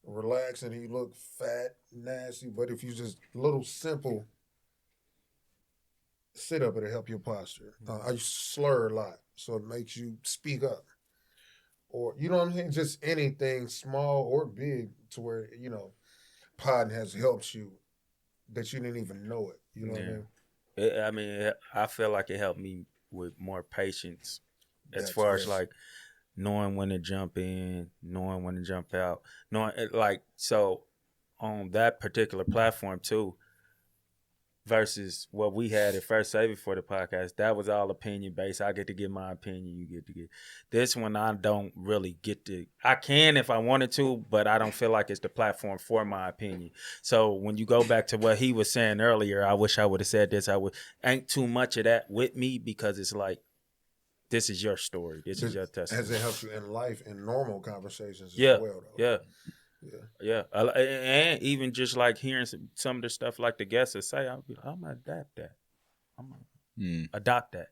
relaxing and you look fat, nasty, but if you just little simple sit up, it'll help your posture. I slur a lot, so it makes you speak up. Or, you know what I'm saying? Just anything small or big to where, you know, podding has helped you that you didn't even know it. You know what I mean? I feel like it helped me with more patience as far as like knowing when to jump in, knowing when to jump out, so on that particular platform too, versus what we had at First Saving for the podcast, that was all opinion based. I get to give my opinion, you get to get this one. I don't really get to. I can if I wanted to, but I don't feel like it's the platform for my opinion. So when you go back to what he was saying earlier, I wish I would have said this. Ain't too much of that with me because it's like, this is your story. This is your testimony. Has it helped you in life in normal conversations as well, though? Yeah. And even just like hearing some of the stuff like the guests say, I'm going to adapt that. I'm going to adopt that.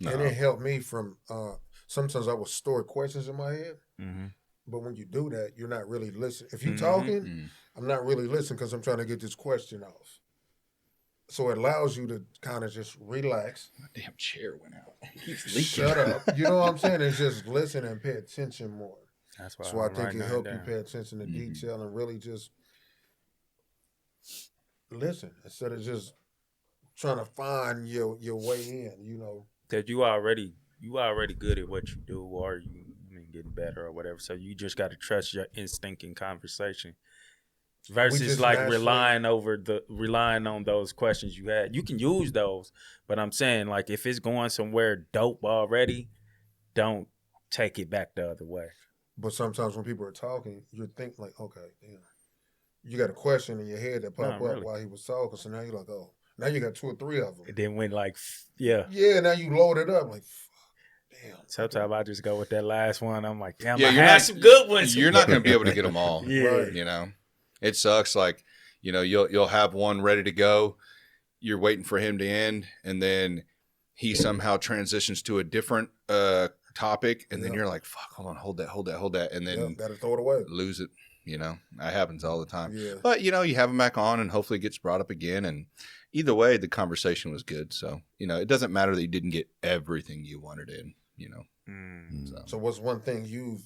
And it helped me from, sometimes I would store questions in my head. But when you do that, you're not really listening. If you're talking, I'm not really listening because I'm trying to get this question off. So it allows you to kind of just relax. My damn chair went out. Shut up. You know what I'm saying? It's just listen and pay attention more. That's why so I think it helped you pay attention to detail and really just listen instead of just trying to find your way in, you know. That you already good at what you do, or you getting better or whatever. So you just got to trust your instinct in conversation versus like relying on those questions you had. You can use those, but I'm saying like if it's going somewhere dope already, don't take it back the other way. But sometimes when people are talking, you think like, okay, damn. You got a question in your head that popped up while he was talking, so now you're like, oh, now you got 2 or 3 of them. And then when like, yeah, now you load it up like, damn. Sometimes I just go with that last one. I'm like, damn, yeah, I had some good ones. You're not going to be able to get them all. Right. You know, it sucks. Like, you know, you'll have one ready to go. You're waiting for him to end, and then he somehow transitions to a different topic, and then you're like, fuck, hold on, hold that, and then gotta throw it away, lose it. You know, that happens all the time. Yeah. But you know, you have him back on, and hopefully it gets brought up again. And either way, the conversation was good. So you know, it doesn't matter that you didn't get everything you wanted in. You know. So what's one thing you've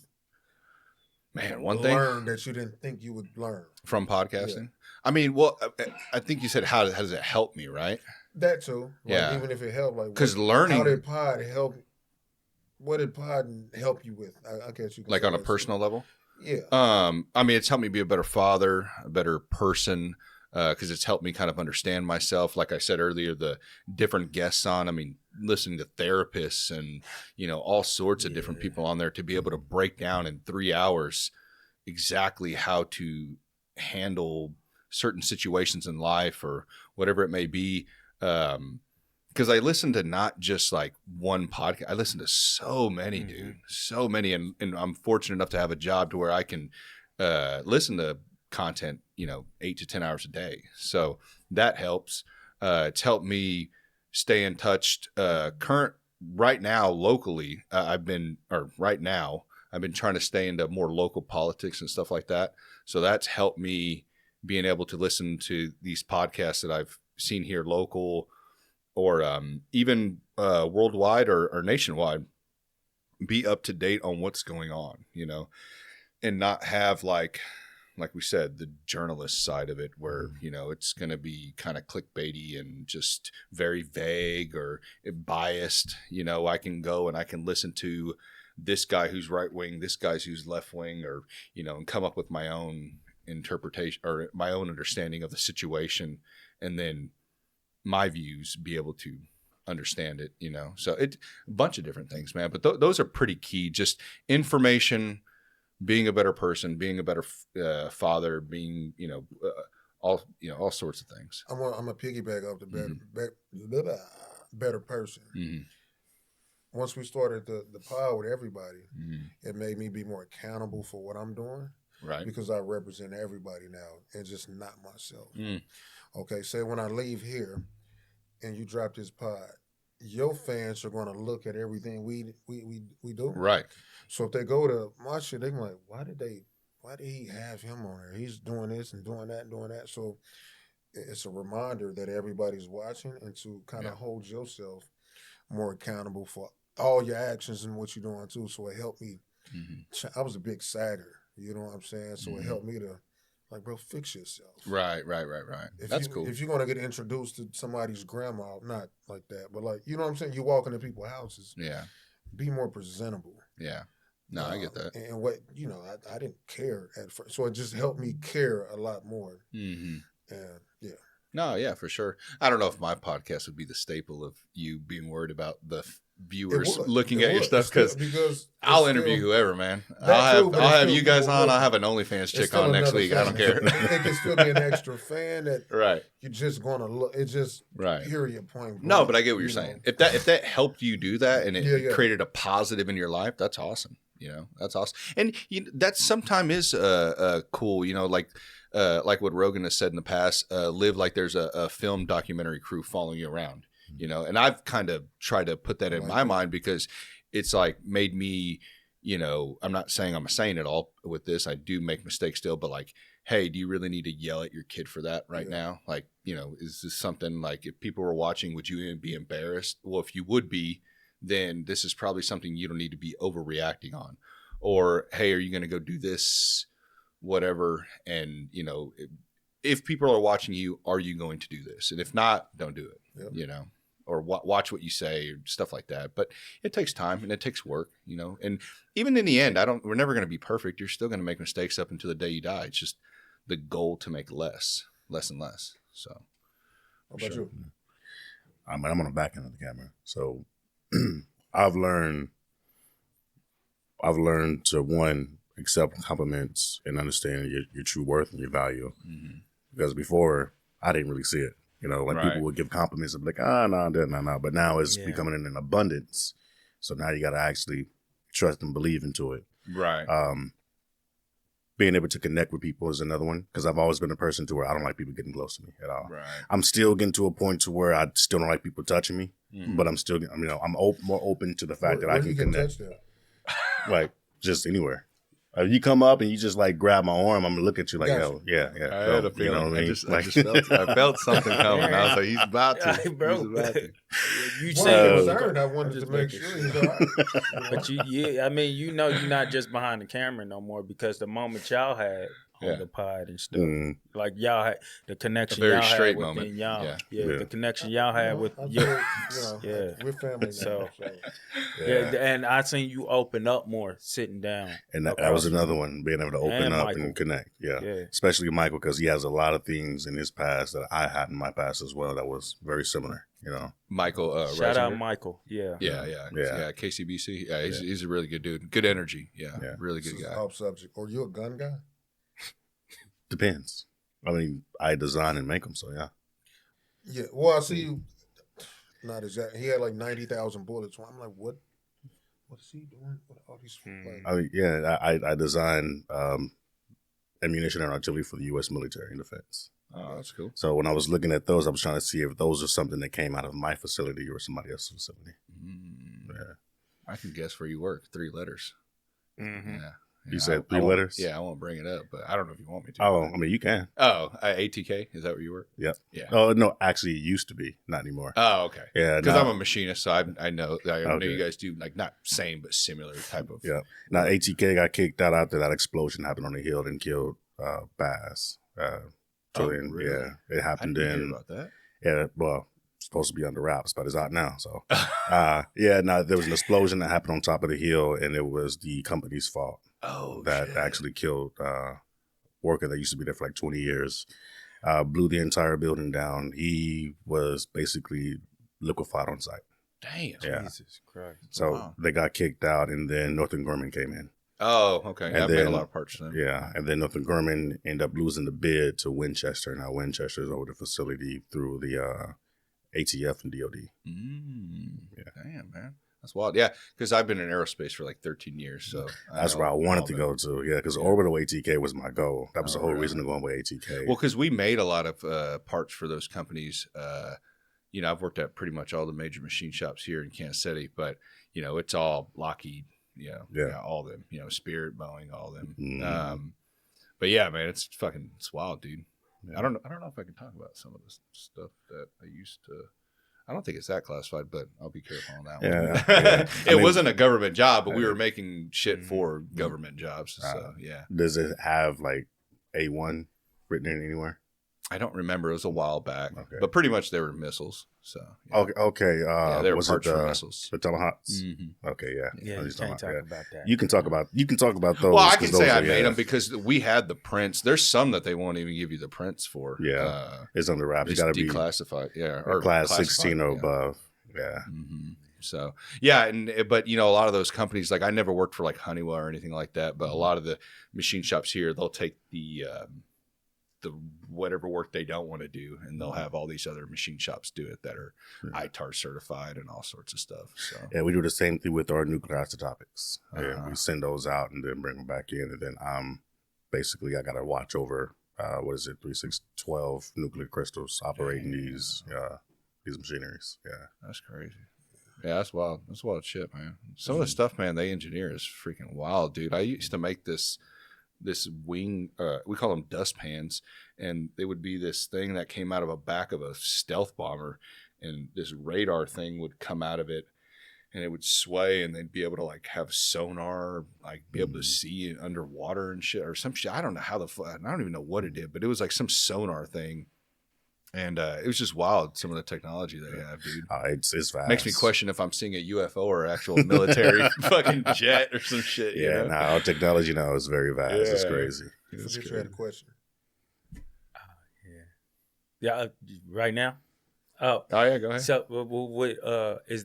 learned that you didn't think you would learn from podcasting? Yeah. I mean, well, I think you said how does it help me, right? That too. Like, yeah. Even if it helped, like because learning. How did pod help? What did pod help you with? I guess you can like on a personal level. Yeah. I mean, it's helped me be a better father, a better person, because it's helped me kind of understand myself. Like I said earlier, the different guests on. I mean, listening to therapists and you know all sorts of different people on there to be able to break down in 3 hours exactly how to handle certain situations in life or whatever it may be. Because I listen to not just like one podcast. I listen to so many, dude, so many. And I'm fortunate enough to have a job to where I can listen to content, you know, 8 to 10 hours a day. So that helps. It's helped me stay in touch. Right now, locally, I've been trying to stay into more local politics and stuff like that. So that's helped me being able to listen to these podcasts that I've seen here local, or even worldwide or nationwide, be up to date on what's going on, you know, and not have like we said, the journalist side of it where, you know, it's going to be kind of clickbaity and just very vague or biased. You know, I can go and I can listen to this guy who's right wing, this guy who's left wing, or, you know, and come up with my own interpretation or my own understanding of the situation, and then my views, be able to understand it, you know. So it a bunch of different things, man. But those are pretty key. Just information, being a better person, being a better father, being, you know, all sorts of things. I'm a piggyback off the better person. Mm-hmm. Once we started the pod with everybody, it made me be more accountable for what I'm doing. Right. Because I represent everybody now and just not myself. Okay, say when I leave here and you drop this pod, your fans are going to look at everything we do. Right. So if they go to my shit, they're like, why did he have him on there? He's doing this and doing that and doing that. So it's a reminder that everybody's watching and to kind of hold yourself more accountable for all your actions and what you're doing too. So it helped me. I was a big sagger, you know what I'm saying? So it helped me to, like, bro, fix yourself. Right. That's cool. If you're going to get introduced to somebody's grandma, not like that, but like, you know what I'm saying? You walk into people's houses. Yeah. Be more presentable. Yeah. No, I get that. And what, you know, I didn't care at first. So it just helped me care a lot more. Mm-hmm. And yeah. No, yeah, for sure. I don't know if my podcast would be the staple of you being worried about the viewers looking at your stuff, because I'll interview whoever, man. I'll have you guys on. I'll have an OnlyFans chick on next week. I don't care. It can still be an extra fan that right. You're just gonna look. It's just right. Period point. No, but I get what you're saying. If that helped you do that and it created a positive in your life, that's awesome. You know, that's awesome. And that sometimes is cool. You know, like what Rogan has said in the past, live like there's a film documentary crew following you around. You know, and I've kind of tried to put that in my mind, because it's like made me, you know, I'm not saying I'm a saint at all with this. I do make mistakes still, but like, hey, do you really need to yell at your kid for that right now? Like, you know, is this something like, if people were watching, would you be embarrassed? Well, if you would be, then this is probably something you don't need to be overreacting on. Or, hey, are you going to go do this, whatever? And, you know, if people are watching you, are you going to do this? And if not, don't do it. Yep. You know, or watch what you say, or stuff like that. But it takes time and it takes work. You know, and even in the end, we're never going to be perfect. You're still going to make mistakes up until the day you die. It's just the goal to make less and less. So, how about you? I'm on the back end of the camera, so I've learned to, one, accept compliments and understand your true worth and your value. Mm-hmm. Because before, I didn't really see it. You know, like people would give compliments and be like, no. But now it's becoming in an abundance. So now you got to actually trust and believe into it. Right. Being able to connect with people is another one, because I've always been a person to where I don't like people getting close to me at all. Right. I'm still getting to a point to where I still don't like people touching me, but I'm still, I'm more open to the fact that I can connect. Like just anywhere. You come up and you just like grab my arm, I'm gonna look at you like, hell, yeah. I had a feeling. You know what I mean? I felt something coming. I was like, he's about to. Bro. He's about to. You say concerned. I wanted to make sure he's all right. But you're not just behind the camera no more, because the moment y'all had on the pod and stuff, like y'all had the connection. A very y'all straight had moment. Y'all, the connection y'all had with we're family now. So. And I seen you open up more sitting down. And that was another one, being able to open up and connect. Yeah. Especially Michael, because he has a lot of things in his past that I had in my past as well that was very similar. You know, Michael. Shout out Michael. Yeah. KCBC. Yeah, he's a really good dude. Good energy. Yeah. Really good guy. Off subject. Or you a gun guy? Depends. I mean, I design and make them, so yeah. Yeah. Well, I see you. Not exactly. He had like 90,000 bullets. I'm like, what is he doing? What all these? I mean, I design ammunition and artillery for the U.S. military and defense. Oh, that's cool. So when I was looking at those, I was trying to see if those are something that came out of my facility or somebody else's facility. Yeah. I can guess where you work. 3 letters. Mm-hmm. Yeah. You said 3 letters? Yeah, I won't bring it up, but I don't know if you want me to. Oh, I mean, you can. Oh, ATK? Is that where you work? Yep. Yeah. Oh, no, actually, it used to be. Not anymore. Oh, okay. Yeah. Because I'm a machinist, so I know you guys do, like, not same, but similar type of. Yeah. Now, ATK got kicked out after that explosion happened on the hill and killed Bass. Really? Yeah, it happened I didn't hear about that. Yeah, well, it's supposed to be under wraps, but it's out now. So, there was an explosion that happened on top of the hill, and it was the company's fault. Oh, that shit. Actually killed a worker that used to be there for like 20 years. Blew the entire building down. He was basically liquefied on site. Damn. Yeah. Jesus Christ. So They got kicked out, and then Northern Grumman came in. Oh, okay. And I've made a lot of parts then. Yeah, and then Northern Grumman ended up losing the bid to Winchester. Now Winchester is over the facility through the ATF and DOD. Yeah. Damn, man. That's wild. Yeah, because I've been in aerospace for like 13 years. So that's where I wanted to go to. Yeah, because orbital ATK was my goal. That was the whole reason to go with ATK. Well, because we made a lot of parts for those companies. I've worked at pretty much all the major machine shops here in Kansas City, but, it's all Lockheed. Yeah, all of them. Spirit, Boeing, all of them. But yeah, man, it's wild, dude. I don't know if I can talk about some of the stuff that I used to. I don't think it's that classified, but I'll be careful on that one. It wasn't a government job, but we were making shit for government jobs. So yeah. Does it have like A1 written in anywhere? I don't remember. It was a while back, but pretty much they were missiles. So yeah. Okay. They were parts for missiles. The Telehots. Okay, yeah. Yeah, you can't talk about that. You can talk about those. Well, I can say I made them because we had the prints. There's some that they won't even give you the prints for. Yeah, it's under wraps. It's got to be declassified. Yeah, or class 16 or above. Yeah. So yeah, but a lot of those companies, like I never worked for like Honeywell or anything like that, but a lot of the machine shops here, they'll take the whatever work they don't want to do, and they'll have all these other machine shops do it that are ITAR certified and all sorts of stuff. So yeah, we do the same thing with our nuclear isotopics. We send those out and then bring them back in, and then I got to watch over 3612 nuclear crystals operating these machineries. Yeah, that's crazy. Yeah, that's wild. That's wild shit, man. Some of the stuff, man, they engineer is freaking wild, dude. I used to make this wing, we call them dustpans, and they would be this thing that came out of a back of a stealth bomber, and this radar thing would come out of it, and it would sway, and they'd be able to like have sonar, like be able to see it underwater and shit or some shit. I don't know how I don't even know what it did, but it was like some sonar thing. And it was just wild, some of the technology they have, dude. It's vast. Makes me question if I'm seeing a UFO or actual military fucking jet or some shit. Yeah, our technology now is very vast. Yeah. It's crazy. You had a question. Yeah, right now? Oh yeah, go ahead. So, is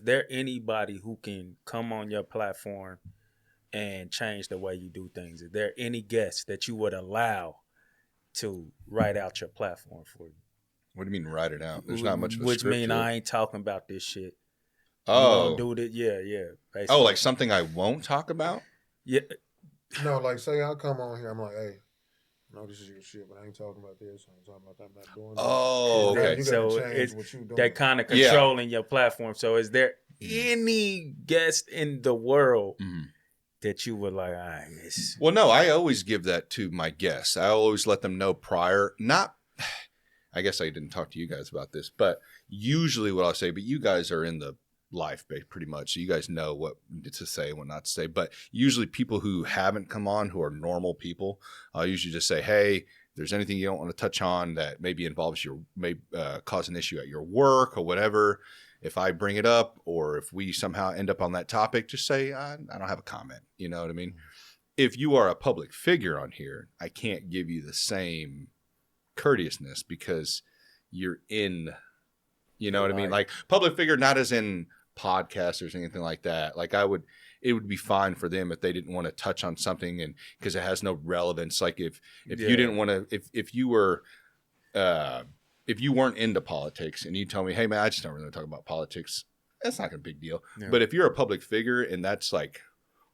there anybody who can come on your platform and change the way you do things? Is there any guest that you would allow to write out your platform for you? What do you mean write it out? There's not much of a Which script mean to it. I ain't talking about this shit. Oh, do it. Yeah. Basically. Oh, like something I won't talk about? Yeah. No, like say I come on here, I'm like, hey, no, this is your shit, but I ain't talking about this. I ain't talking about that. I'm not doing that. Oh, okay. You So gotta change what you doing. That kind of controlling your platform. So is there any guest in the world that you would like, Well, no, I always give that to my guests. I always let them know prior. I guess I didn't talk to you guys about this, but usually what I'll say, but you guys are in the life pretty much, so you guys know what to say and what not to say. But usually people who haven't come on, who are normal people, I'll usually just say, hey, if there's anything you don't want to touch on that maybe involves cause an issue at your work or whatever, if I bring it up or if we somehow end up on that topic, just say, I don't have a comment. You know what I mean? If you are a public figure on here, I can't give you the same courteousness because you're in, you know what I mean? Like public figure, not as in podcasters or anything like that. Like it would be fine for them if they didn't want to touch on something and because it has no relevance. Like if you didn't want to, if you were, if you weren't into politics and you tell me, hey man, I just don't really want to talk about politics, that's not a big deal. Yeah. But if you're a public figure and that's like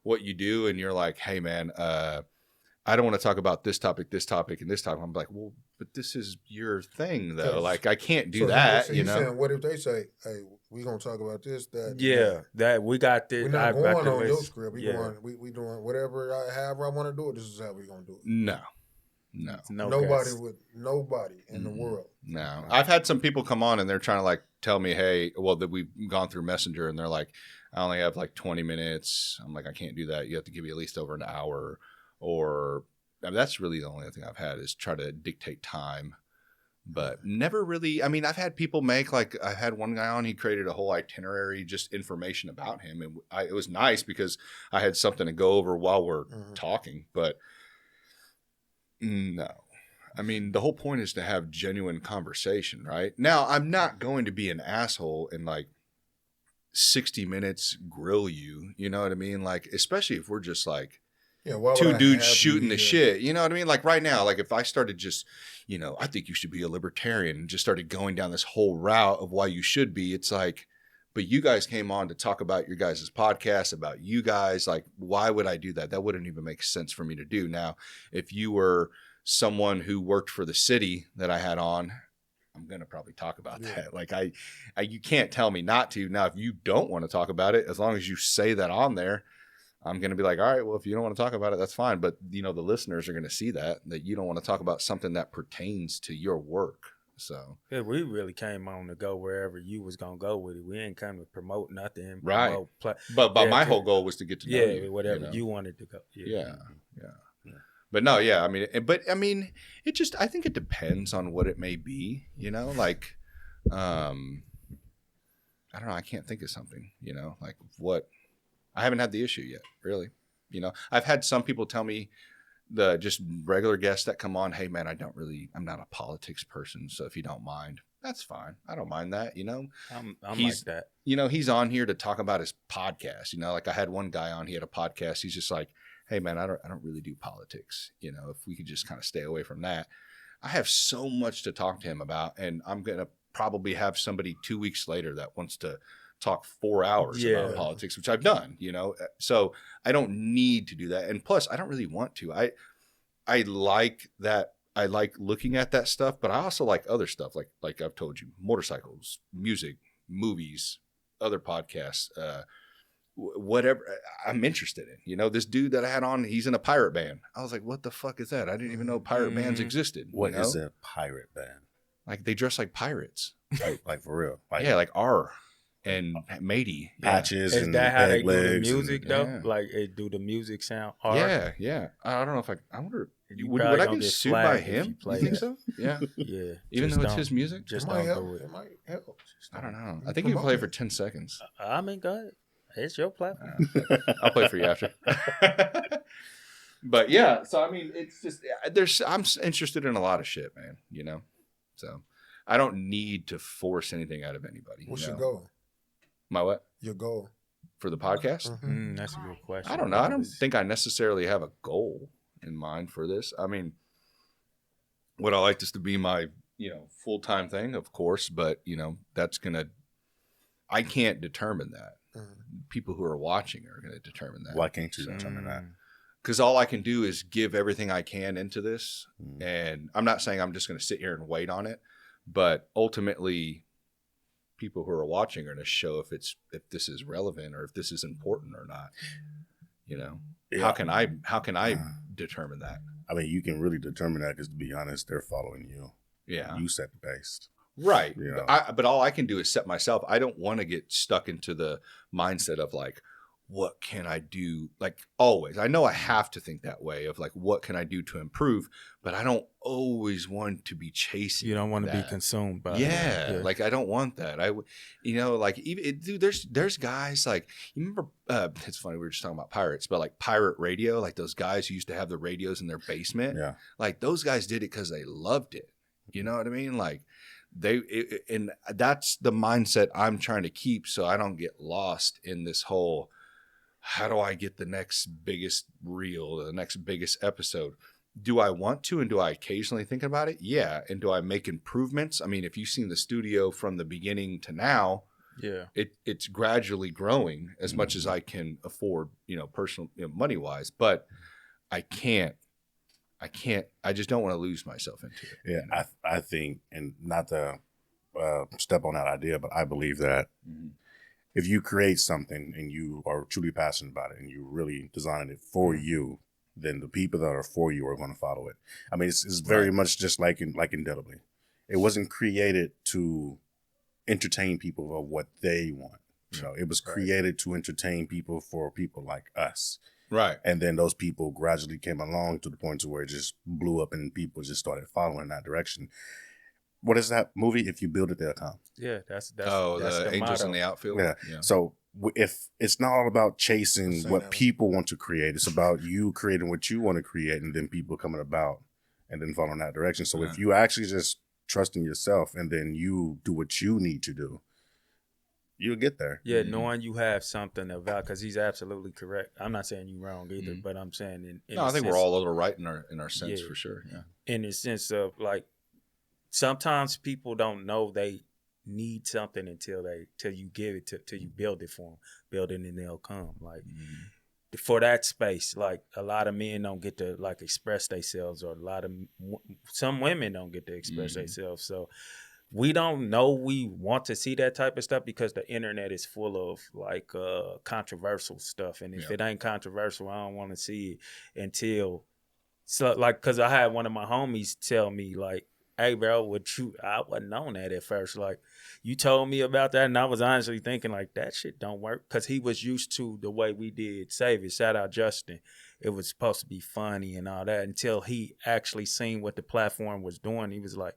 what you do and you're like, hey man, I don't want to talk about this topic, and this topic. I'm like, well, but this is your thing though. Yes. Like I can't do that, you know? Saying, what if they say, hey, we going to talk about this, that. Yeah, that we got this. We're not going on your script. We doing whatever, however I want to do it. This is how we going to do it. No. Nobody in the world. No. I've had some people come on and they're trying to like tell me, hey, well, that we've gone through Messenger and they're like, I only have like 20 minutes. I'm like, I can't do that. You have to give me at least over an hour. Or I mean, that's really the only thing I've had is try to dictate time. But never really, I mean, I've had people make like, I had one guy on, he created a whole itinerary, just information about him. And it was nice because I had something to go over while we're talking. But no, I mean, the whole point is to have genuine conversation, right? Now, I'm not going to be an asshole and like 60 minutes grill you, you know what I mean? Like, especially if we're just like, two dudes shooting the shit. You know what I mean? Like right now, like if I started just, you know, I think you should be a libertarian and just started going down this whole route of why you should be, it's like, but you guys came on to talk about your guys' podcast, about you guys. Like, why would I do that? That wouldn't even make sense for me to do. Now, if you were someone who worked for the city that I had on, I'm going to probably talk about that. Like you can't tell me not to. Now, if you don't want to talk about it, as long as you say that on there, I'm going to be like, all right, well, if you don't want to talk about it, that's fine. But, you know, the listeners are going to see that you don't want to talk about something that pertains to your work. So yeah, we really came on to go wherever you was going to go with it. We ain't come to promote nothing. Right. But my whole goal was to get to know you. Yeah, whatever you wanted to go. Yeah. But no, yeah, I mean, it just, I think it depends on what it may be, you know, like, I don't know. I can't think of something, you know, like what. I haven't had the issue yet, really. You know, I've had some people tell me, the just regular guests that come on, hey man, I'm not a politics person. So if you don't mind, that's fine. I don't mind that. You know, I'm like that. You know, he's on here to talk about his podcast. You know, like I had one guy on, he had a podcast. He's just like, hey man, I don't really do politics. You know, if we could just kind of stay away from that. I have so much to talk to him about, and I'm going to probably have somebody 2 weeks later that wants to talk 4 hours about politics, which I've done, you know, so I don't need to do that. And plus I don't really want to, I like that. I like looking at that stuff, but I also like other stuff. Like I've told you, motorcycles, music, movies, other podcasts, whatever I'm interested in, you know, this dude that I had on, he's in a pirate band. I was like, what the fuck is that? I didn't even know pirate bands existed. What is a pirate band? Like they dress like pirates. Like for real? Like R. and matey patches. Is and that how they do the legs music and, though? yeah. Like, do the music sound hard? Yeah. I don't know if I wonder. You Would probably I gonna get get sued by flagged if him? you play You think that. so? Yeah. Yeah. Even Just though it's don't- his music? Just It might don't help. do it. It might help. I don't know. You I think you can promote play it. for 10 seconds. I mean, go ahead. It's your platform. I'll play for you after. But yeah, so I mean, it's just I'm interested in a lot of shit, man. You know, so I don't need to force anything out of anybody. What's you your know? goal? My what Your goal. for the podcast? That's a good question. I don't know. I don't think I necessarily have a goal in mind for this. I mean, would I like this to be my full-time thing? Of course, but I can't determine that. People who are watching are going to determine that. Why can't you determine that? Because all I can do is give everything I can into this. And I'm not saying I'm just going to sit here and wait on it, but ultimately people who are watching are going to show if this is relevant or if this is important or not. Yeah. How can I determine that? I mean, you can really determine that because, to be honest, they're following you. Yeah. You set the pace. Right. Yeah. But all I can do is set myself. I don't want to get stuck into the mindset of like, what can I do? Like always, I know I have to think that way of like, what can I do to improve? But I don't always want to be chasing. You don't want to be that. consumed by Yeah, like I don't want that. Like even dude, there's guys like you remember. It's funny we were just talking about pirates, but like pirate radio, like those guys who used to have the radios in their basement. Yeah. Like those guys did it because they loved it. You know what I mean? Like and that's the mindset I'm trying to keep, so I don't get lost in this whole. How do I get the next biggest reel, the next biggest episode? Do I want to, and do I occasionally think about it? Yeah. And do I make improvements? I mean, if you've seen the studio from the beginning to now, it's gradually growing as much as I can afford, personal, money wise, but I just don't want to lose myself into it. Yeah. I think, and not to step on that idea, but I believe that if you create something and you are truly passionate about it and you really designing it for you, then the people that are for you are going to follow it. I mean, it's very much just like Indelibly. It wasn't created to entertain people of what they want. It was created to entertain people for people like us. Right. And then those people gradually came along to the point to where it just blew up and people just started following that direction. What is that movie? If you build it, they'll come. Yeah, that's the Angels motto. in the Outfield. Yeah. So if it's not all about chasing what people want to create, it's about you creating what you want to create, and then people coming about and then following that direction. So if you actually just trust in yourself and then you do what you need to do, you'll get there. Yeah, knowing you have something about, because he's absolutely correct. I'm not saying you're wrong either, but I'm saying in I think we're all a little right in our sense for sure. Yeah. In the sense of like, sometimes people don't know they need something until you give it till you build it for them. Build it and they'll come. Like for that space, like a lot of men don't get to like express themselves, or some women don't get to express themselves. So we don't know we want to see that type of stuff because the internet is full of like controversial stuff, and if it ain't controversial, I don't want to see it until. So like, because I had one of my homies tell me like, hey, bro, I wasn't on that at first. Like, you told me about that, and I was honestly thinking, like, that shit don't work. Because he was used to the way we did Save It. Shout out Justin. It was supposed to be funny and all that until he actually seen what the platform was doing. He was like,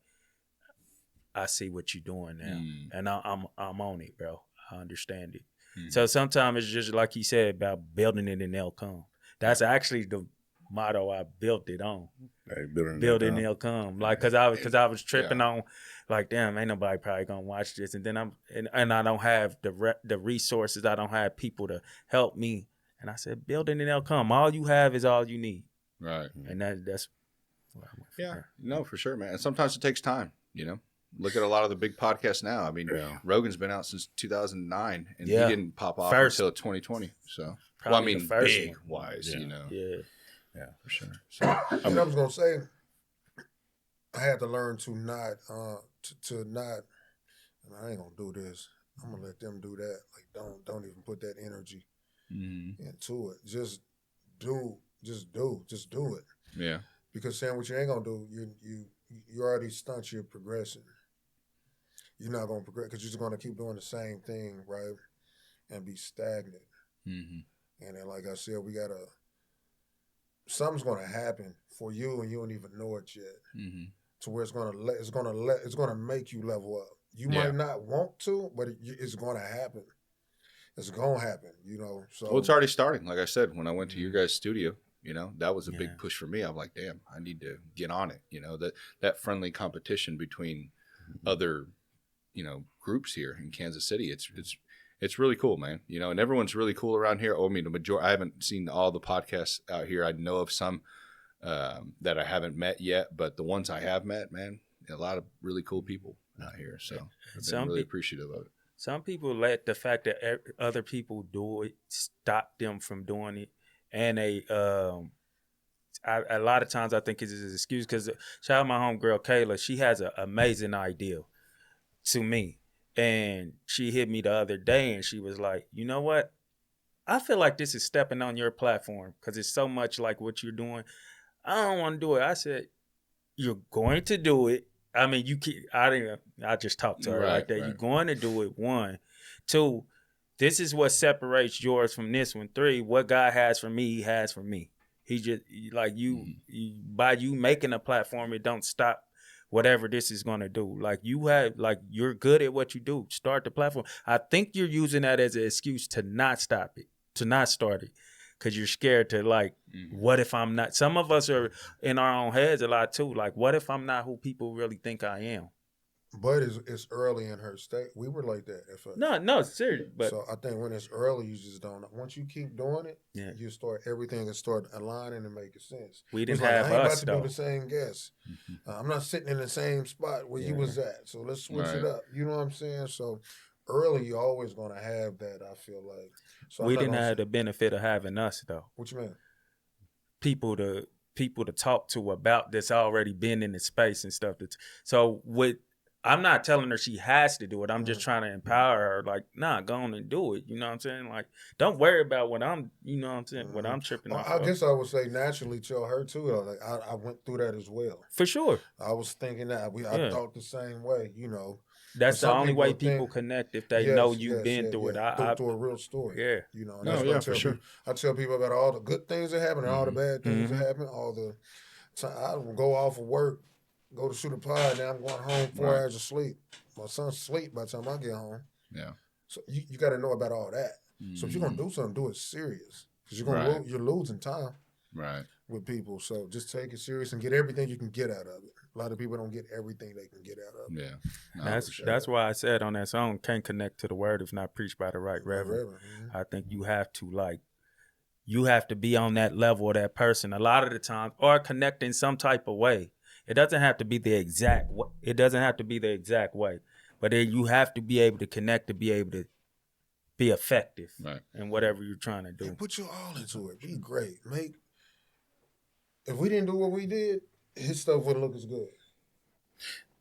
I see what you're doing now. And I'm on it, bro. I understand it. So sometimes it's just like he said about building it and they'll come. That's actually the motto I built it on. Hey, building they'll come. Like, cause I was tripping on, like, damn, ain't nobody probably gonna watch this, and then I don't have the resources. I don't have people to help me, and I said, building they'll come. All you have is all you need. Right. And that's. No, for sure, man. And sometimes it takes time. Look at a lot of the big podcasts now. I mean, Rogan's been out since 2009, and he didn't pop off until 2020. So, big wise, Yeah, for sure. So, I was gonna say, I had to learn to not, to not. And I ain't gonna do this. I'm gonna let them do that. Like, don't even put that energy into it. Just do it. Yeah. Because saying what you ain't gonna do, you already stunt your progression. you're not going to progress because you're just going to keep doing the same thing, right? And be stagnant. Mm-hmm. And then, like I said, something's going to happen for you and you don't even know it yet. Mm-hmm. To where it's going to make you level up. You might not want to, but it's going to happen. It's going to happen, you know. So well, it's already starting. Like I said, when I went to your guys' studio, you know, that was a big push for me. I'm like, damn, I need to get on it. You know, that friendly competition between other, you know, groups here in Kansas City. It's really cool, man. You know, and everyone's really cool around here. I mean, I haven't seen all the podcasts out here. I know of some that I haven't met yet, but the ones I have met, man, a lot of really cool people out here. So I've been really appreciative of it. Some people let the fact that other people do it stop them from doing it. And a lot of times I think it's an excuse because shout out my homegirl Kayla. She has an amazing idea to me. And she hit me the other day and she was like, you know what? I feel like this is stepping on your platform because it's so much like what you're doing. I don't want to do it. I said, you're going to do it. I mean, I just talked to her like that. Right. You're going to do it, 1. 2, this is what separates yours from this one. 3, what God has for me, he has for me. He just, like you by you making a platform, it don't stop whatever this is going to do. Like you're good at what you do. Start the platform. I think you're using that as an excuse to not stop it, to not start it. Because you're scared to what if I'm not? Some of us are in our own heads a lot too. Like, what if I'm not who people really think I am? But it's early in her state. We were like that at first. No, serious. But so I think when it's early, you just don't know. Once you keep doing it, you everything will start aligning and making sense. We didn't have I ain't us, about to do the same guest. I'm not sitting in the same spot where you was at. So let's switch it up. You know what I'm saying? So early, you're always going to have that, I feel like. So we didn't have the benefit of having us, though. What you mean? People to talk to about that's already been in the space and stuff. I'm not telling her she has to do it. I'm just trying to empower her. Like, nah, go on and do it. You know what I'm saying? Like, don't worry about what I'm, you know what I'm saying, what I'm tripping off. I guess I would say naturally tell her too. Like, I went through that as well. For sure. I was thinking that. I thought the same way, you know. That's the only way people connect if they know you've been through it. Through a real story. Yeah. You know, and that's what I tell people. I tell people about all the good things that happen and all the bad things that happen. All the time I will go off of work, go to shoot a pod, now I'm going home 4 hours of sleep. My son's asleep by the time I get home. Yeah. So you got to know about all that. So if you're going to do something, do it serious. Because you're losing time with people. So just take it serious and get everything you can get out of it. A lot of people don't get everything they can get out of it. Yeah. No, that's why I said on that song, can't connect to the word if not preached by the right reverend. I think you have to be on that level of that person a lot of the time or connect in some type of way. It doesn't have to be the exact way, but then you have to be able to connect to be able to be effective in whatever you're trying to do. And put your all into it. Be great. If we didn't do what we did, his stuff wouldn't look as good.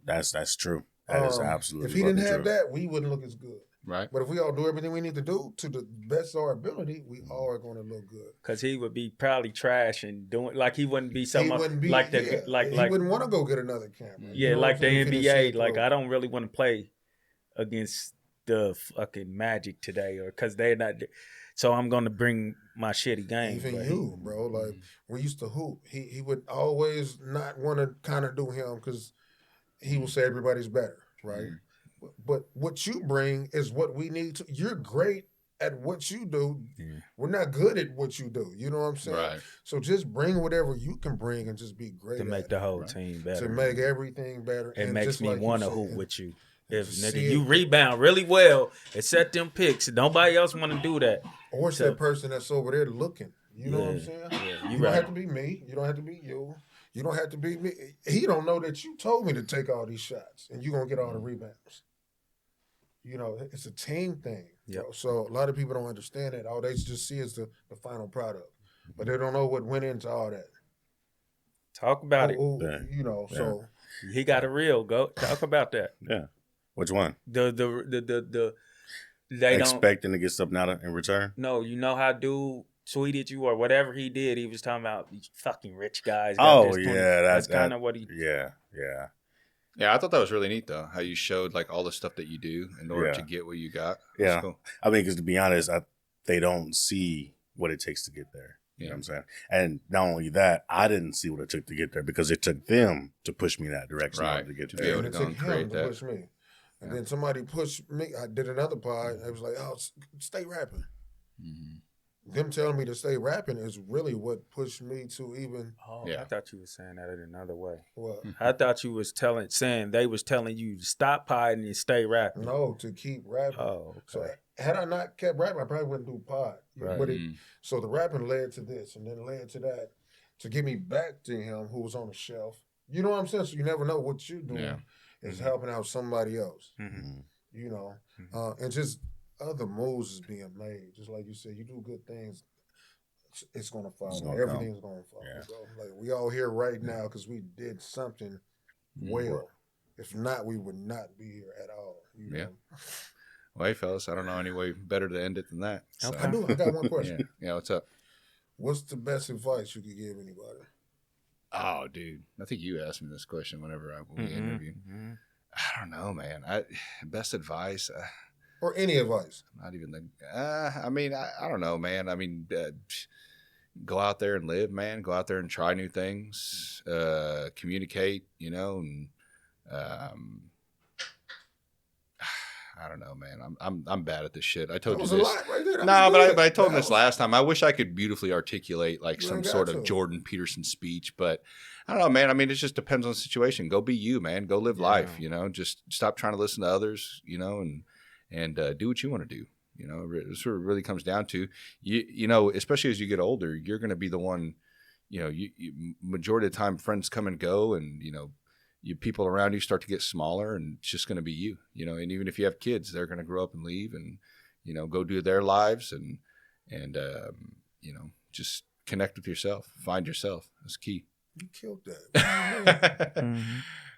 That's true. That is absolutely true. If he didn't have true. that, we wouldn't look as good. Right. But if we all do everything we need to do to the best of our ability, we all are going to look good. Because he would be probably trash and doing like he wouldn't be someone he wouldn't want to go get another camera. Yeah, you know like the NBA. Like I don't really want to play against the fucking Magic today, or because they're not. So I'm going to bring my shitty game. Even you, bro. Like we used to hoop. He would always not want to kind of do him because he would say everybody's better, right? But what you bring is what we need to. You're great at what you do. Yeah. We're not good at what you do. You know what I'm saying? Right. So just bring whatever you can bring and just be great to make the whole team better. To make everything better. It makes me want to hoop with you. If nigga you rebound really well and set them picks, nobody else want to do that. Or it's that person that's over there looking. You know what I'm saying? Yeah, you don't have to be me. You don't have to be you. You don't have to be me. He don't know that you told me to take all these shots and you're going to get all the rebounds. You know, it's a team thing. Yep. So a lot of people don't understand that. All they just see is the final product. But they don't know what went into all that. Talk about it. You know, so. He got a reel. Go talk about that. Yeah. Which one? They expecting to get something out in return? No, you know how dude tweeted you or whatever he did. He was talking about these fucking rich guys. Oh, yeah. That's kind of what he... Yeah. Yeah, I thought that was really neat though. How you showed like all the stuff that you do in order to get what you got. Yeah, cool. I mean, because to be honest, they don't see what it takes to get there. You know what I'm saying? And not only that, I didn't see what it took to get there because it took them to push me in that direction to get there. And it took him to push me. And then somebody pushed me. I did another pod. I was like, "Oh, stay rapping." Mm-hmm. Them telling me to stay rapping is really what pushed me to even. Oh, I thought you were saying that in another way. What? I thought you was saying they was telling you to stop podding and stay rapping. No, to keep rapping. Oh, okay. So had I not kept rapping, I probably wouldn't do pod. Right. But so the rapping led to this, and then led to that, to get me back to him who was on the shelf. You know what I'm saying? So you never know what you're doing is helping out somebody else. Mm-hmm. You know, and just other moves is being made. Just like you said, you do good things, it's gonna follow. Everything's gonna follow. Yeah. So, like we all here right now because we did something well. If not, we would not be here at all. You know? Well, hey, fellas, I don't know any way better to end it than that. So. I do. I got one question. Yeah, what's up? What's the best advice you could give anybody? Oh, dude, I think you asked me this question whenever we interviewed. Mm-hmm. I don't know, man. Best advice, or any advice? Not even the. I mean, I don't know, man. I mean, go out there and live, man. Go out there and try new things. Communicate, you know, and I don't know, man. I'm bad at this shit. I told you this. Lot right there. But I told him this last time. I wish I could beautifully articulate like some sort of Jordan Peterson speech, but I don't know, man. I mean, it just depends on the situation. Go be you, man. Go live life. You know, just stop trying to listen to others. You know, and do what you want to do. You know, it's what it really comes down to. You know, especially as you get older, you're going to be the one. You know, you majority of the time, friends come and go, and you know. People around you start to get smaller, and it's just going to be you, you know. And even if you have kids, they're going to grow up and leave, and you know, go do their lives, and you know, just connect with yourself, find yourself. That's key. You killed that.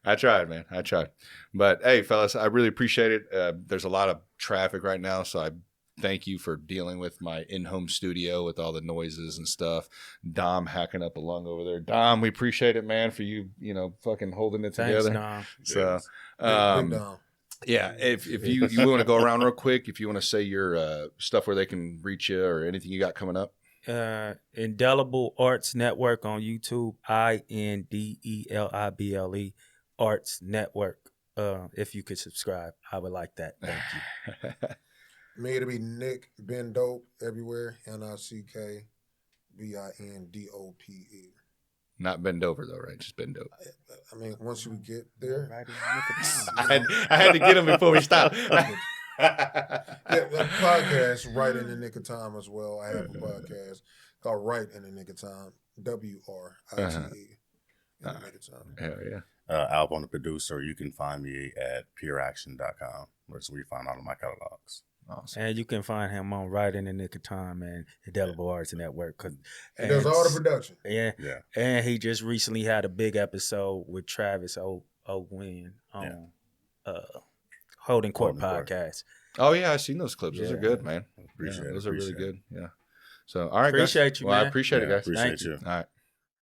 I tried, man. I tried, but hey, fellas, I really appreciate it. There's a lot of traffic right now, so I thank you for dealing with my in-home studio with all the noises and stuff. Dom hacking up a lung over there. Dom, we appreciate it, man, for you know, fucking holding it together. Dom. So, Dom. Yeah, if you want to go around real quick, if you want to say your stuff where they can reach you or anything you got coming up. Indelible Arts Network on YouTube. INDELIBLE Arts Network. If you could subscribe, I would like that. Thank you. Me to be Nick Ben Dope everywhere. NICK BINDOPE. Not bend over though, right? Just bend dope. I mean, once you get there, I had to get him before we stopped. Podcast Right in the Nick of Time as well. I have a podcast called Right in the Nick of Time. WRITE in the Nick of Time. Hell yeah. Album the producer. You can find me at pureaction.com, where you find all of my catalogs. Awesome. And you can find him on Right in the Nick of Time and Indelible Arts Network. He does all the production. Yeah. And he just recently had a big episode with Travis O'Wynn on Holding Court podcast. Oh, yeah. I've seen those clips. Those are good, man. Appreciate it. Those are really good. Yeah. So, all right, appreciate guys. You, well, man. I appreciate it, guys. Appreciate you. All right.